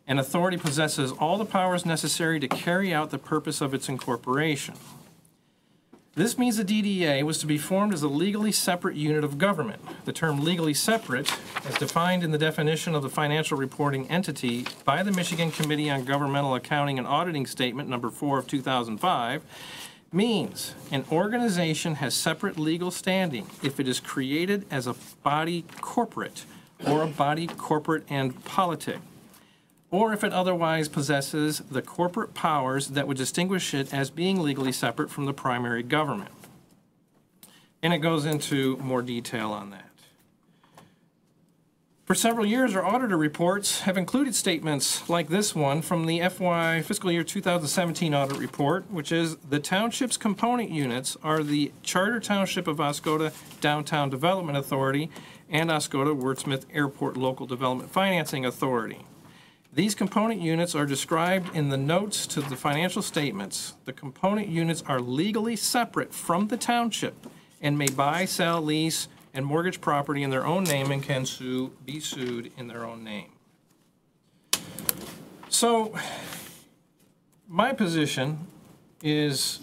A: An authority possesses all the powers necessary to carry out the purpose of its incorporation. This means the DDA was to be formed as a legally separate unit of government. The term legally separate, as defined in the definition of the financial reporting entity by the Michigan Committee on Governmental Accounting and Auditing Statement number 4 of 2005, means an organization has separate legal standing if it is created as a body corporate or a body corporate and politic, or if it otherwise possesses the corporate powers that would distinguish it as being legally separate from the primary government. And it goes into more detail on that. For several years, our auditor reports have included statements like this one from the FY fiscal year 2017 audit report, which is the township's component units are the Charter Township of Oscoda Downtown Development Authority and Oscoda Wordsmith Airport Local Development Financing Authority. These component units are described in the notes to the financial statements. The component units are legally separate from the township and may buy, sell, lease, and mortgage property in their own name and can be sued in their own name. So, my position is,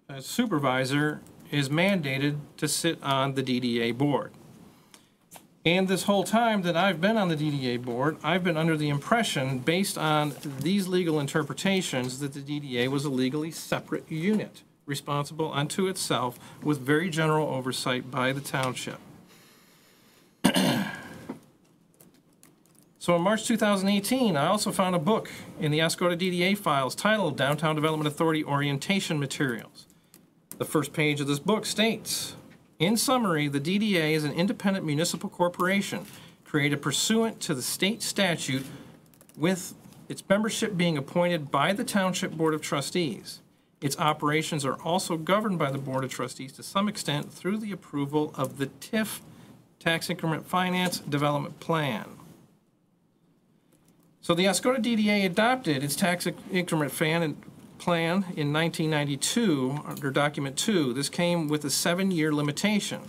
A: as supervisor, is mandated to sit on the DDA board. And this whole time that I've been on the DDA board, I've been under the impression, based on these legal interpretations, that the DDA was a legally separate unit, responsible unto itself, with very general oversight by the township. So in March 2018, I also found a book in the Oscoda DDA files titled Downtown Development Authority Orientation Materials. The first page of this book states, in summary, the DDA is an independent municipal corporation created pursuant to the state statute, with its membership being appointed by the Township Board of Trustees. Its operations are also governed by the Board of Trustees to some extent through the approval of the TIF, Tax Increment Finance Development Plan. So the Oscoda DDA adopted its Tax Increment Plan in 1992 under Document 2. This came with a 7-year limitation.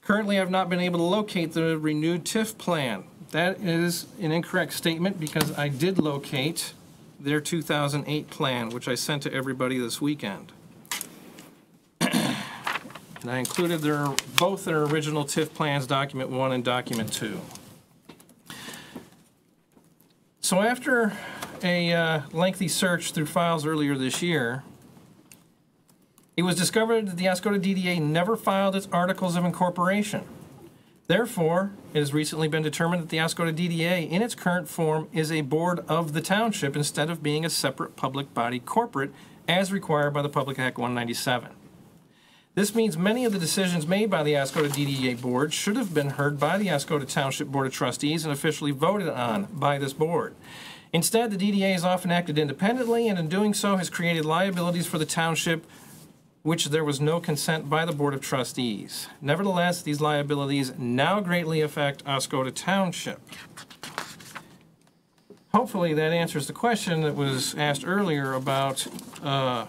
A: Currently, I've not been able to locate the renewed TIF plan. that is an incorrect statement because I did locate their 2008 plan, which I sent to everybody this weekend. And I included both their original TIF plans, document 1 and document 2. So after a lengthy search through files earlier this year, it was discovered that the Oscoda DDA never filed its articles of incorporation. Therefore, it has recently been determined that the Oscoda DDA in its current form is a board of the township instead of being a separate public body corporate as required by the Public Act 197. This means many of the decisions made by the Oscoda DDA board should have been heard by the Oscoda Township Board of Trustees and officially voted on by this board. Instead, the DDA has often acted independently and in doing so has created liabilities for the township which there was no consent by the Board of Trustees. Nevertheless, these liabilities now greatly affect Oscoda Township. Hopefully that answers the question that was asked earlier about my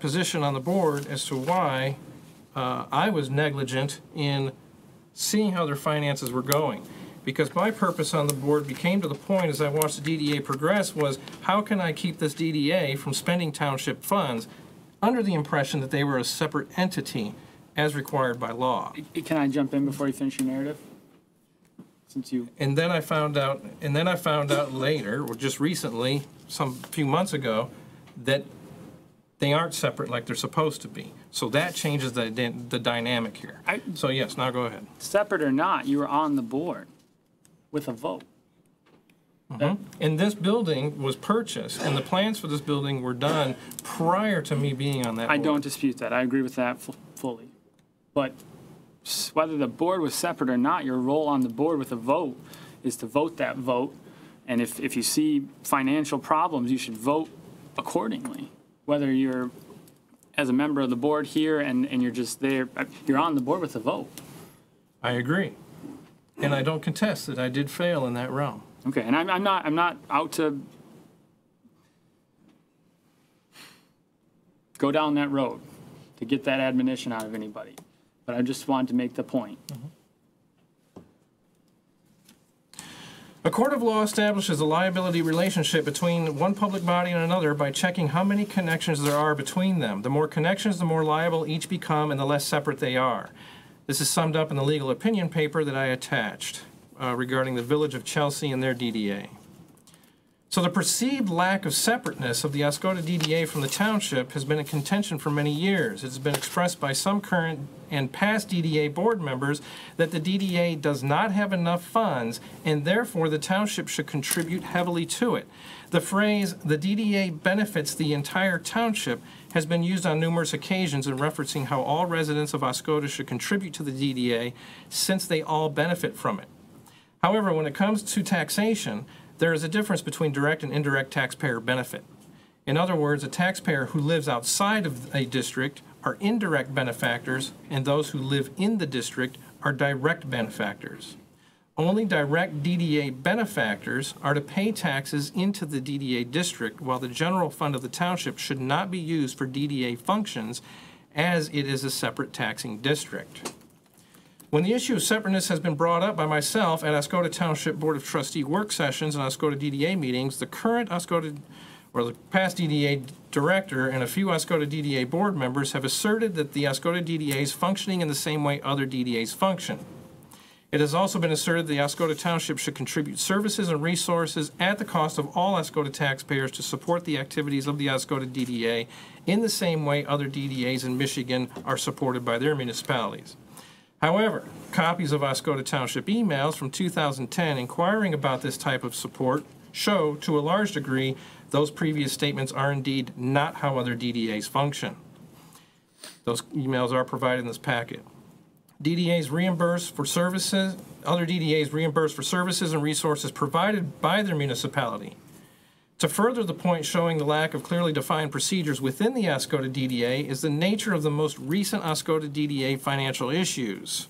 A: position on the board as to why I was negligent in seeing how their finances were going. Because my purpose on the board became to the point as I watched the DDA progress was, how can I keep this DDA from spending township funds under the impression that they were a separate entity as required by law?
C: Can I jump in before you finish your narrative? Since you...
A: And then I found out later, or just recently, some few months ago, that they aren't separate like they're supposed to be. So that changes the dynamic here. So yes, now go ahead.
C: Separate or not, you were on the board with a vote.
A: Mm-hmm. And this building was purchased, and the plans for this building were done prior to me being on that board.
C: I don't dispute that. I agree with that fully. But whether the board was separate or not, your role on the board with a vote is to vote that vote. And if you see financial problems, you should vote accordingly. Whether you're as a member of the board here and you're just there, you're on the board with a vote.
A: I agree. And I don't contest that I did fail in that realm.
C: Okay, and I'm not out to go down that road to get that admonition out of anybody. But I just wanted to make the point.
A: Mm-hmm. A court of law establishes a liability relationship between one public body and another by checking how many connections there are between them. The more connections, the more liable each become and the less separate they are. This is summed up in the legal opinion paper that I attached regarding the Village of Chelsea and their DDA. So the perceived lack of separateness of the Oscoda DDA from the township has been in contention for many years. It's been expressed by some current and past DDA board members that the DDA does not have enough funds and therefore the township should contribute heavily to it. The phrase, the DDA benefits the entire township, has been used on numerous occasions in referencing how all residents of Oscoda should contribute to the DDA since they all benefit from it. However, when it comes to taxation, there is a difference between direct and indirect taxpayer benefit. In other words, a taxpayer who lives outside of a district are indirect benefactors, and those who live in the district are direct benefactors. Only direct DDA benefactors are to pay taxes into the DDA district, while the general fund of the township should not be used for DDA functions, as it is a separate taxing district. When the issue of separateness has been brought up by myself at Oscoda Township Board of Trustee work sessions and Oscoda DDA meetings, the current Oscoda, or the past DDA director and a few Oscoda DDA board members have asserted that the Oscoda DDA is functioning in the same way other DDAs function. It has also been asserted that the Oscoda Township should contribute services and resources at the cost of all Oscoda taxpayers to support the activities of the Oscoda DDA in the same way other DDAs in Michigan are supported by their municipalities. However, copies of Oscoda Township emails from 2010 inquiring about this type of support show, to a large degree, those previous statements are indeed not how other DDAs function. Those emails are provided in this packet. DDAs reimburse for services, other DDAs reimburse for services and resources provided by their municipality. To further the point showing the lack of clearly defined procedures within the Oscoda DDA is the nature of the most recent Oscoda DDA financial issues.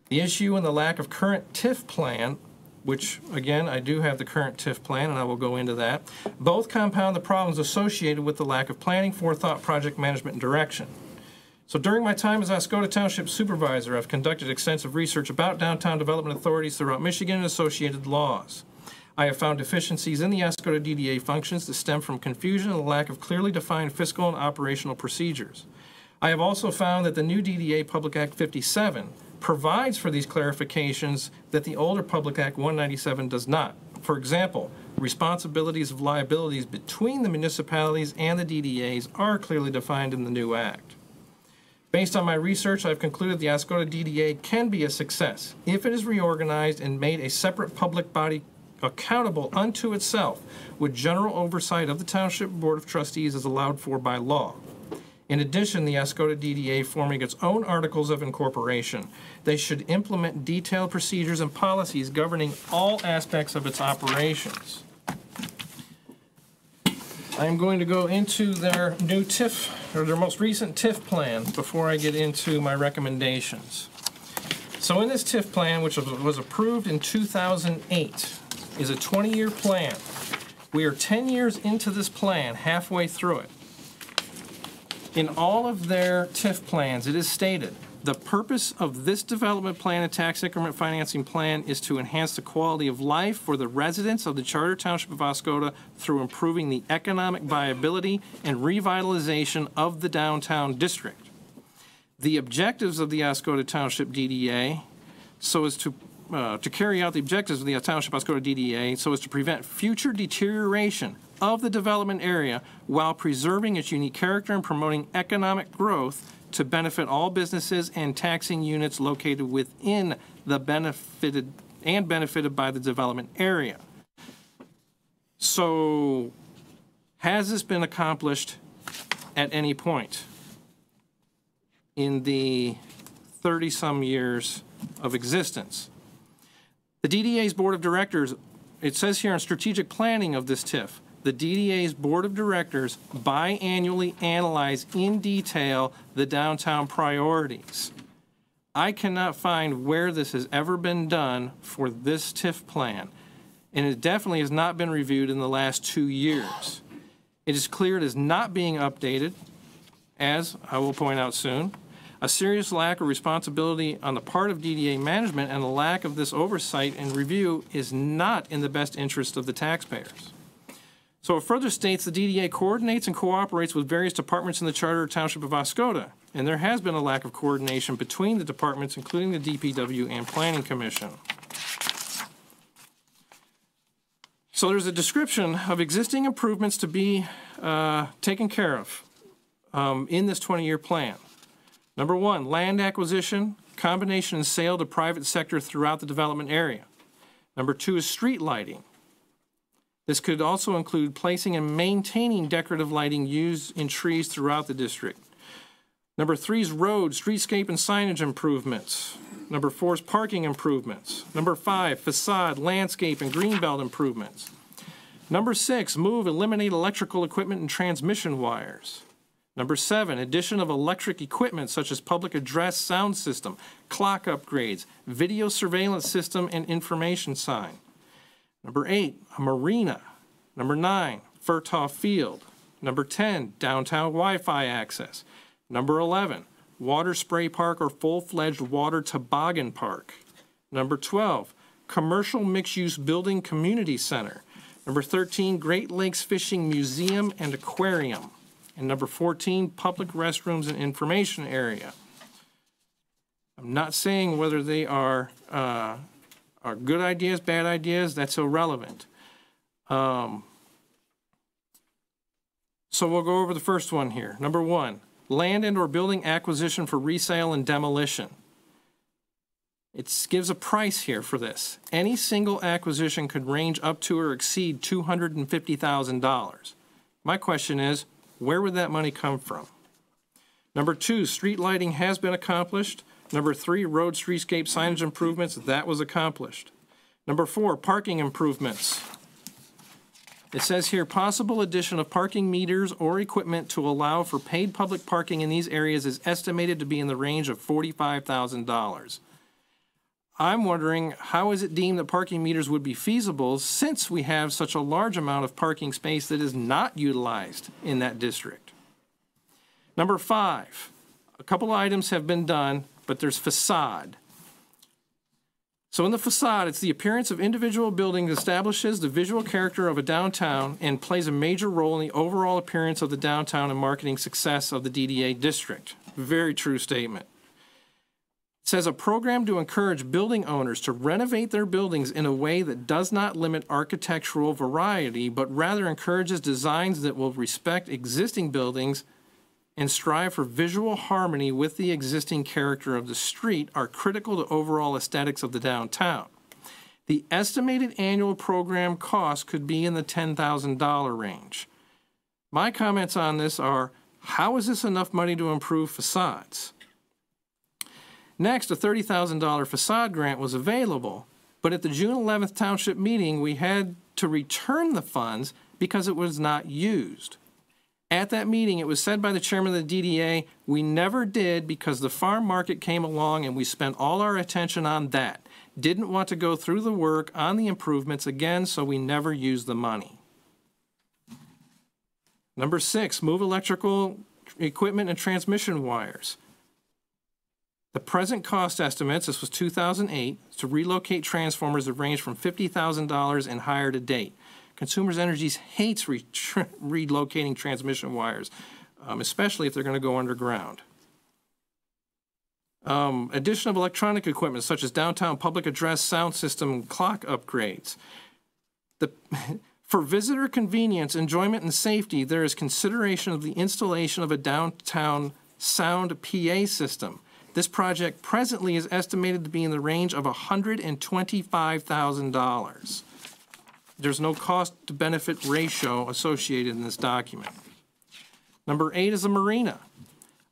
A: The issue and the lack of current TIF plan, which again I do have the current TIF plan and I will go into that, both compound the problems associated with the lack of planning, forethought, project management, and direction. So during my time as Oscoda Township Supervisor, I've conducted extensive research about downtown development authorities throughout Michigan and associated laws. I have found deficiencies in the Oscoda DDA functions that stem from confusion and the lack of clearly defined fiscal and operational procedures. I have also found that the new DDA Public Act 57 provides for these clarifications that the older Public Act 197 does not. For example, responsibilities of liabilities between the municipalities and the DDAs are clearly defined in the new act. Based on my research, I've concluded the Oscoda DDA can be a success if it is reorganized and made a separate public body accountable unto itself with general oversight of the Township Board of Trustees as allowed for by law. In addition, the Oscoda DDA forming its own articles of incorporation. They should implement detailed procedures and policies governing all aspects of its operations. I'm going to go into their new TIF, or their most recent TIF plan, before I get into my recommendations. So in this TIF plan, which was approved in 2008, is a 20-year plan. We are 10 years into this plan, halfway through it. In all of their TIF plans, it is stated, the purpose of this development plan and tax increment financing plan is to enhance the quality of life for the residents of the Charter Township of Oscoda through improving the economic viability and revitalization of the downtown district. The objectives of the Oscoda Township DDA so as to carry out the objectives of the Township Oscoda DDA so as to prevent future deterioration of the development area while preserving its unique character and promoting economic growth to benefit all businesses and taxing units located within the benefited by the development area. So, has this been accomplished at any point in the 30-some years of existence? The DDA's Board of Directors, it says here on strategic planning of this TIF, the DDA's Board of Directors biannually analyze in detail the downtown priorities. I cannot find where this has ever been done for this TIF plan, and it definitely has not been reviewed in the last 2 years. It is clear it is not being updated, as I will point out soon. A serious lack of responsibility on the part of DDA management and the lack of this oversight and review is not in the best interest of the taxpayers. So it further states the DDA coordinates and cooperates with various departments in the Charter Township of Oscoda, and there has been a lack of coordination between the departments, including the DPW and Planning Commission. So there's a description of existing improvements to be taken care of in this 20-year plan. Number one, land acquisition, combination and sale to private sector throughout the development area. Number two is street lighting. This could also include placing and maintaining decorative lighting used in trees throughout the district. Number three is road, streetscape, and signage improvements. Number four is parking improvements. Number five, facade, landscape, and greenbelt improvements. Number six, eliminate electrical equipment and transmission wires. Number seven, addition of electric equipment such as public address sound system, clock upgrades, video surveillance system, and information sign. Number 8, a marina. Number 9, Furtaw Field. Number 10, downtown Wi-Fi access. Number 11, water spray park or full-fledged water toboggan park. Number 12, commercial mixed-use building community center. Number 13, Great Lakes Fishing Museum and Aquarium. And number 14, public restrooms and information area. I'm not saying whether they are good ideas, bad ideas, that's irrelevant. So we'll go over the first one here. Number 1, land and or building acquisition for resale and demolition. It gives a price here for this. Any single acquisition could range up to or exceed $250,000. My question is, where would that money come from? Number 2, street lighting has been accomplished. Number 3, road streetscape signage improvements, that was accomplished. Number 4, parking improvements. It says here, possible addition of parking meters or equipment to allow for paid public parking in these areas is estimated to be in the range of $45,000. I'm wondering, how is it deemed that parking meters would be feasible since we have such a large amount of parking space that is not utilized in that district? Number 5, A couple of items have been done, but there's facade. So in the facade, it's the appearance of individual buildings establishes the visual character of a downtown and plays a major role in the overall appearance of the downtown and marketing success of the DDA district. Very true statement. It says a program to encourage building owners to renovate their buildings in a way that does not limit architectural variety, but rather encourages designs that will respect existing buildings and strive for visual harmony with the existing character of the street are critical to overall aesthetics of the downtown. The estimated annual program cost could be in the $10,000 range. My comments on this are, how is this enough money to improve facades? Next, a $30,000 facade grant was available, but at the June 11th Township meeting, we had to return the funds because it was not used. At that meeting, it was said by the chairman of the DDA, we never did because the farm market came along and we spent all our attention on that. Didn't want to go through the work on the improvements again, so we never used the money. Number 6, move electrical equipment and transmission wires. The present cost estimates, this was 2008, to relocate transformers have ranged from $50,000 and higher to date. Consumers Energies hates relocating transmission wires, especially if they're going to go underground. Addition of electronic equipment such as downtown public address sound system clock upgrades. For visitor convenience, enjoyment, and safety, there is consideration of the installation of a downtown sound PA system. This project presently is estimated to be in the range of $125,000. There's no cost-to-benefit ratio associated in this document. Number 8 is the marina.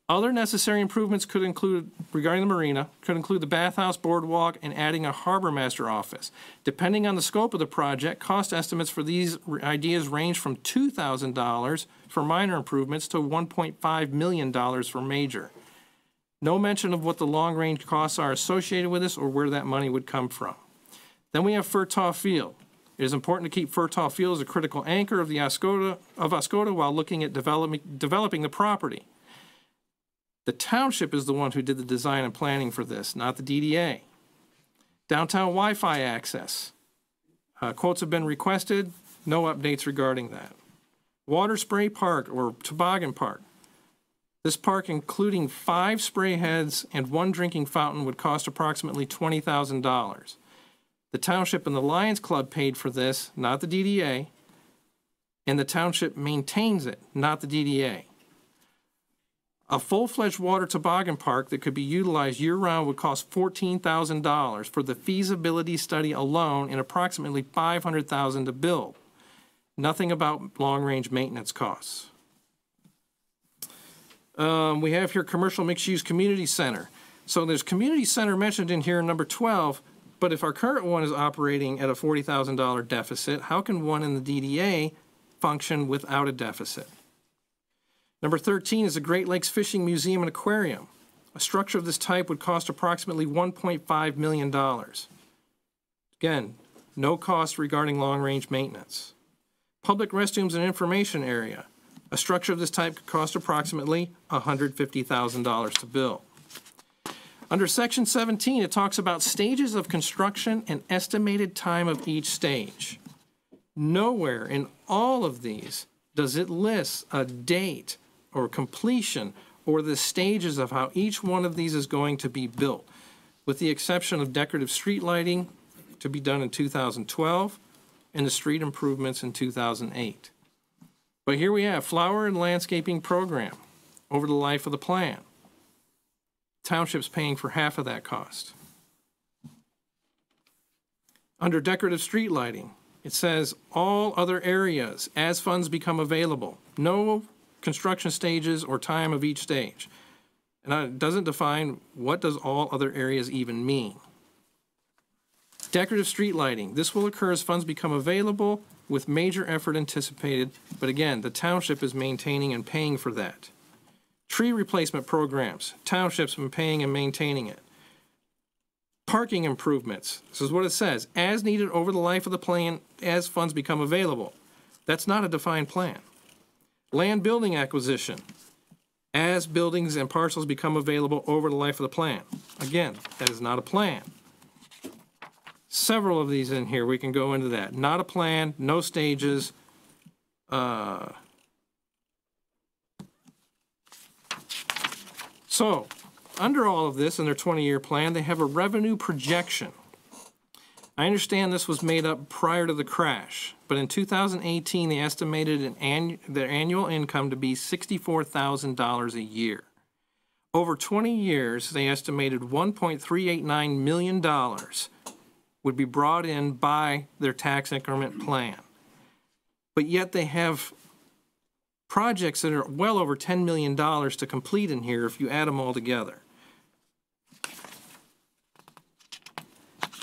A: Other necessary improvements could include, regarding the marina, could include the bathhouse, boardwalk, and adding a harbor master office. Depending on the scope of the project, cost estimates for these ideas range from $2,000 for minor improvements to $1.5 million for major. No mention of what the long-range costs are associated with this or where that money would come from. Then we have Furtaw Field. It is important to keep Furtaw Field as a critical anchor of the Oscoda while looking at developing the property. The township is the one who did the design and planning for this, not the DDA. Downtown Wi-Fi access. Quotes have been requested. No updates regarding that. Water spray park or toboggan park. This park, including 5 spray heads and 1 drinking fountain, would cost approximately $20,000. The township and the Lions Club paid for this, not the DDA, and the township maintains it, not the DDA. A full-fledged water toboggan park that could be utilized year-round would cost $14,000 for the feasibility study alone and approximately $500,000 to build. Nothing about long-range maintenance costs. We have here commercial mixed-use community center. So there's community center mentioned in here, number 12, but if our current one is operating at a $40,000 deficit, how can one in the DDA function without a deficit? Number 13 is the Great Lakes Fishing Museum and Aquarium. A structure of this type would cost approximately $1.5 million. Again, no cost regarding long-range maintenance. Public restrooms and information area. A structure of this type could cost approximately $150,000 to build. Under Section 17, it talks about stages of construction and estimated time of each stage. Nowhere in all of these does it list a date or completion or the stages of how each one of these is going to be built, with the exception of decorative street lighting to be done in 2012 and the street improvements in 2008. But here we have flower and landscaping program over the life of the plan. Township's paying for half of that cost. Under decorative street lighting, it says all other areas as funds become available. No construction stages or time of each stage. And it doesn't define what does all other areas even mean. Decorative street lighting. This will occur as funds become available with major effort anticipated, but again, the township is maintaining and paying for that. Tree replacement programs. Townships have been paying and maintaining it. Parking improvements. This is what it says. As needed over the life of the plan as funds become available. That's not a defined plan. Land building acquisition. as buildings and parcels become available over the life of the plan. Again, that is not a plan. Several of these in here, we can go into that. Not a plan, no stages. So, under all of this in their 20-year plan, they have a revenue projection. I understand this was made up prior to the crash, but in 2018 they estimated their annual income to be $64,000 a year. Over 20 years, they estimated $1.389 million would be brought in by their tax increment plan. But yet they have projects that are well over $10 million to complete in here if you add them all together.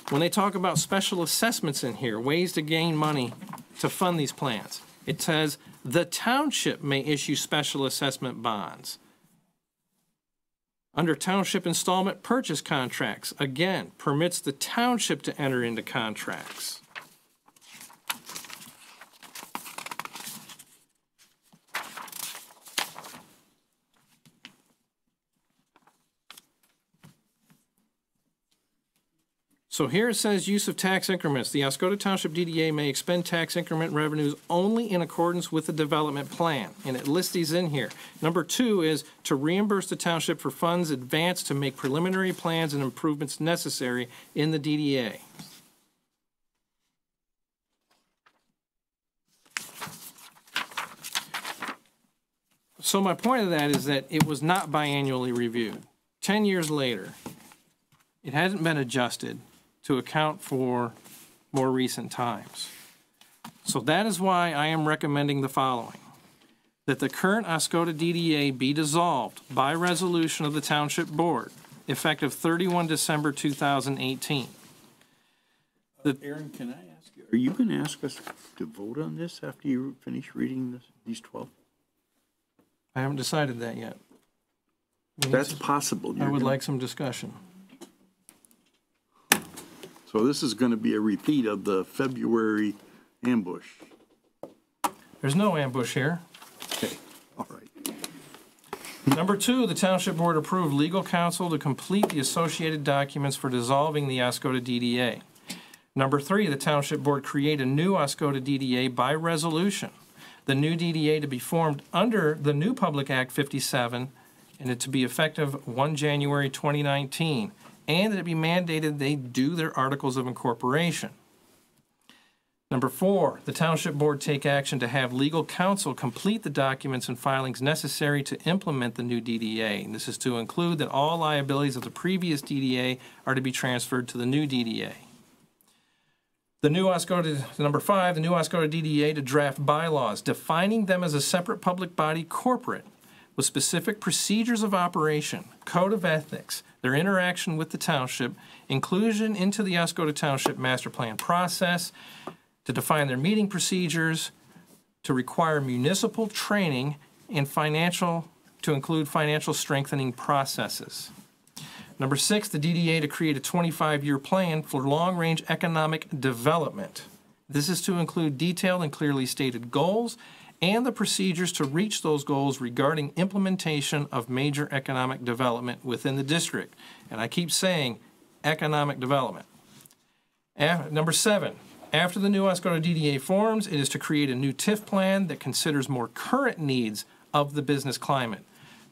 A: When they talk about special assessments in here, ways to gain money to fund these plans, it says the township may issue special assessment bonds. Under township installment purchase contracts, again, permits the township to enter into contracts. So here it says use of tax increments. The Oscoda Township DDA may expend tax increment revenues only in accordance with the development plan. And it lists these in here. Number 2 is to reimburse the township for funds advanced to make preliminary plans and improvements necessary in the DDA. So my point of that is that it was not biannually reviewed. 10 years later, it hasn't been adjusted to account for more recent times. So that is why I am recommending the following: that the current Oscoda DDA be dissolved by resolution of the Township Board, effective 31 December 2018.
I: Aaron, can I ask you, are you going to ask us to vote on this after you finish reading these 12?
A: I haven't decided that yet.
I: That's possible.
A: I would like some discussion.
I: So this is going to be a repeat of the February ambush.
A: There's no ambush here.
I: Okay, all right.
A: Number 2, the Township Board approved legal counsel to complete the associated documents for dissolving the Oscoda DDA. Number 3, the Township Board create a new Oscoda DDA by resolution. The new DDA to be formed under the new Public Act 57 and it to be effective 1 January 2019. And that it be mandated they do their articles of incorporation. Number 4, the Township Board take action to have legal counsel complete the documents and filings necessary to implement the new DDA. And this is to include that all liabilities of the previous DDA are to be transferred to the new DDA. The new Oscoda, number 5, the new Oscoda DDA to draft bylaws, defining them as a separate public body corporate with specific procedures of operation, code of ethics, their interaction with the township, inclusion into the Oscoda Township Master Plan process, to define their meeting procedures, to require municipal training and to include financial strengthening processes. Number 6, the DDA to create a 25-year plan for long-range economic development. This is to include detailed and clearly stated goals and the procedures to reach those goals regarding implementation of major economic development within the district. And I keep saying economic development. Number 7, after the new Oscoda DDA forms, it is to create a new TIF plan that considers more current needs of the business climate,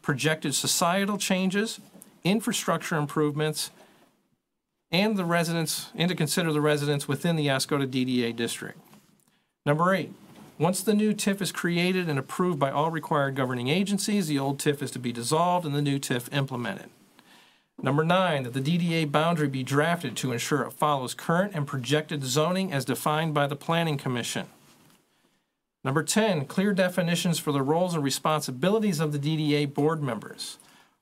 A: projected societal changes, infrastructure improvements, and to consider the residents within the Oscoda DDA district. Number 8, once the new TIF is created and approved by all required governing agencies, the old TIF is to be dissolved and the new TIF implemented. Number 9, that the DDA boundary be drafted to ensure it follows current and projected zoning as defined by the Planning Commission. Number 10, clear definitions for the roles and responsibilities of the DDA board members.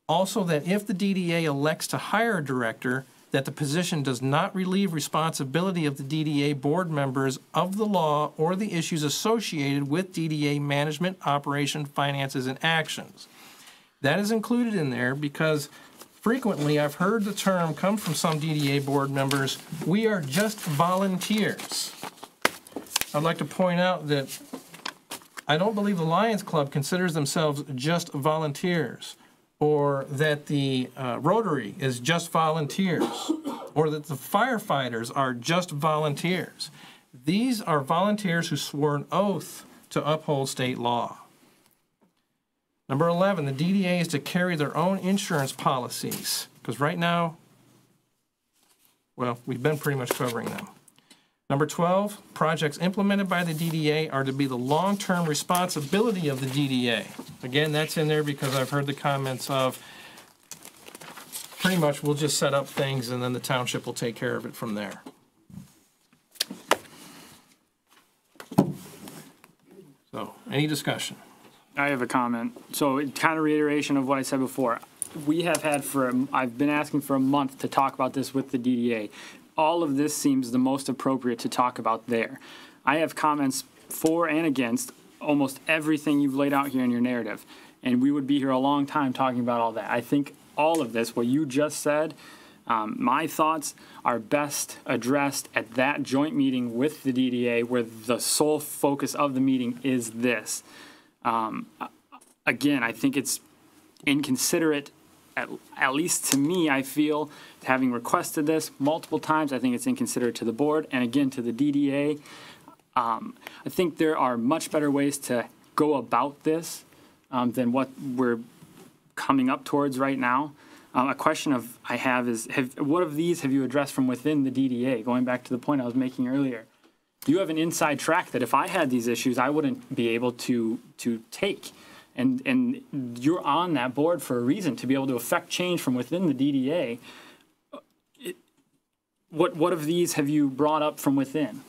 A: Also, that if the DDA elects to hire a director, that the position does not relieve responsibility of the DDA board members of the law or the issues associated with DDA management, operation, finances, and actions. That is included in there because frequently I've heard the term come from some DDA board members, we are just volunteers. I'd like to point out that I don't believe the Lions Club considers themselves just volunteers, or that the Rotary is just volunteers, or that the firefighters are just volunteers. These are volunteers who swore an oath to uphold state law. Number 11, the DDA is to carry their own insurance policies, because right now, well, we've been pretty much covering them. Number 12, projects implemented by the DDA are to be the long-term responsibility of the DDA. Again, that's in there because I've heard the comments of pretty much we'll just set up things and then the township will take care of it from there. So, any discussion?
C: I have a comment. So, kind of reiteration of what I said before. We have had I've been asking for a month to talk about this with the DDA. All of this seems the most appropriate to talk about there. I have comments for and against almost everything you've laid out here in your narrative, and we would be here a long time talking about all that. I think all of this, what you just said, my thoughts are best addressed at that joint meeting with the DDA, where the sole focus of the meeting is this. Again, I think it's inconsiderate, at least to me, I feel, having requested this multiple times, I think it's inconsiderate to the board and again to the DDA. I think there are much better ways to go about this than what we're coming up towards right now. A question I have is, what of these have you addressed from within the DDA? Going back to the point I was making earlier. You have an inside track that if I had these issues, I wouldn't be able to take. And you're on that board for a reason, to be able to affect change from within the DDA. What of these have you brought up from within?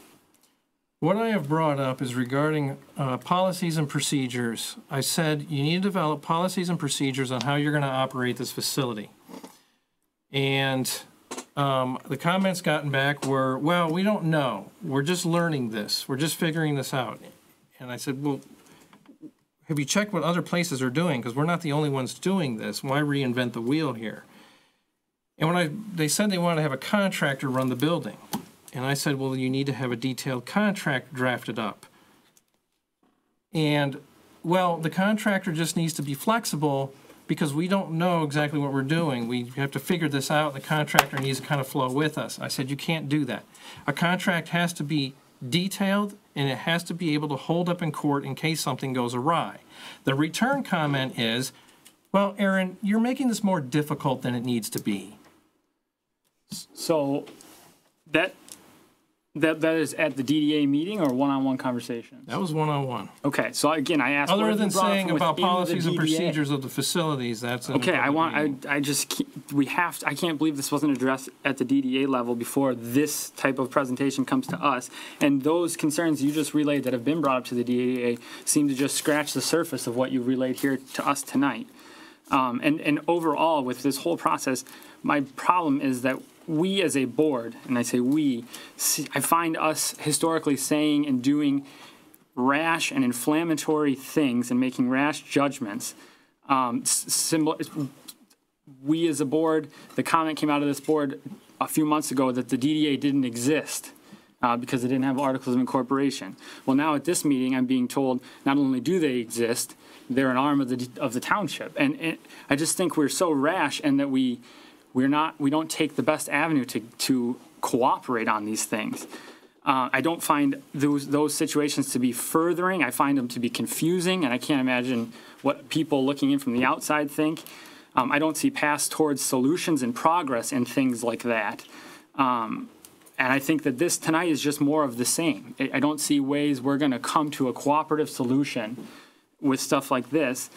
A: What I have brought up is regarding policies and procedures. I said you need to develop policies and procedures on how you're going to operate this facility. And the comments gotten back were, well, we don't know. We're just learning this. We're just figuring this out. And I said, well, have you checked what other places are doing? Because we're not the only ones doing this. Why reinvent the wheel here? And they said they wanted to have a contractor run the building. And I said, well, you need to have a detailed contract drafted up. And, well, the contractor just needs to be flexible because we don't know exactly what we're doing. We have to figure this out. The contractor needs to kind of flow with us. I said, you can't do that. A contract has to be detailed, and it has to be able to hold up in court in case something goes awry. The return comment is, well, Aaron, you're making this more difficult than it needs to be.
C: So that is at the DDA meeting or one-on-one conversations?
A: That was one-on-one.
C: Okay, so again, I asked.
A: Other than saying about policies and procedures of the facilities, that's
C: okay. I can't believe this wasn't addressed at the DDA level before this type of presentation comes to us. And those concerns you just relayed that have been brought up to the DDA seem to just scratch the surface of what you relayed here to us tonight. And overall, with this whole process, my problem is that we as a board, and I say we, I find us historically saying and doing rash and inflammatory things and making rash judgments. We as a board, the comment came out of this board a few months ago that the DDA didn't exist because they didn't have articles of incorporation. Well, now at this meeting, I'm being told not only do they exist, they're an arm of the township. And I just think we're so rash and that we don't take the best avenue to cooperate on these things. I don't find those situations to be furthering. I find them to be confusing, and I can't imagine what people looking in from the outside think. I don't see paths towards solutions and progress in things like that. And I think that this tonight is just more of the same. I don't see ways we're going to come to a cooperative solution with stuff like this.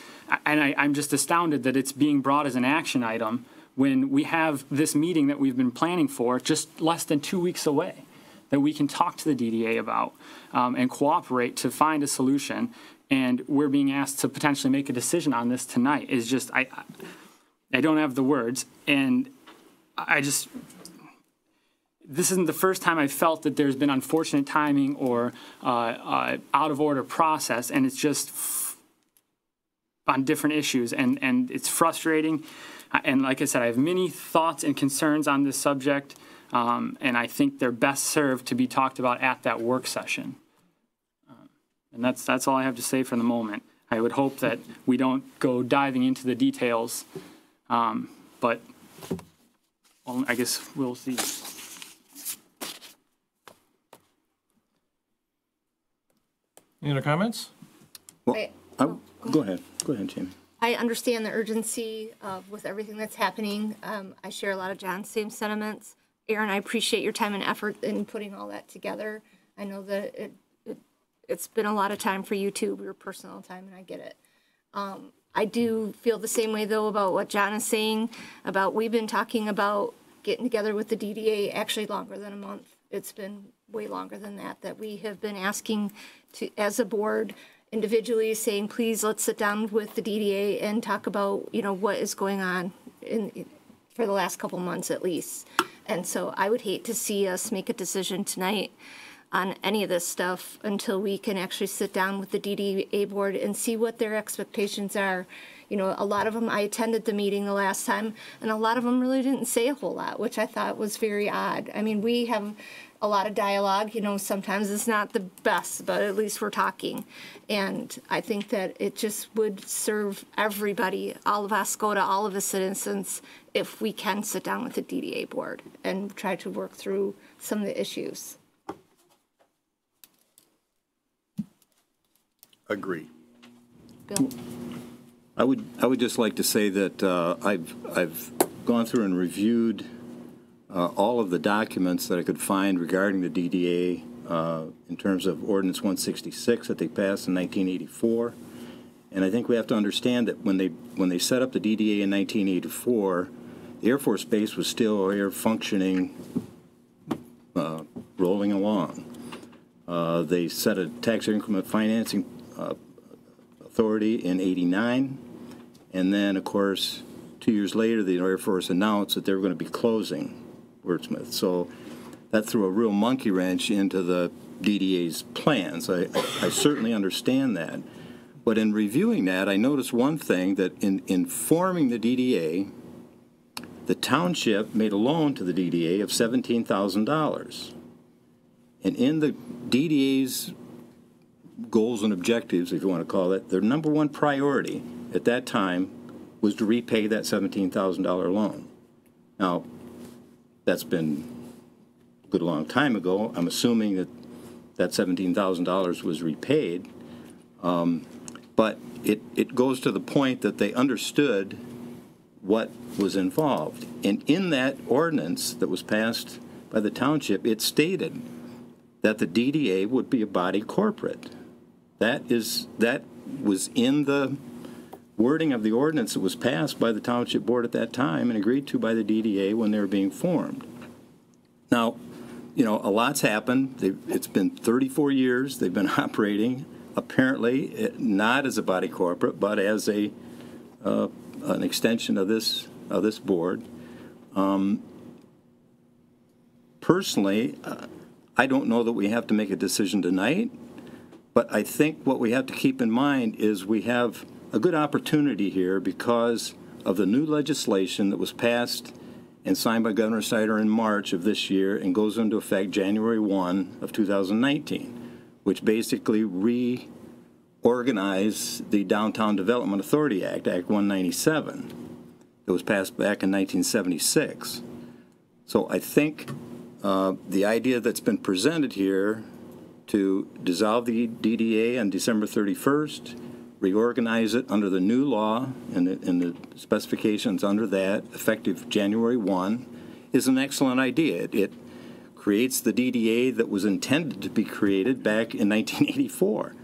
C: And I'm just astounded that it's being brought as an action item when we have this meeting that we've been planning for just less than 2 weeks away, that we can talk to the DDA about and cooperate to find a solution. And we're being asked to potentially make a decision on this tonight. Is just, I don't have the words. And this isn't the first time I've felt that there's been unfortunate timing or out of order process, and it's just on different issues, and it's frustrating. And like I said, I have many thoughts and concerns on this subject, and I think they're best served to be talked about at that work session. And that's all I have to say for the moment. I would hope that we don't go diving into the details, but well, I guess we'll see.
A: Any other comments?
K: Well, go ahead. Go ahead, Jamie.
E: I understand the urgency with everything that's happening. I share a lot of John's same sentiments. Aaron, I appreciate your time and effort in putting all that together. I know that it's been a lot of time for you too, your personal time, and I get it. I do feel the same way though about what John is saying about we've been talking about getting together with the DDA actually longer than a month. It's been way longer than that we have been asking to, as a board, individually saying, please, let's sit down with the DDA and talk about, what is going on for the last couple months at least. And so I would hate to see us make a decision tonight on any of this stuff until we can actually sit down with the DDA board and see what their expectations are. A lot of them, I attended the meeting the last time, and a lot of them really didn't say a whole lot, which I thought was very odd. I mean, we have a lot of dialogue, sometimes it's not the best, but at least we're talking. And I think that it just would serve everybody, all of Oscoda, all of the citizens, if we can sit down with the DDA board and try to work through some of the issues.
I: Agree.
E: Bill?
K: I would just like to say that I've gone through and reviewed all of the documents that I could find regarding the DDA in terms of Ordinance 166 that they passed in 1984. And I think we have to understand that when they set up the DDA in 1984, the Air Force Base was still air functioning, rolling along. They set a tax increment financing authority in '89, and then, of course, 2 years later, the Air Force announced that they were going to be closing Wordsmith. So that threw a real monkey wrench into the DDA's plans. I certainly understand that. But in reviewing that, I noticed one thing, that in forming the DDA, the township made a loan to the DDA of $17,000. And in the DDA's goals and objectives, if you want to call it, their number one priority at that time was to repay that $17,000 loan. Now, that's been a good long time ago. I'm assuming that that $17,000 was repaid. But it goes to the point that they understood what was involved. And in that ordinance that was passed by the township, it stated that the DDA would be a body corporate. That was in the wording of the ordinance that was passed by the township board at that time and agreed to by the DDA when they were being formed. Now, a lot's happened. It's been 34 years they've been operating, apparently not as a body corporate, but as an extension of this board. Personally, I don't know that we have to make a decision tonight, but I think what we have to keep in mind is we have a good opportunity here because of the new legislation that was passed and signed by Governor Snyder in March of this year and goes into effect January 1 of 2019, which basically reorganized the Downtown Development Authority Act, Act 197, that was passed back in 1976. So I think the idea that's been presented here to dissolve the DDA on December 31st, reorganize it under the new law and the specifications under that, effective January 1, is an excellent idea. It creates the DDA that was intended to be created back in 1984.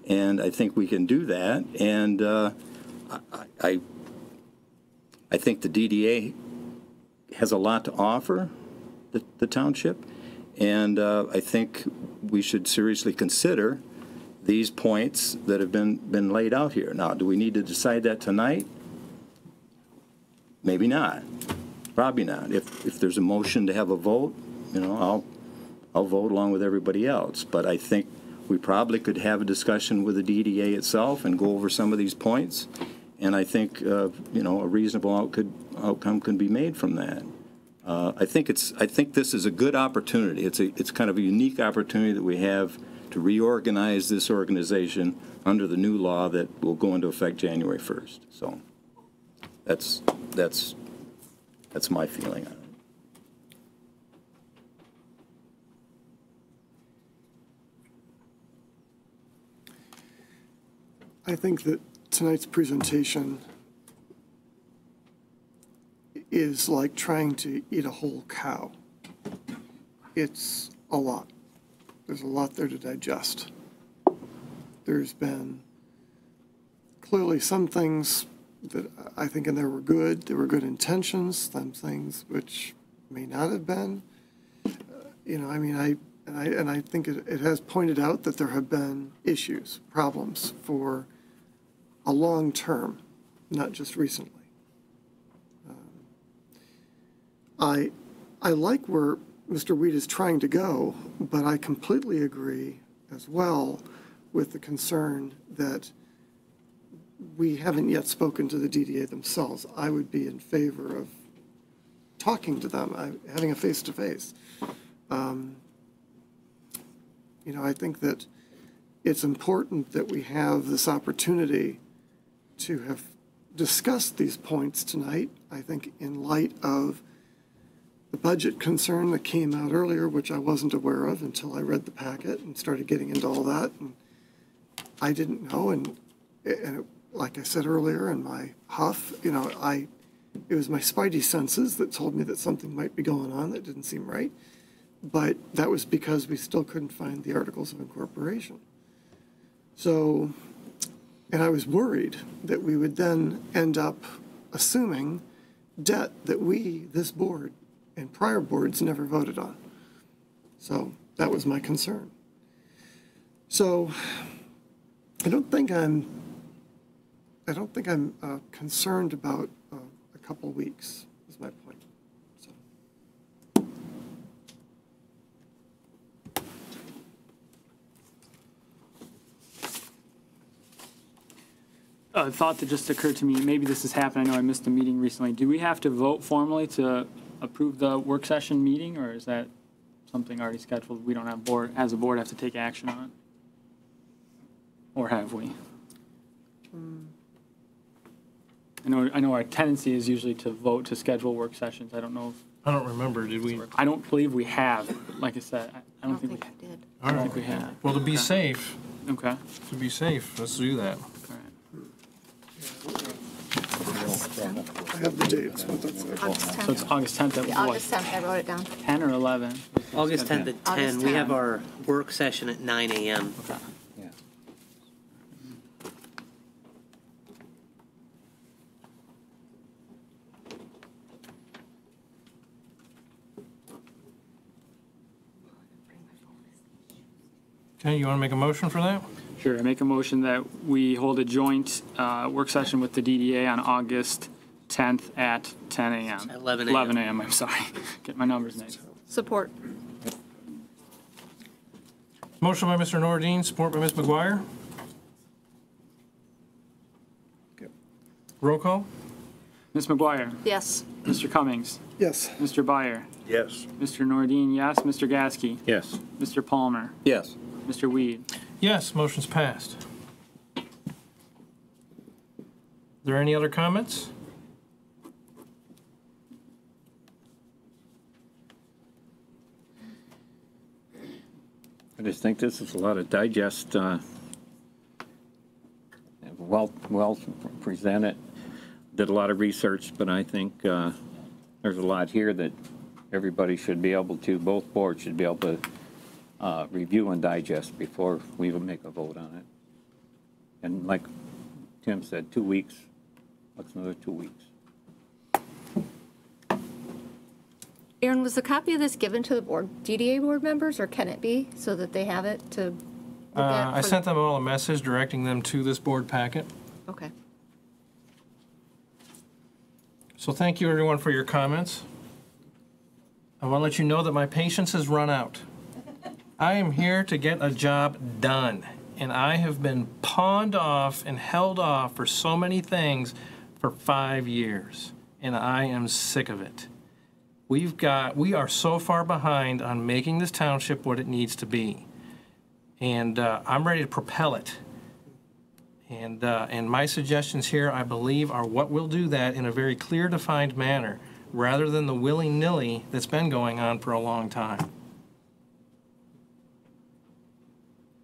K: And I think we can do that. And I think the DDA has a lot to offer the township. And I think we should seriously consider these points that have been laid out here. Now, do we need to decide that tonight? Maybe not. Probably not. If there's a motion to have a vote, I'll vote along with everybody else. But I think we probably could have a discussion with the DDA itself and go over some of these points. And I think a reasonable outcome can be made from that. I think this is a good opportunity. It's kind of a unique opportunity that we have to reorganize this organization under the new law that will go into effect January 1st. So that's my feeling on it.
D: I think that tonight's presentation is like trying to eat a whole cow. It's a lot. There's a lot there to digest. There's been clearly some things that I think in there were good. There were good intentions, some things which may not have been. I think it has pointed out that there have been issues, problems for a long term, not just recently. I like where Mr. Weed is trying to go, but I completely agree as well with the concern that we haven't yet spoken to the DDA themselves. I would be in favor of talking to them, having a face-to-face. I think that it's important that we have this opportunity to have discussed these points tonight. I think in light of the budget concern that came out earlier, which I wasn't aware of until I read the packet and started getting into all that. And I didn't know, and like I said earlier in my huff, it was my spidey senses that told me that something might be going on that didn't seem right. But that was because we still couldn't find the articles of incorporation. So, and I was worried that we would then end up assuming debt that this board and prior boards never voted on. So that was my concern. So I don't think I'm concerned about a couple of weeks, is my point.
C: A thought that just occurred to me, maybe this has happened, I know I missed a meeting recently. Do we have to vote formally to approve the work session meeting, or is that something already scheduled? We don't have as a board, have to take action on it? Or have we? I know our tendency is usually to vote to schedule work sessions. I don't know.
A: I don't remember, did we?
C: I don't believe we have. Like I said, I don't think we
E: did.
C: I don't think we have.
A: Well, to be safe,
C: Okay.
A: let's do that.
D: I have the dates, but that's it.
E: August 10th.
C: So it's August 10th at
E: Yeah,
C: what?
E: August 10th, I wrote it down.
C: 10 or 11?
J: August 10th at 10,
E: August
J: we have
E: 10.
J: our work session at 9 a.m.
C: Okay.
K: Yeah.
A: Okay, you want to make a motion for that?
C: Sure, I make a motion that we hold a joint work session with the DDA on August 10th at 10 a.m.
J: 11 a.m.
C: 11 a.m., I'm sorry. Get my numbers mixed.
E: Support.
A: Motion by Mr. Nordine, support by Ms. McGuire. Roll call?
C: Ms. McGuire,
E: Yes.
C: Mr. Cummings,
D: Yes.
C: Mr. Byer,
I: Yes.
C: Mr. Nordine, yes, Mr. Gasky,
F: Yes.
C: Mr. Palmer,
K: Yes.
C: Mr. Weed.
A: Yes, motion's passed. Are there any other comments?
F: I just think this is a lot of digest, well presented, did a lot of research, but I think there's a lot here that everybody should be able to, both boards should be able to review and digest before we even make a vote on it. And like Tim said, 2 weeks, what's another 2 weeks?
E: Aaron, was a copy of this given to the DDA board members, or can it be, so that they have it to look at?
A: I sent them all a message directing them to this board packet.
E: Okay.
A: So thank you, everyone, for your comments. I want to let you know that my patience has run out. I am here to get a job done, and I have been pawned off and held off for so many things for 5 years, and I am sick of it. We are so far behind on making this township what it needs to be. And I'm ready to propel it. And my suggestions here, I believe, are what will do that in a very clear, defined manner, rather than the willy-nilly that's been going on for a long time.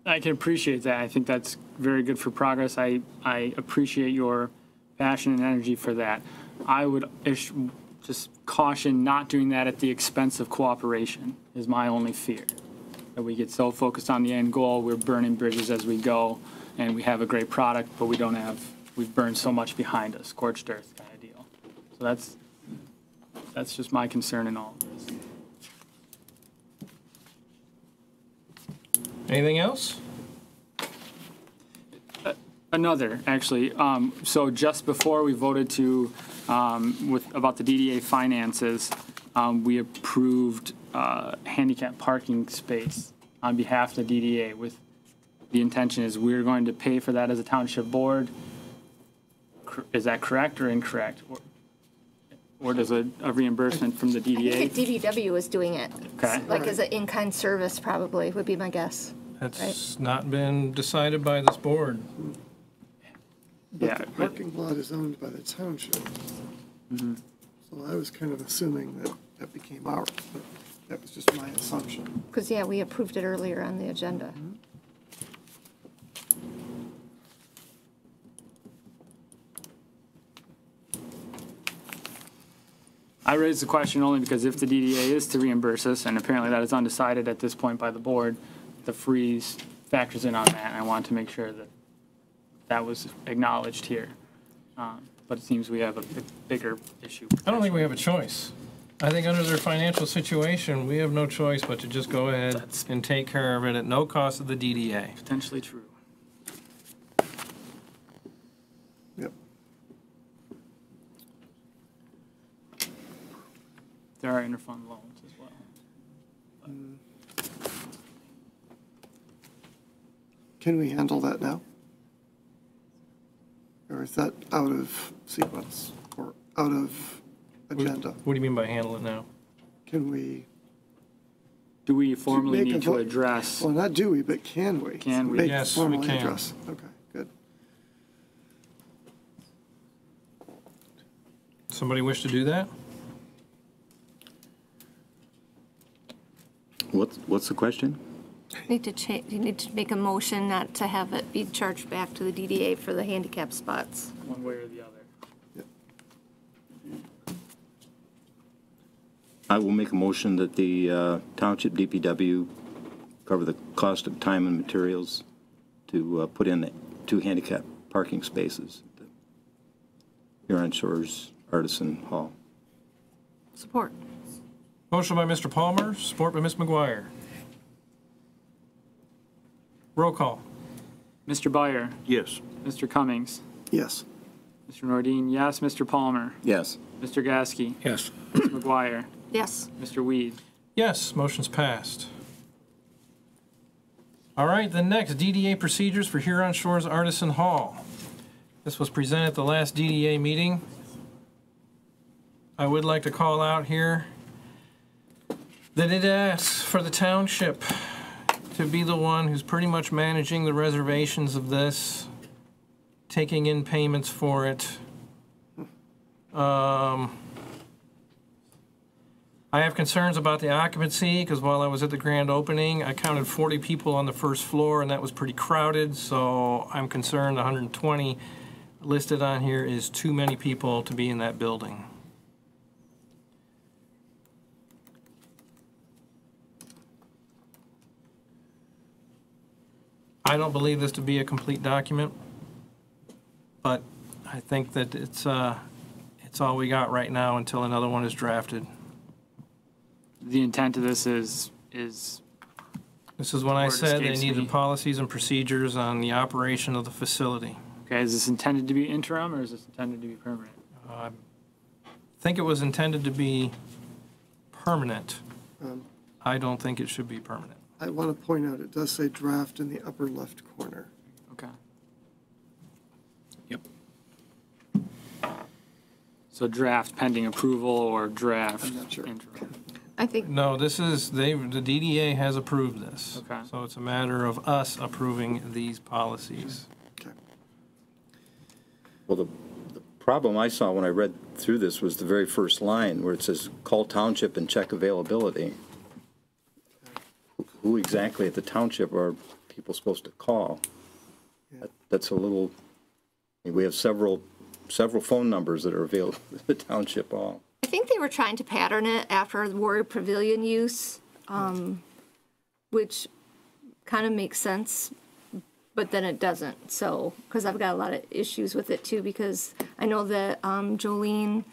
C: I can appreciate that. I think that's very good for progress. I appreciate your passion and energy for that. I would just caution not doing that at the expense of cooperation is my only fear. That we get so focused on the end goal, we're burning bridges as we go, and we have a great product, but we've burned so much behind us, scorched earth kind of deal. So that's just my concern in all of this.
A: Anything else?
C: Another, actually. So just before we voted to, about the DDA finances, we approved handicap parking space on behalf of the DDA with the intention is we're going to pay for that as a township board. Is that correct or incorrect? Or does a reimbursement from the DDA?
E: I think DPW is doing it.
C: Okay.
E: Like as an in-kind service, probably, would be my guess.
A: That's not been decided by this board.
D: But
C: Yeah,
D: the
C: but-
D: parking lot is owned by the township.
C: Mm-hmm.
D: So I was kind of assuming that that became ours, but that was just my assumption.
E: Because, yeah, we approved it earlier on the agenda.
C: I raised the question only because if the DDA is to reimburse us, and apparently that is undecided at this point by the board, the freeze factors in on that, and I wanted to make sure that that was acknowledged here. But it seems we have a bigger issue.
A: I don't think we have a choice. I think under their financial situation, we have no choice but to just go ahead and take care of it at no cost to the DDA.
C: Potentially true.
D: Yep.
C: There are interfund loans as well.
D: Can we handle that now? Or is that out of sequence or out of agenda?
A: What do you mean by handle it now?
D: Can we?
C: Do we formally
D: make a
C: need to
D: vote?
C: address?
D: Well, not do we, but can we?
C: Can we?
D: Make
A: Yes, we
D: formally
A: can.
D: address. Okay, good.
A: Somebody wish to do that?
K: What's the question?
E: You need to make a motion not to have it be charged back to the DDA for the handicap spots.
C: One way or the other.
K: I will make a motion that the Township DPW cover the cost of time and materials to put in 2 handicap parking spaces at the Huron Shores Artisan Hall.
E: Support.
A: Motion by Mr. Palmer, support by Ms. McGuire. Roll call.
C: Mr. Byer,
I: Yes.
C: Mr. Cummings,
D: Yes.
C: Mr. Nordine, yes. Mr. Palmer,
K: Yes.
C: Mr. Gasky,
F: Yes.
C: Ms. McGuire,
E: Yes.
C: Mr. Weed.
A: Yes, motion's passed. All right, the next, DDA procedures for Huron Shores Artisan Hall. This was presented at the last DDA meeting. I would like to call out here that it asks for the township to be the one who's pretty much managing the reservations of this, taking in payments for it. I have concerns about the occupancy because while I was at the grand opening, I counted 40 people on the first floor and that was pretty crowded, so I'm concerned 120 listed on here is too many people to be in that building. I don't believe this to be a complete document, but I think that it's all we got right now until another one is drafted.
C: The intent of this is
A: This is when I
C: Word
A: said they
C: escapes
A: needed
C: me.
A: policies and procedures on the operation of the facility.
C: okay. Is this intended to be interim or is this intended to be permanent?
A: I think it was intended to be permanent. I don't think it should be permanent.
D: I want to point out, it does say draft in the upper left corner.
C: Okay.
F: Yep.
C: So draft pending approval or draft
D: I'm not sure.
C: interim?
E: I think,
A: No, this is, the DDA has approved this.
C: Okay.
A: So it's a matter of us approving these policies.
D: Okay.
K: Well, the problem I saw when I read through this was the very first line where it says, call Township and check availability. Who exactly at the Township are people supposed to call? That's a little, we have several phone numbers that are available at the Township Hall.
E: I think they were trying to pattern it after the Warrior Pavilion use, which kind of makes sense, but then it doesn't. So, because I've got a lot of issues with it too, because I know that Jolene,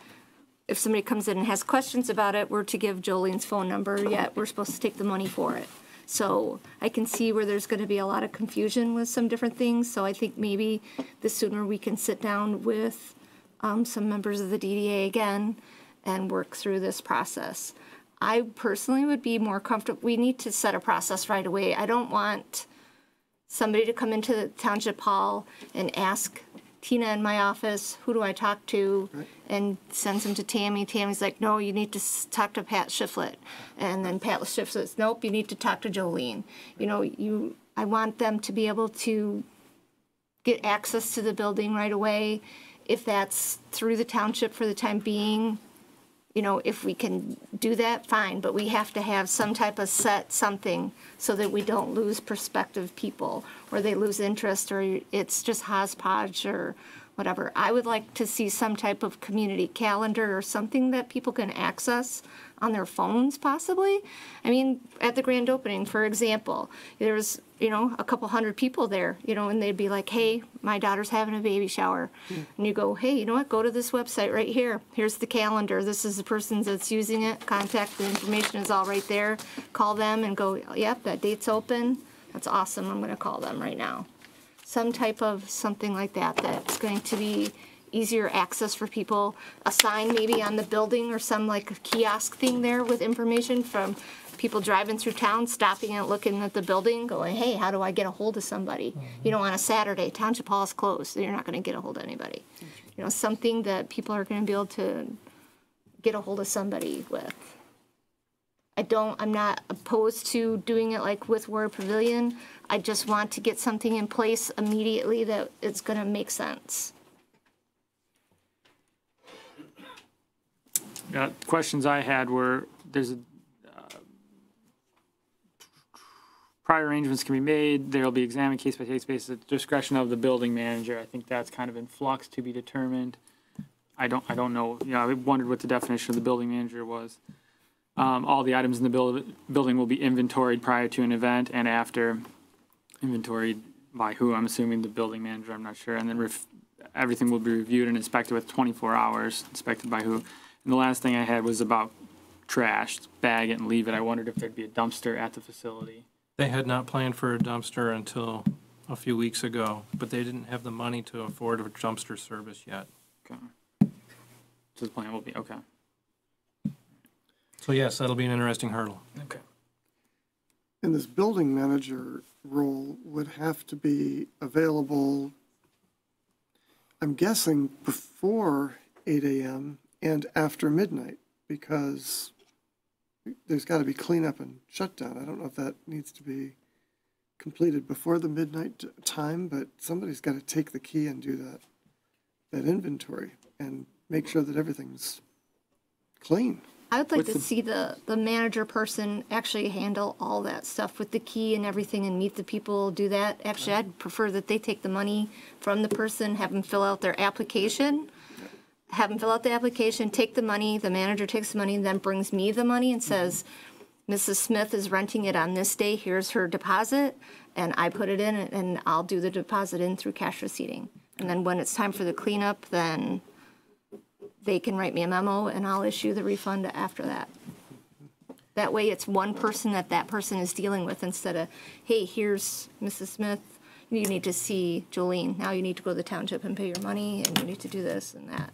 E: if somebody comes in and has questions about it, we're to give Jolene's phone number, yet we're supposed to take the money for it. So I can see where there's going to be a lot of confusion with some different things. So I think maybe the sooner we can sit down with some members of the DDA again and work through this process. I personally would be more comfortable. We need to set a process right away. I don't want somebody to come into the Township Hall and ask Tina in my office, who do I talk to, and sends them to Tammy. Tammy's like, no, you need to talk to Pat Shiflett. And then Pat Shiflett says, nope, you need to talk to Jolene. You know, I want them to be able to get access to the building right away. If that's through the Township for the time being, you know, if we can do that, fine, but we have to have some type of set something so that we don't lose prospective people or they lose interest or it's just hodgepodge or whatever. I would like to see some type of community calendar or something that people can access on their phones possibly. I mean, at the grand opening, for example, there was, you know, a couple hundred people there, you know, and they'd be like, hey, my daughter's having a baby shower. And you go, hey, you know what, go to this website right here. Here's the calendar. This is the person that's using it. Contact, the information is all right there. Call them and go, yep, that date's open. That's awesome. I'm going to call them right now. Some type of something like that that's going to be easier access for people. A sign maybe on the building or some like a kiosk thing there with information from people driving through town, stopping and looking at the building, going, hey, how do I get a hold of somebody? You know, on a Saturday, Township Hall is closed, so you're not going to get a hold of anybody. You know, something that people are going to be able to get a hold of somebody with. I'm not opposed to doing it like with Warrior Pavilion. I just want to get something in place immediately that it's going to make sense.
C: Questions I had were, there's a, prior arrangements can be made. They'll be examined case by case basis at the discretion of the building manager. I think that's kind of in flux to be determined. I don't know. You know, I wondered what the definition of the building manager was. All the items in the building will be inventoried prior to an event and after. Inventoried by who? I'm assuming the building manager. I'm not sure. And then everything will be reviewed and inspected with 24 hours. Inspected by who? And the last thing I had was about trash. Bag it and leave it. I wondered if there'd be a dumpster at the facility.
A: They had not planned for a dumpster until a few weeks ago, but they didn't have the money to afford a dumpster service yet.
C: Okay. So the plan will be, okay.
A: So yes, that'll be an interesting hurdle.
C: Okay.
D: And this building manager role would have to be available, I'm guessing, before 8 a.m. and after midnight, because there's got to be cleanup and shutdown. I don't know if that needs to be completed before the midnight time, but somebody's got to take the key and do that inventory and make sure that everything's clean.
E: I would like to see the manager person actually handle all that stuff with the key and everything and meet the people, do that. Actually, I'd prefer that they take the money from the person, have them fill out their application, have them fill out the application, take the money, the manager takes the money, and then brings me the money and says, Mrs. Smith is renting it on this day, here's her deposit, and I put it in and I'll do the deposit in through cash receipting. And then when it's time for the cleanup, then they can write me a memo and I'll issue the refund after that. That way it's one person that person is dealing with instead of, hey, here's Mrs. Smith, you need to see Jolene. Now you need to go to the township and pay your money and you need to do this and that.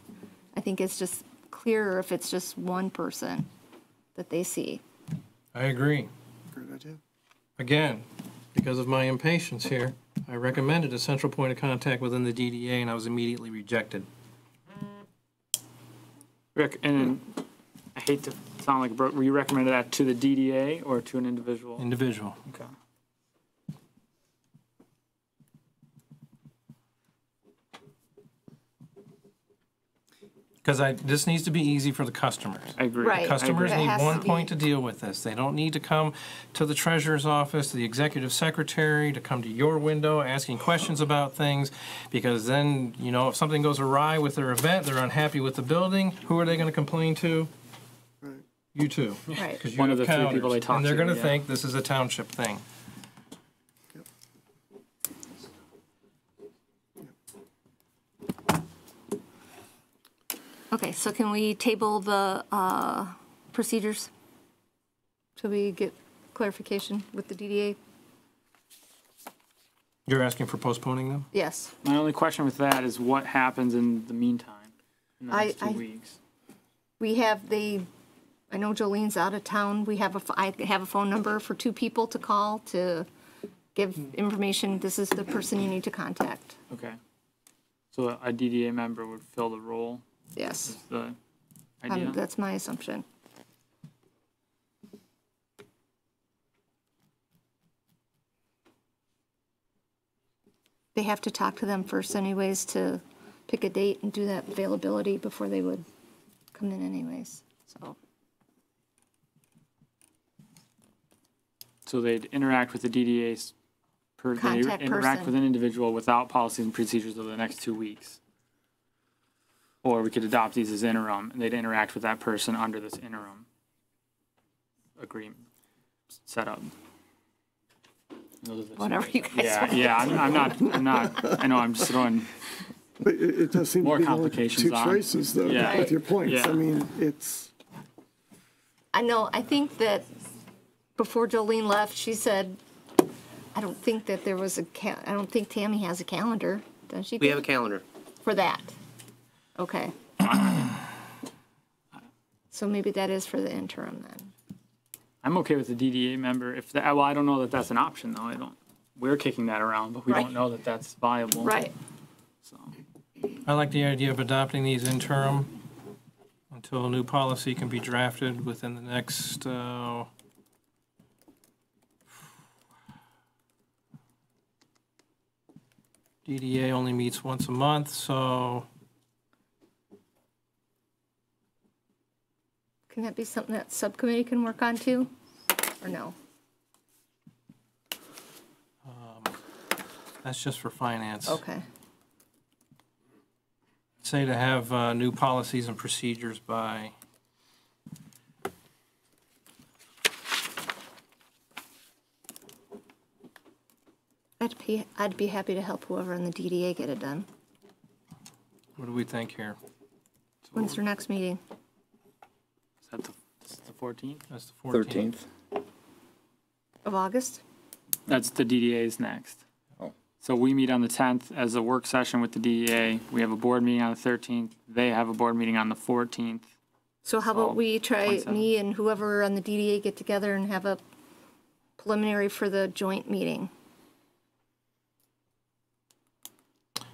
E: I think it's just clearer if it's just one person that they see.
A: I agree.
D: Great idea.
A: Again, because of my impatience here, I recommended a central point of contact within the DDA and I was immediately rejected.
C: Rick, and I hate to sound like, were you recommending that to the DDA or to an individual?
A: Individual.
C: Okay.
A: Because this needs to be easy for the customers.
C: I agree.
E: Right.
A: Customers
E: It
A: need
E: has to
A: one
E: be-
A: point to deal with this. They don't need to come to the treasurer's office, to the executive secretary, to come to your window asking questions about things, because then, you know, if something goes awry with their event, they're unhappy with the building, who are they going to complain to?
D: Right.
A: You two.
E: Right.
A: 'Cause you
C: One of
A: have
C: the three
A: counters,
C: people they talk
A: and they're
C: to,
A: going to
C: yeah.
A: think this is a township thing.
E: Okay, so can we table the procedures till we get clarification with the DDA?
A: You're asking for postponing them?
E: Yes.
C: My only question with that is what happens in the meantime, in the next 2 weeks?
E: We have I know Jolene's out of town. I have a phone number for 2 people to call to give information. This is the person you need to contact.
C: Okay. So a DDA member would fill the role,
E: Yes.
C: is the idea?
E: That's my assumption. They have to talk to them first anyways to pick a date and do that availability before they would come in anyways, so.
C: So they'd interact with the DDAs they
E: Contact
C: interact
E: person.
C: with an individual without policies and procedures over the next 2 weeks. Or we could adopt these as interim, and they'd interact with that person under this interim agreement setup. Those are the two
E: Whatever
C: ways.
E: you guys
C: Yeah,
E: want.
C: yeah, I'm not, I know, I'm just throwing,
D: But it does seem
C: More
D: to be only
C: complications
D: 2
C: on-
D: choices, though,
C: Yeah.
D: with your points.
C: Yeah.
D: I mean, it's,
E: I know, I think that before Jolene left, she said, I don't think that there was I don't think Tammy has a calendar, does she?
J: We have a calendar.
E: For that? Okay. So maybe that is for the interim then.
C: I'm okay with the DDA member if, well, I don't know that that's an option though, we're kicking that around, but we
E: Right.
C: don't know that that's viable.
E: Right.
C: So,
A: I like the idea of adopting these interim until a new policy can be drafted within the next, DDA only meets once a month, so
E: Can that be something that subcommittee can work on too? Or no?
A: that's just for finance.
E: Okay.
A: Say to have new policies and procedures by,
E: I'd be happy to help whoever in the DDA get it done.
A: what do we think here?
E: When's their next meeting?
C: is that the 14th?
A: That's the 14th.
K: 13th.
E: Of August?
C: That's the DDA's next.
K: Oh.
C: So we meet on the 10th as a work session with the DDA. We have a board meeting on the 13th. They have a board meeting on the 14th.
E: So how about we try,
C: 27.
E: me and whoever on the DDA get together and have a preliminary for the joint meeting?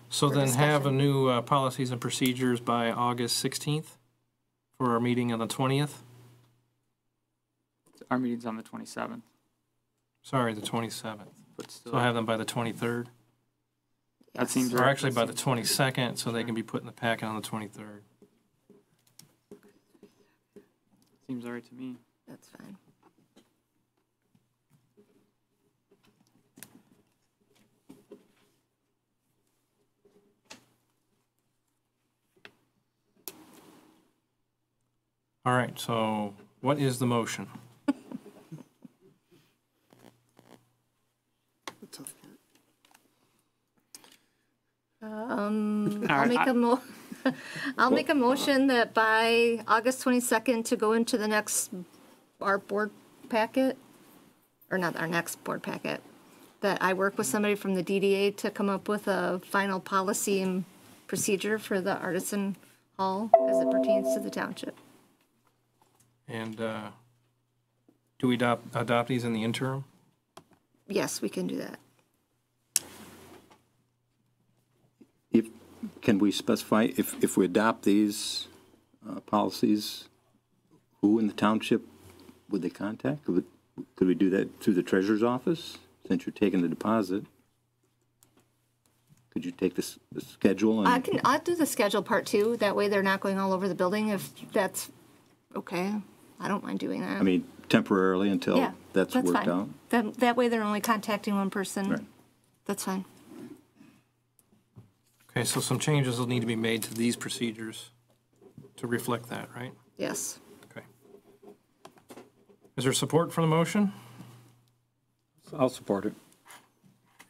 A: So
E: For
A: then have a
E: discussion.
A: new policies and procedures by August 16th for our meeting on the 20th?
C: Our meeting's on the 27th.
A: Sorry, the 27th.
C: But still,
A: So have them by the 23rd?
C: that seems
A: Or
C: right.
A: actually by the
C: That
A: 22nd, so they can be put in the packet on the 23rd.
C: seems all right to me.
E: That's fine.
A: All right, so what is the motion?
D: the tough part.
E: I'll make a motion that by August 22nd to go into the next, our board packet, or not our next board packet, that I work with somebody from the DDA to come up with a final policy and procedure for the Artisan Hall as it pertains to the township.
A: And do we adopt these in the interim?
E: Yes, we can do that.
K: Can we specify, if we adopt these policies, who in the township would they contact? Could we do that through the treasurer's office, since you're taking the deposit? Could you take the schedule? And
E: I'll do the schedule part too. That way they're not going all over the building. If that's okay, I don't mind doing that.
K: I mean, temporarily until that's worked
E: fine.
K: out?
E: That way they're only contacting one person.
K: Right.
E: That's fine.
A: Okay, so some changes will need to be made to these procedures to reflect that, right?
E: Yes.
A: Okay. Is there support for the motion?
F: I'll support it.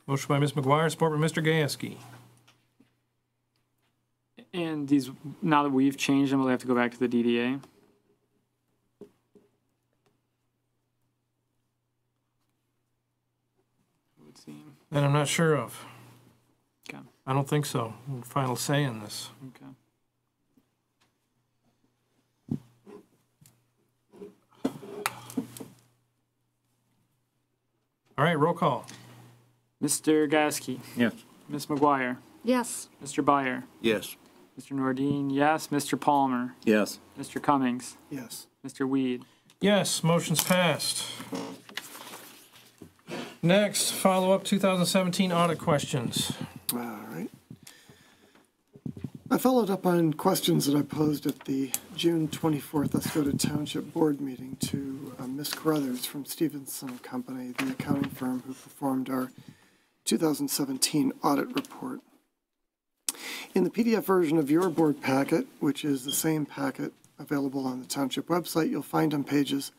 A: Motion by Ms. McGuire, support by Mr. Gasky.
C: And these, now that we've changed them, we'll have to go back to the DDA. It would seem.
A: That I'm not sure of.
C: Okay.
A: I don't think so. Final say in this.
C: Okay.
A: All right, roll call.
C: Mr. Gasky.
F: Yes.
C: Ms. McGuire.
E: Yes.
C: Mr. Byer.
I: Yes.
C: Mr. Nordine, yes. Mr. Palmer.
K: Yes.
C: Mr. Cummings.
D: Yes.
C: Mr. Weed.
A: Yes, motion's passed. Next, follow-up 2017 audit questions.
D: All right. I followed up on questions that I posed at the June 24th Oscoda Township Board meeting to Ms. Carruthers from Stevenson Company, the accounting firm who performed our 2017 audit report. In the PDF version of your board packet, which is the same packet available on the Township website, you'll find on pages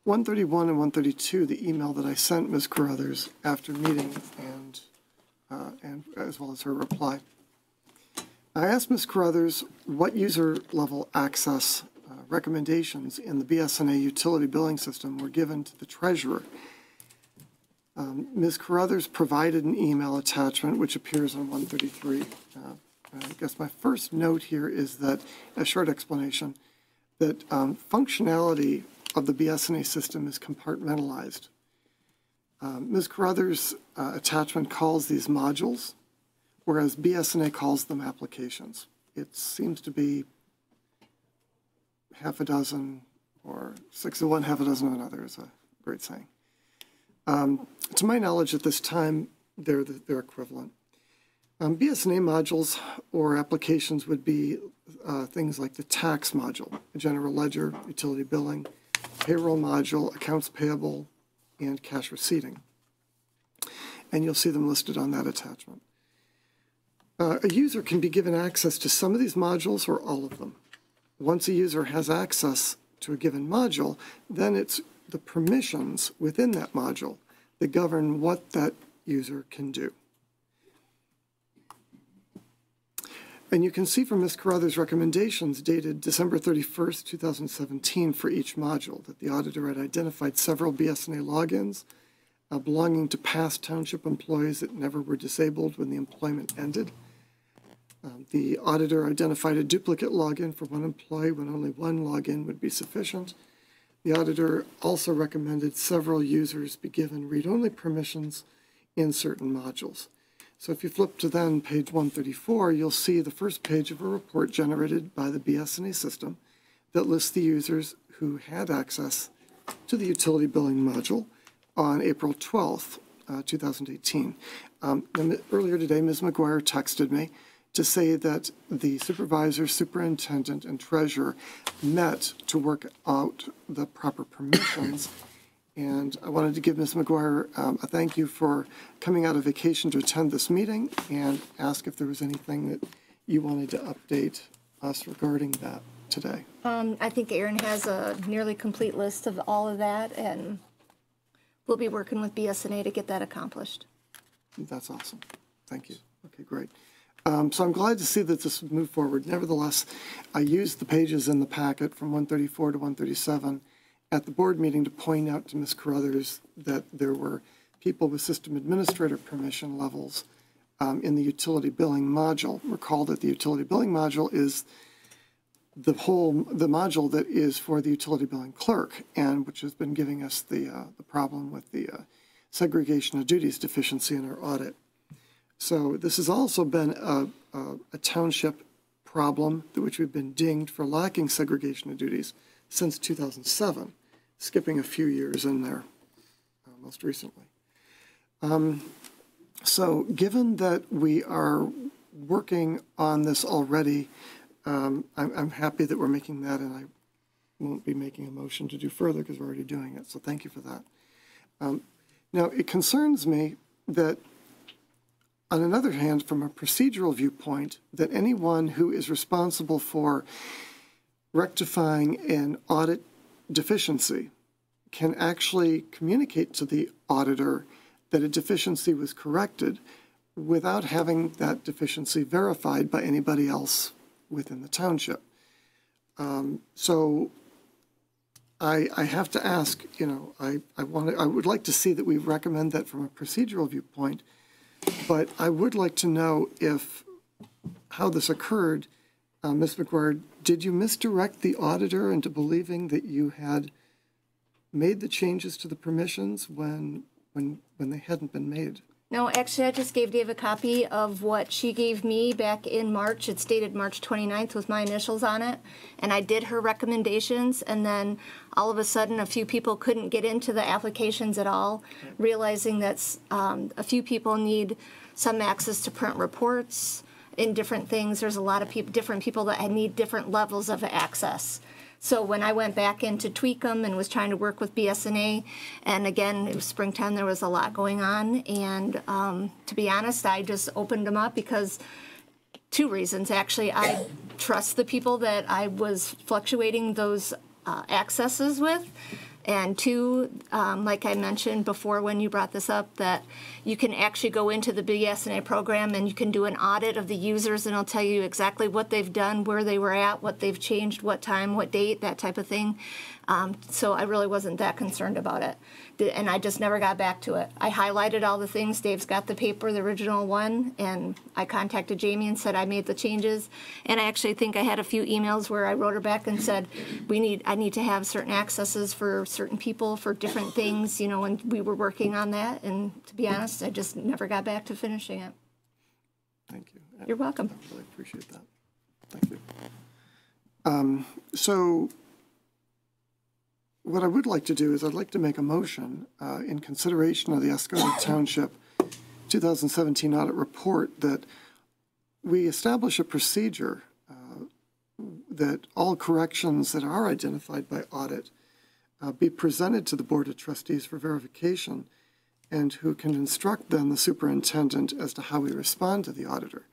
D: 131 and 132 the email that I sent Ms. Carruthers after meeting and as well as her reply. I asked Ms. Carruthers what user level access recommendations in the BSNA utility billing system were given to the treasurer. Ms. Carruthers provided an email attachment which appears on 133. I guess my first note here is that, a short explanation, that functionality of the BSNA system is compartmentalized. Ms. Carruthers' attachment calls these modules, whereas BSNA calls them applications. It seems to be half a dozen or 6 of one, half a dozen of another is a great saying. To my knowledge at this time, they're equivalent. BSNA modules or applications would be things like the tax module, the general ledger, utility billing, payroll module, accounts payable, and cash receipting. And you'll see them listed on that attachment. A user can be given access to some of these modules or all of them. Once a user has access to a given module, then it's the permissions within that module that govern what that user can do. And you can see from Ms. Carruthers' recommendations dated December 31st, 2017 for each module that the auditor had identified several BSNA logins belonging to past township employees that never were disabled when the employment ended. The auditor identified a duplicate login for one employee when only one login would be sufficient. The auditor also recommended several users be given read-only permissions in certain modules. So if you flip to then page 134, you'll see the first page of a report generated by the BSNA system that lists the users who had access to the utility billing module on April 12th, 2018. Earlier today, Ms. McGuire texted me to say that the supervisor, superintendent, and treasurer met to work out the proper permissions. And I wanted to give Ms. McGuire a thank you for coming out of vacation to attend this meeting and ask if there was anything that you wanted to update us regarding that today.
E: I think Aaron has a nearly complete list of all of that, and we'll be working with BSNA to get that accomplished.
D: That's awesome. Thank you. Okay, great. So I'm glad to see that this moved forward. Nevertheless, I used the pages in the packet from 134 to 137 at the board meeting to point out to Ms. Carruthers that there were people with system administrator permission levels in the utility billing module. Recall that the utility billing module is the module that is for the utility billing clerk, and which has been giving us the problem with the segregation of duties deficiency in our audit. So this has also been a township problem, which we've been dinged for lacking segregation of duties since 2007, skipping a few years in there most recently. So given that we are working on this already, I'm happy that we're making that, and I won't be making a motion to do further because we're already doing it, so thank you for that. Now, it concerns me that, on another hand, from a procedural viewpoint, that anyone who is responsible for rectifying an audit deficiency can actually communicate to the auditor that a deficiency was corrected without having that deficiency verified by anybody else within the township. So I have to ask, you know, I would like to see that we recommend that from a procedural viewpoint, but I would like to know how this occurred. Ms. McGuire, did you misdirect the auditor into believing that you had made the changes to the permissions when they hadn't been made?
E: No, actually, I just gave Dave a copy of what she gave me back in March. It's dated March 29th with my initials on it. And I did her recommendations, and then all of a sudden a few people couldn't get into the applications at all, realizing that a few people need some access to print reports in different things. There's a lot of different people that need different levels of access. So when I went back in to tweak them and was trying to work with BSNA, and again, it was springtime, there was a lot going on. And to be honest, I just opened them up because two reasons, actually. I trust the people that I was fluctuating those accesses with. And two, like I mentioned before when you brought this up, that you can actually go into the BSNA program and you can do an audit of the users, and it'll tell you exactly what they've done, where they were at, what they've changed, what time, what date, that type of thing. So I really wasn't that concerned about it. And I just never got back to it. I highlighted all the things. Dave's got the paper, the original one, and I contacted Jamie and said I made the changes. And I actually think I had a few emails where I wrote her back and said, I need to have certain accesses for certain people for different things, you know, and we were working on that. And to be honest, I just never got back to finishing it.
D: Thank you.
E: You're welcome.
D: I really appreciate that. Thank you. So what I would like to do is I'd like to make a motion in consideration of the Oscoda Township 2017 audit report that we establish a procedure that all corrections that are identified by audit be presented to the Board of Trustees for verification, and who can instruct then the superintendent as to how we respond to the auditor.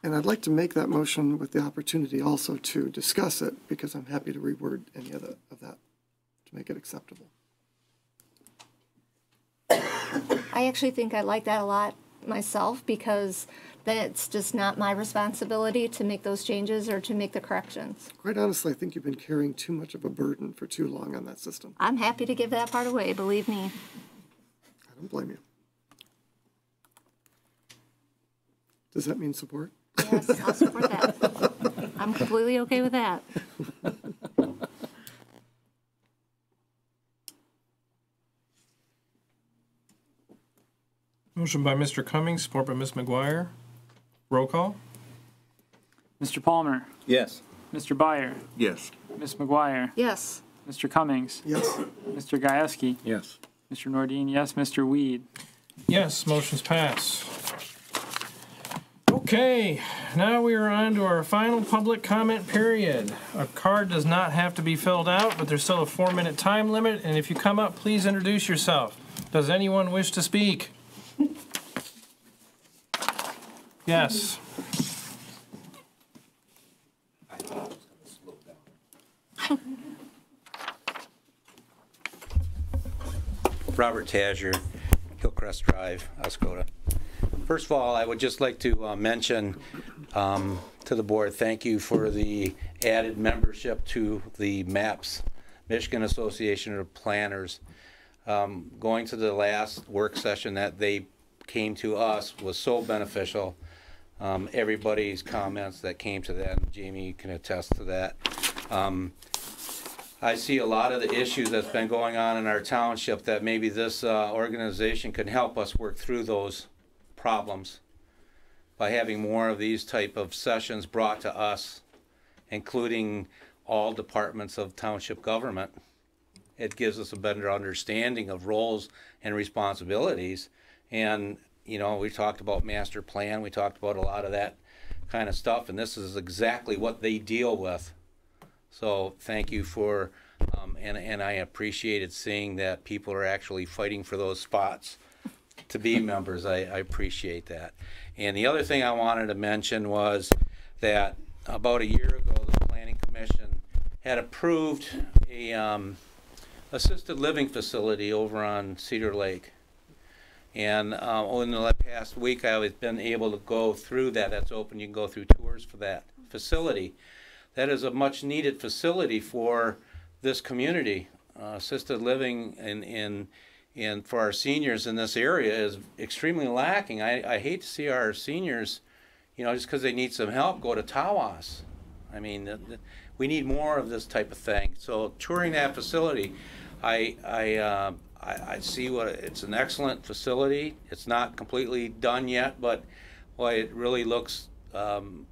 D: And I'd like to make that motion with the opportunity also to discuss it, because I'm happy to reword any of that to make it acceptable.
E: I actually think I like that a lot myself, because then it's just not my responsibility to make those changes or to make the corrections.
D: Quite honestly, I think you've been carrying too much of a burden for too long on that system.
E: I'm happy to give that part away, believe me.
D: I don't blame you. Does that mean support?
E: Yes, I'll support that. I'm completely okay with that.
A: Motion by Mr. Cummings, support by Ms. McGuire. Roll call.
C: Mr. Palmer,
K: Yes.
C: Mr. Byer,
I: Yes.
C: Ms. McGuire,
E: Yes.
C: Mr. Cummings,
D: Yes.
C: Mr. Gajewski,
F: Yes.
C: Mr. Nordine, yes, Mr. Weed.
A: Yes, motion's passed. Okay, now we are on to our final public comment period. A card does not have to be filled out, but there's still a 4-minute time limit, and if you come up, please introduce yourself. Does anyone wish to speak? Yes.
L: Robert Tazier, Hillcrest Drive, Oscoda. First of all, I would just like to mention to the board, thank you for the added membership to the MAPS, Michigan Association of Planners. Going to the last work session that they came to us was so beneficial. Everybody's comments that came to that, and Jamie can attest to that. I see a lot of the issues that's been going on in our township that maybe this organization can help us work through those problems by having more of these type of sessions brought to us, including all departments of township government. It gives us a better understanding of roles and responsibilities. And, you know, we talked about master plan, we talked about a lot of that kind of stuff, and this is exactly what they deal with. So thank you for, and I appreciated seeing that people are actually fighting for those spots to be members. I appreciate that. And the other thing I wanted to mention was that about a year ago, the Planning Commission had approved a assisted living facility over on Cedar Lake. And in the past week, I've been able to go through that. That's open. You can go through tours for that facility. That is a much needed facility for this community. Assisted living and for our seniors in this area is extremely lacking. I hate to see our seniors, you know, just because they need some help, go to Tawas. I mean, we need more of this type of thing. So touring that facility, I see it's an excellent facility. It's not completely done yet, but boy, it really looks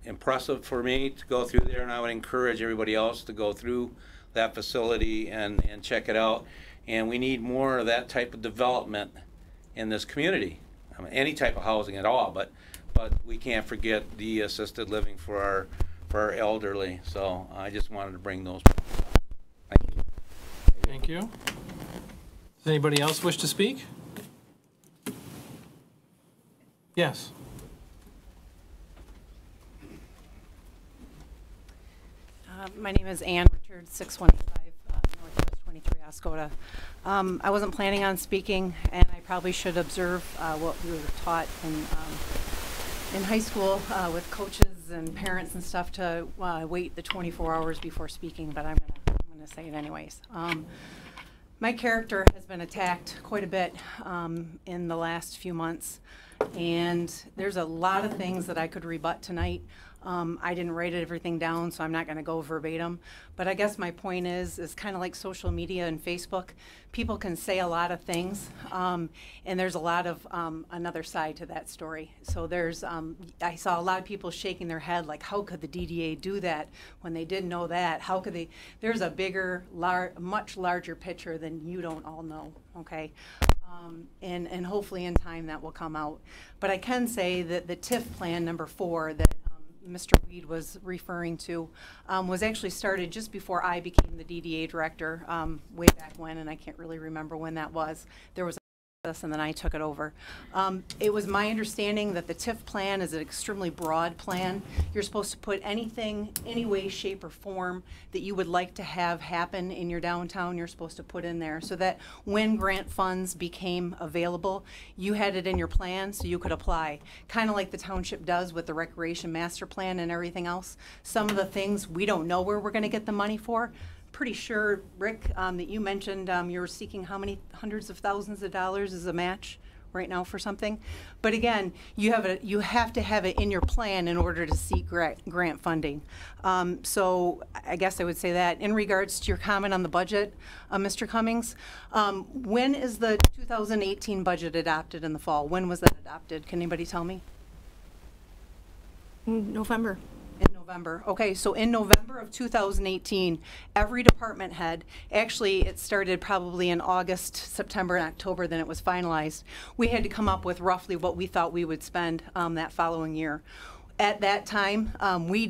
L: impressive for me to go through there, and I would encourage everybody else to go through that facility and check it out. And we need more of that type of development in this community. I mean, any type of housing at all, but we can't forget the assisted living for our elderly. So I just wanted to bring those points up. Thank you.
A: Thank you. Does anybody else wish to speak? Yes.
M: My name is Ann Richard, 6185 Northwest 23 Oscoda. I wasn't planning on speaking, and I probably should observe what we were taught in high school with coaches and parents and stuff to wait the 24 hours before speaking, but I'm gonna say it anyways. My character has been attacked quite a bit in the last few months, and there's a lot of things that I could rebut tonight. I didn't write everything down, so I'm not going to go verbatim. But I guess my point is kind of like social media and Facebook. People can say a lot of things, and there's a lot of another side to that story. So there's, I saw a lot of people shaking their head like, how could the DDA do that when they didn't know that? How could they? There's a bigger, much larger picture than you don't all know, okay? And hopefully in time that will come out. But I can say that the TIF plan number 4 that Mr. Weed was referring to was actually started just before I became the DDA director way back when, and I can't really remember when that was. There was a process and then I took it over. It was my understanding that the TIF plan is an extremely broad plan. You're supposed to put anything, any way, shape, or form that you would like to have happen in your downtown, you're supposed to put in there so that when grant funds became available, you had it in your plan so you could apply. Kind of like the township does with the recreation master plan and everything else. Some of the things we don't know where we're going to get the money for. Pretty sure, Rick, that you mentioned you were seeking how many hundreds of thousands of dollars as a match right now for something. But again, you have to have it in your plan in order to seek grant funding. So I guess I would say that. In regards to your comment on the budget, Mr. Cummings, when is the 2018 budget adopted in the fall? When was that adopted? Can anybody tell me?
E: November.
M: In November. Okay, so in November of 2018, every department head, actually it started probably in August, September, and October, then it was finalized. We had to come up with roughly what we thought we would spend that following year. At that time, we,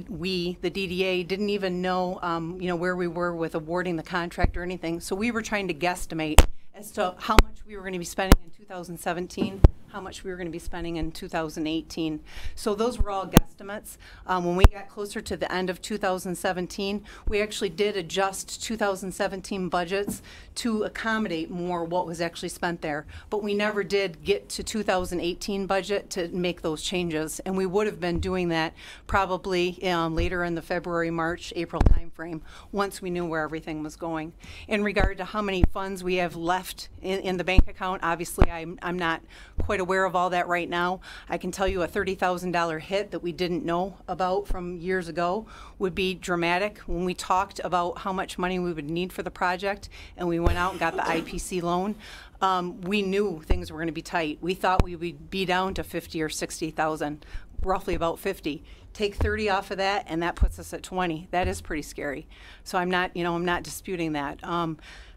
M: the DDA, didn't even know, where we were with awarding the contract or anything. So we were trying to guesstimate as to how much we were going to be spending in 2017, how much we were going to be spending in 2018. So those were all guesstimates. When we got closer to the end of 2017, we actually did adjust 2017 budgets to accommodate more what was actually spent there. But we never did get to 2018 budget to make those changes. And we would have been doing that probably later in the February, March, April timeframe once we knew where everything was going. In regard to how many funds we have left in the bank account, obviously I'm not quite aware of all that right now. I can tell you a $30,000 hit that we didn't know about from years ago would be dramatic. When we talked about how much money we would need for the project and we went out and got the IPC loan, we knew things were going to be tight. We thought we would be down to 50 or 60,000, roughly about 50. Take 30 off of that, and that puts us at 20. That is pretty scary. So I'm not, I'm not disputing that.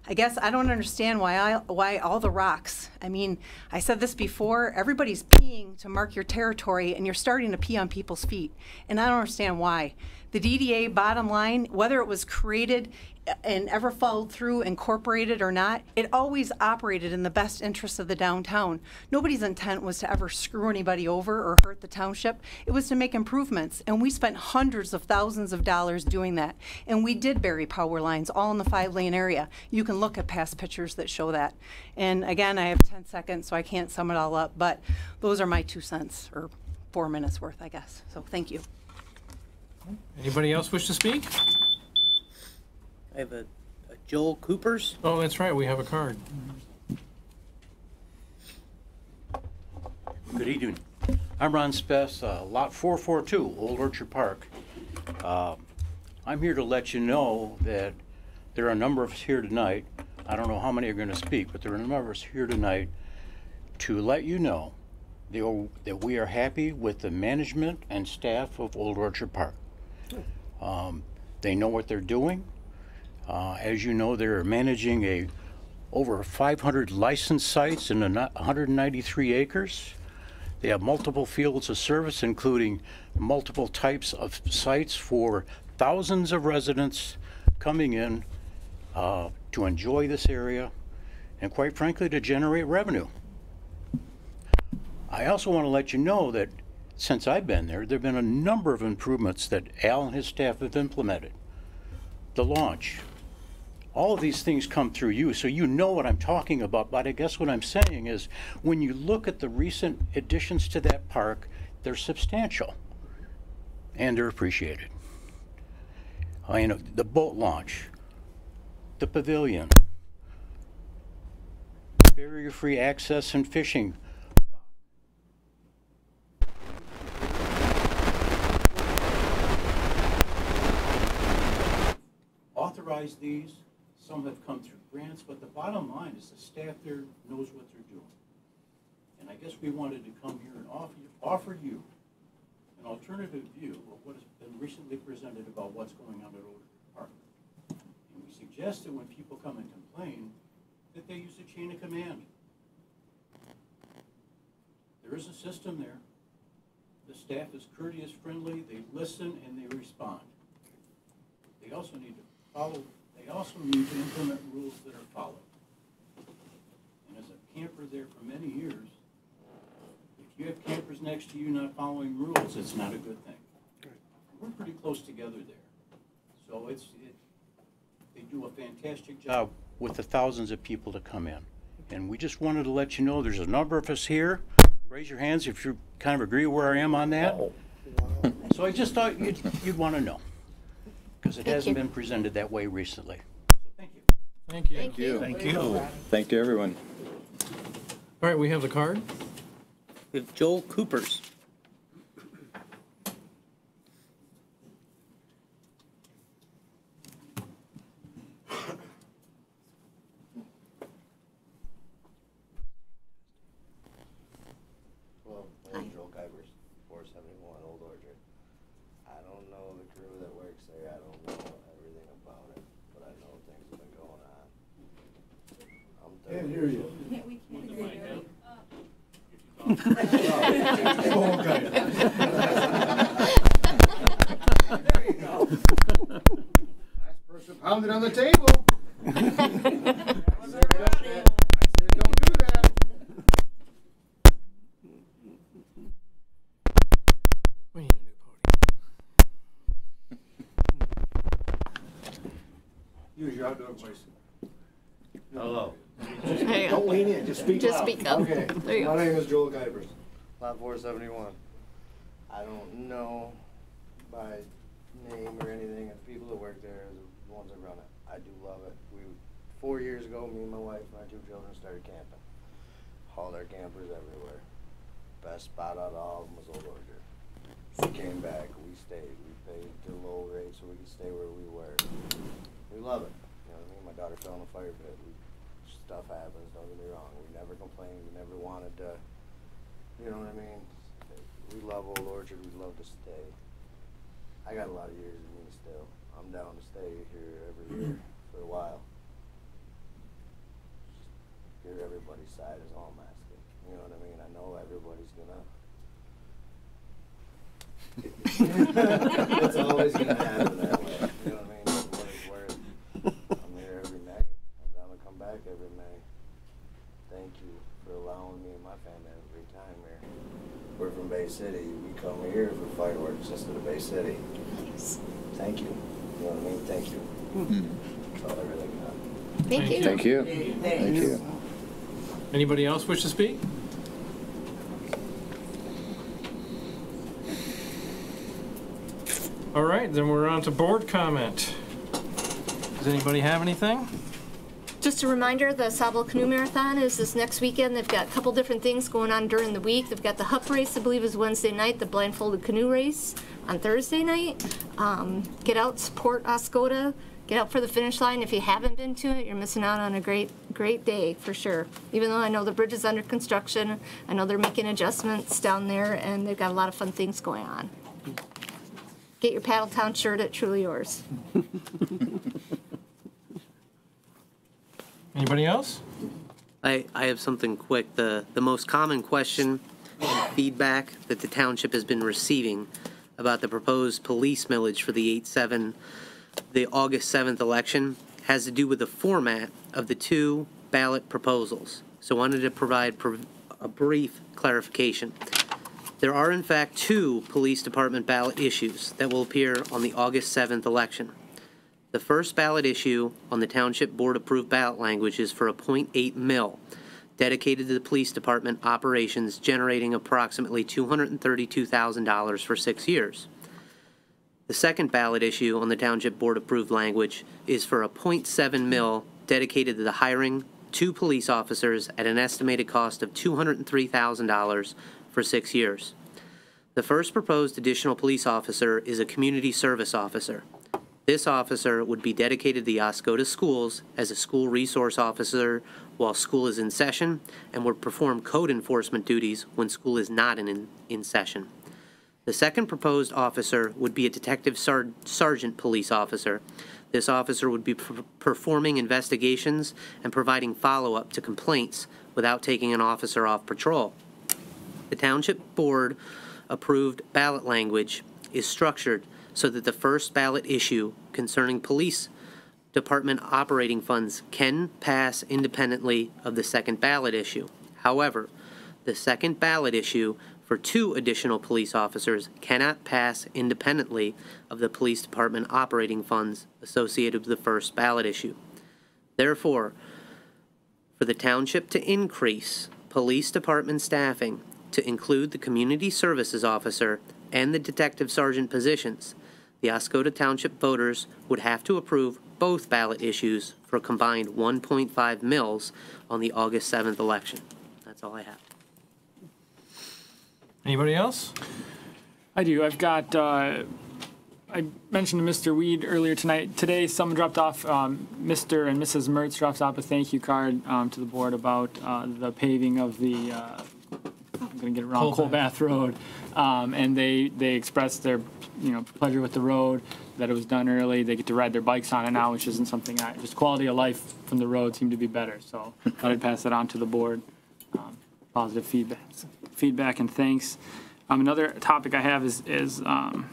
M: I guess I don't understand why all the rocks. I mean, I said this before, everybody's peeing to mark your territory, and you're starting to pee on people's feet. And I don't understand why. The DDA, bottom line, whether it was created and ever followed through, incorporated or not, it always operated in the best interest of the downtown. Nobody's intent was to ever screw anybody over or hurt the township. It was to make improvements, and we spent hundreds of thousands of dollars doing that. And we did bury power lines all in the 5-lane area. You can look at past pictures that show that. And again, I have 10 seconds, so I can't sum it all up, but those are my 2 cents, or 4 minutes worth, I guess. So thank you.
A: Anybody else wish to speak?
J: I have a Joel Coopers.
A: Oh, that's right, we have a card.
N: Good evening. I'm Ron Spess, lot 442, Old Orchard Park. I'm here to let you know that there are a number of us here tonight. I don't know how many are going to speak, but there are a number of us here tonight to let you know that we are happy with the management and staff of Old Orchard Park. They know what they're doing. As you know, they're managing over 500 licensed sites in 193 acres. They have multiple fields of service, including multiple types of sites for thousands of residents coming in to enjoy this area and, quite frankly, to generate revenue. I also want to let you know that since I've been there, there have been a number of improvements that Al and his staff have implemented. The launch. All of these things come through you, so you know what I'm talking about, but I guess what I'm saying is when you look at the recent additions to that park, they're substantial and they're appreciated. The boat launch, the pavilion, barrier-free access and fishing. Authorize these. Some have come through grants, but the bottom line is the staff there knows what they're doing. And I guess we wanted to come here and offer you an alternative view of what has been recently presented about what's going on at Old Orchard Park. And we suggest that when people come and complain, that they use the chain of command. There is a system there. The staff is courteous, friendly, they listen, and they respond. They also need to follow. They also need to implement rules that are followed. And as a camper there for many years, if you have campers next to you not following rules, it's not a good thing. We're pretty close together there. So they do a fantastic job with the thousands of people that come in. And we just wanted to let you know there's a number of us here. Raise your hands if you kind of agree where I am on that. So I just thought you'd want to know, because it hasn't been presented that way recently. So thank you.
A: Thank you.
K: Thank you.
I: Thank you.
K: Thank you, everyone.
A: All right, we have the card.
J: We have Joel Coopers.
O: Well, my name's Joel Kuipers, 471 Old Orchard. I don't know the crew that works there. I don't know everything about it, but I know things have been going on.
B: Can't hear you.
E: We can't hear you.
B: There you go. Last person pounded on the table. I said, don't do that.
A: We need a new podium.
B: Use your outdoor voice.
O: Hello.
E: There you
B: Don't
E: go.
B: lean in, just speak
E: Just
B: loud.
E: speak up.
B: Okay.
E: There you go.
B: My name is Joel Kuipers.
O: Lot 471. I don't know by name or anything. The people that work there are the ones that run it. I do love it. 4 years ago, me and my wife and our 2 children started camping. Hauled our campers everywhere. Best spot out of all of them was Old Orchard. We came back, we stayed. We paid the low rate so we could stay where we were. We love it. You know, me and my daughter fell in a fire pit. Stuff happens, don't get me wrong. complained. We never wanted to, you know what I mean? We love Old Orchard. We'd love to stay. I got a lot of years in me still. I'm down to stay here every year for a while. Just hear everybody's side is all I'm asking. You know what I mean? I know everybody's gonna. It's always gonna happen that way. You know what I mean? That's what it's worth. I'm here every May. I'm down to come back every May. Thank you for allowing me and my family every time here. We're from Bay City. We come here for fireworks instead of Bay City. Nice. Thank you. You know what I mean? Thank you. That's all I really got.
E: Thank you.
K: Thank you.
O: Thank you.
A: Anybody else wish to speak? All right, then we're on to board comment. Does anybody have anything?
E: Just a reminder, the Sable Canoe Marathon is this next weekend. They've got a couple different things going on during the week. They've got the Hup Race, I believe, is Wednesday night, the Blindfolded Canoe Race on Thursday night. Get out, support Oscoda. Get out for the finish line. If you haven't been to it, you're missing out on a great day for sure. Even though I know the bridge is under construction, I know they're making adjustments down there, and they've got a lot of fun things going on. Get your Paddletown shirt at Truly Yours.
A: Anybody else?
J: I have something quick. The most common question and feedback that the township has been receiving about the proposed police millage for the the August 7th election has to do with the format of the two ballot proposals. So I wanted to provide a brief clarification. There are in fact two police department ballot issues that will appear on the August 7th election. The first ballot issue on the Township Board approved ballot language is for a .8 mil dedicated to the police department operations, generating approximately $232,000 for 6 years. The second ballot issue on the Township Board approved language is for a .7 mil dedicated to the hiring 2 police officers at an estimated cost of $203,000 for 6 years. The first proposed additional police officer is a community service officer. This officer would be dedicated to the Oscoda schools as a school resource officer while school is in session and would perform code enforcement duties when school is not in session. The second proposed officer would be a detective sergeant police officer. This officer would be performing investigations and providing follow-up to complaints without taking an officer off patrol. The Township Board approved ballot language is structured so that the first ballot issue concerning police department operating funds can pass independently of the second ballot issue. However, the second ballot issue for 2 additional police officers cannot pass independently of the police department operating funds associated with the first ballot issue. Therefore, for the township to increase police department staffing to include the community services officer and the detective sergeant positions, the Oscoda Township voters would have to approve both ballot issues for a combined 1.5 mils on the August 7th election. That's all I have.
A: Anybody else?
C: I do. I've got, I mentioned to Mr. Weed earlier tonight. Today, someone dropped off, Mr. and Mrs. Mertz dropped off a thank you card to the board about the paving of the, I'm going to get it wrong, Colbath Road. And they expressed their, pleasure with the road, that it was done early. They get to ride their bikes on it now, which isn't something just quality of life from the road seemed to be better. So I thought I'd pass that on to the board. Positive feedback and thanks. Another topic I have is one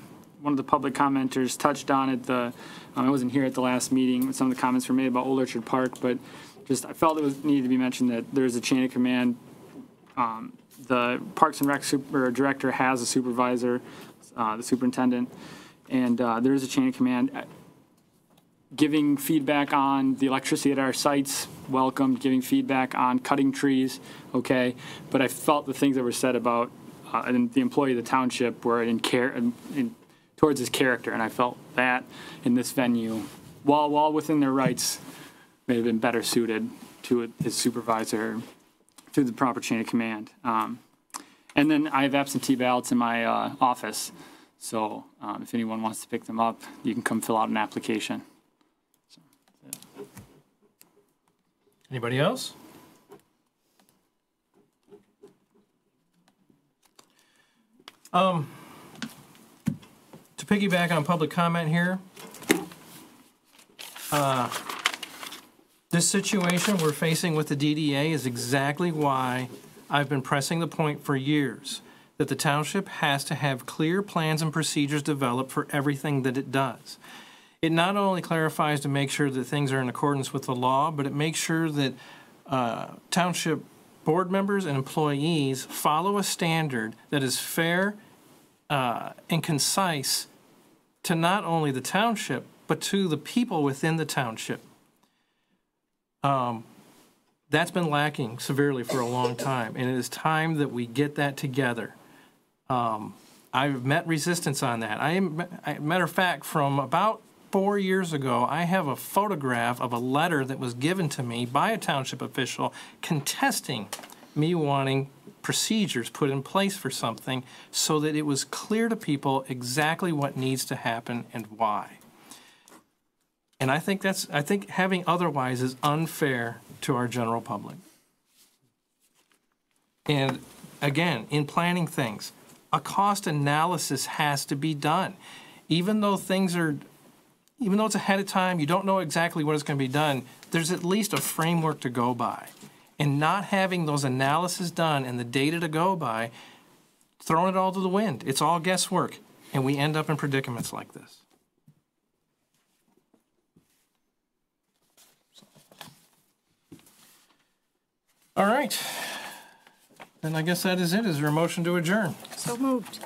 C: of the public commenters touched on it. I wasn't here at the last meeting. Some of the comments were made about Old Orchard Park, but just I felt it needed to be mentioned that there's a chain of command. The Parks and Rec director has a supervisor, the superintendent, and there is a chain of command. Giving feedback on the electricity at our sites, welcomed. Giving feedback on cutting trees, okay. But I felt the things that were said about the employee of the township were towards his character, and I felt that in this venue, while within their rights, may have been better suited to his supervisor through the proper chain of command. And then I have absentee ballots in my office, so if anyone wants to pick them up, you can come fill out an application.
A: Anybody else? To piggyback on public comment here, this situation we're facing with the DDA is exactly why I've been pressing the point for years that the township has to have clear plans and procedures developed for everything that it does. It not only clarifies to make sure that things are in accordance with the law, but it makes sure that township board members and employees follow a standard that is fair and concise to not only the township, but to the people within the township. That's been lacking severely for a long time, and it is time that we get that together. I've met resistance on that. Matter of fact, from about 4 years ago, I have a photograph of a letter that was given to me by a township official contesting me wanting procedures put in place for something so that it was clear to people exactly what needs to happen and why. And I think having otherwise is unfair to our general public. And again, in planning things, a cost analysis has to be done. Even though it's ahead of time, you don't know exactly what is going to be done, there's at least a framework to go by. And not having those analyses done and the data to go by, throwing it all to the wind. It's all guesswork, and we end up in predicaments like this. All right. Then I guess that is it. Is there a motion to adjourn?
E: So moved.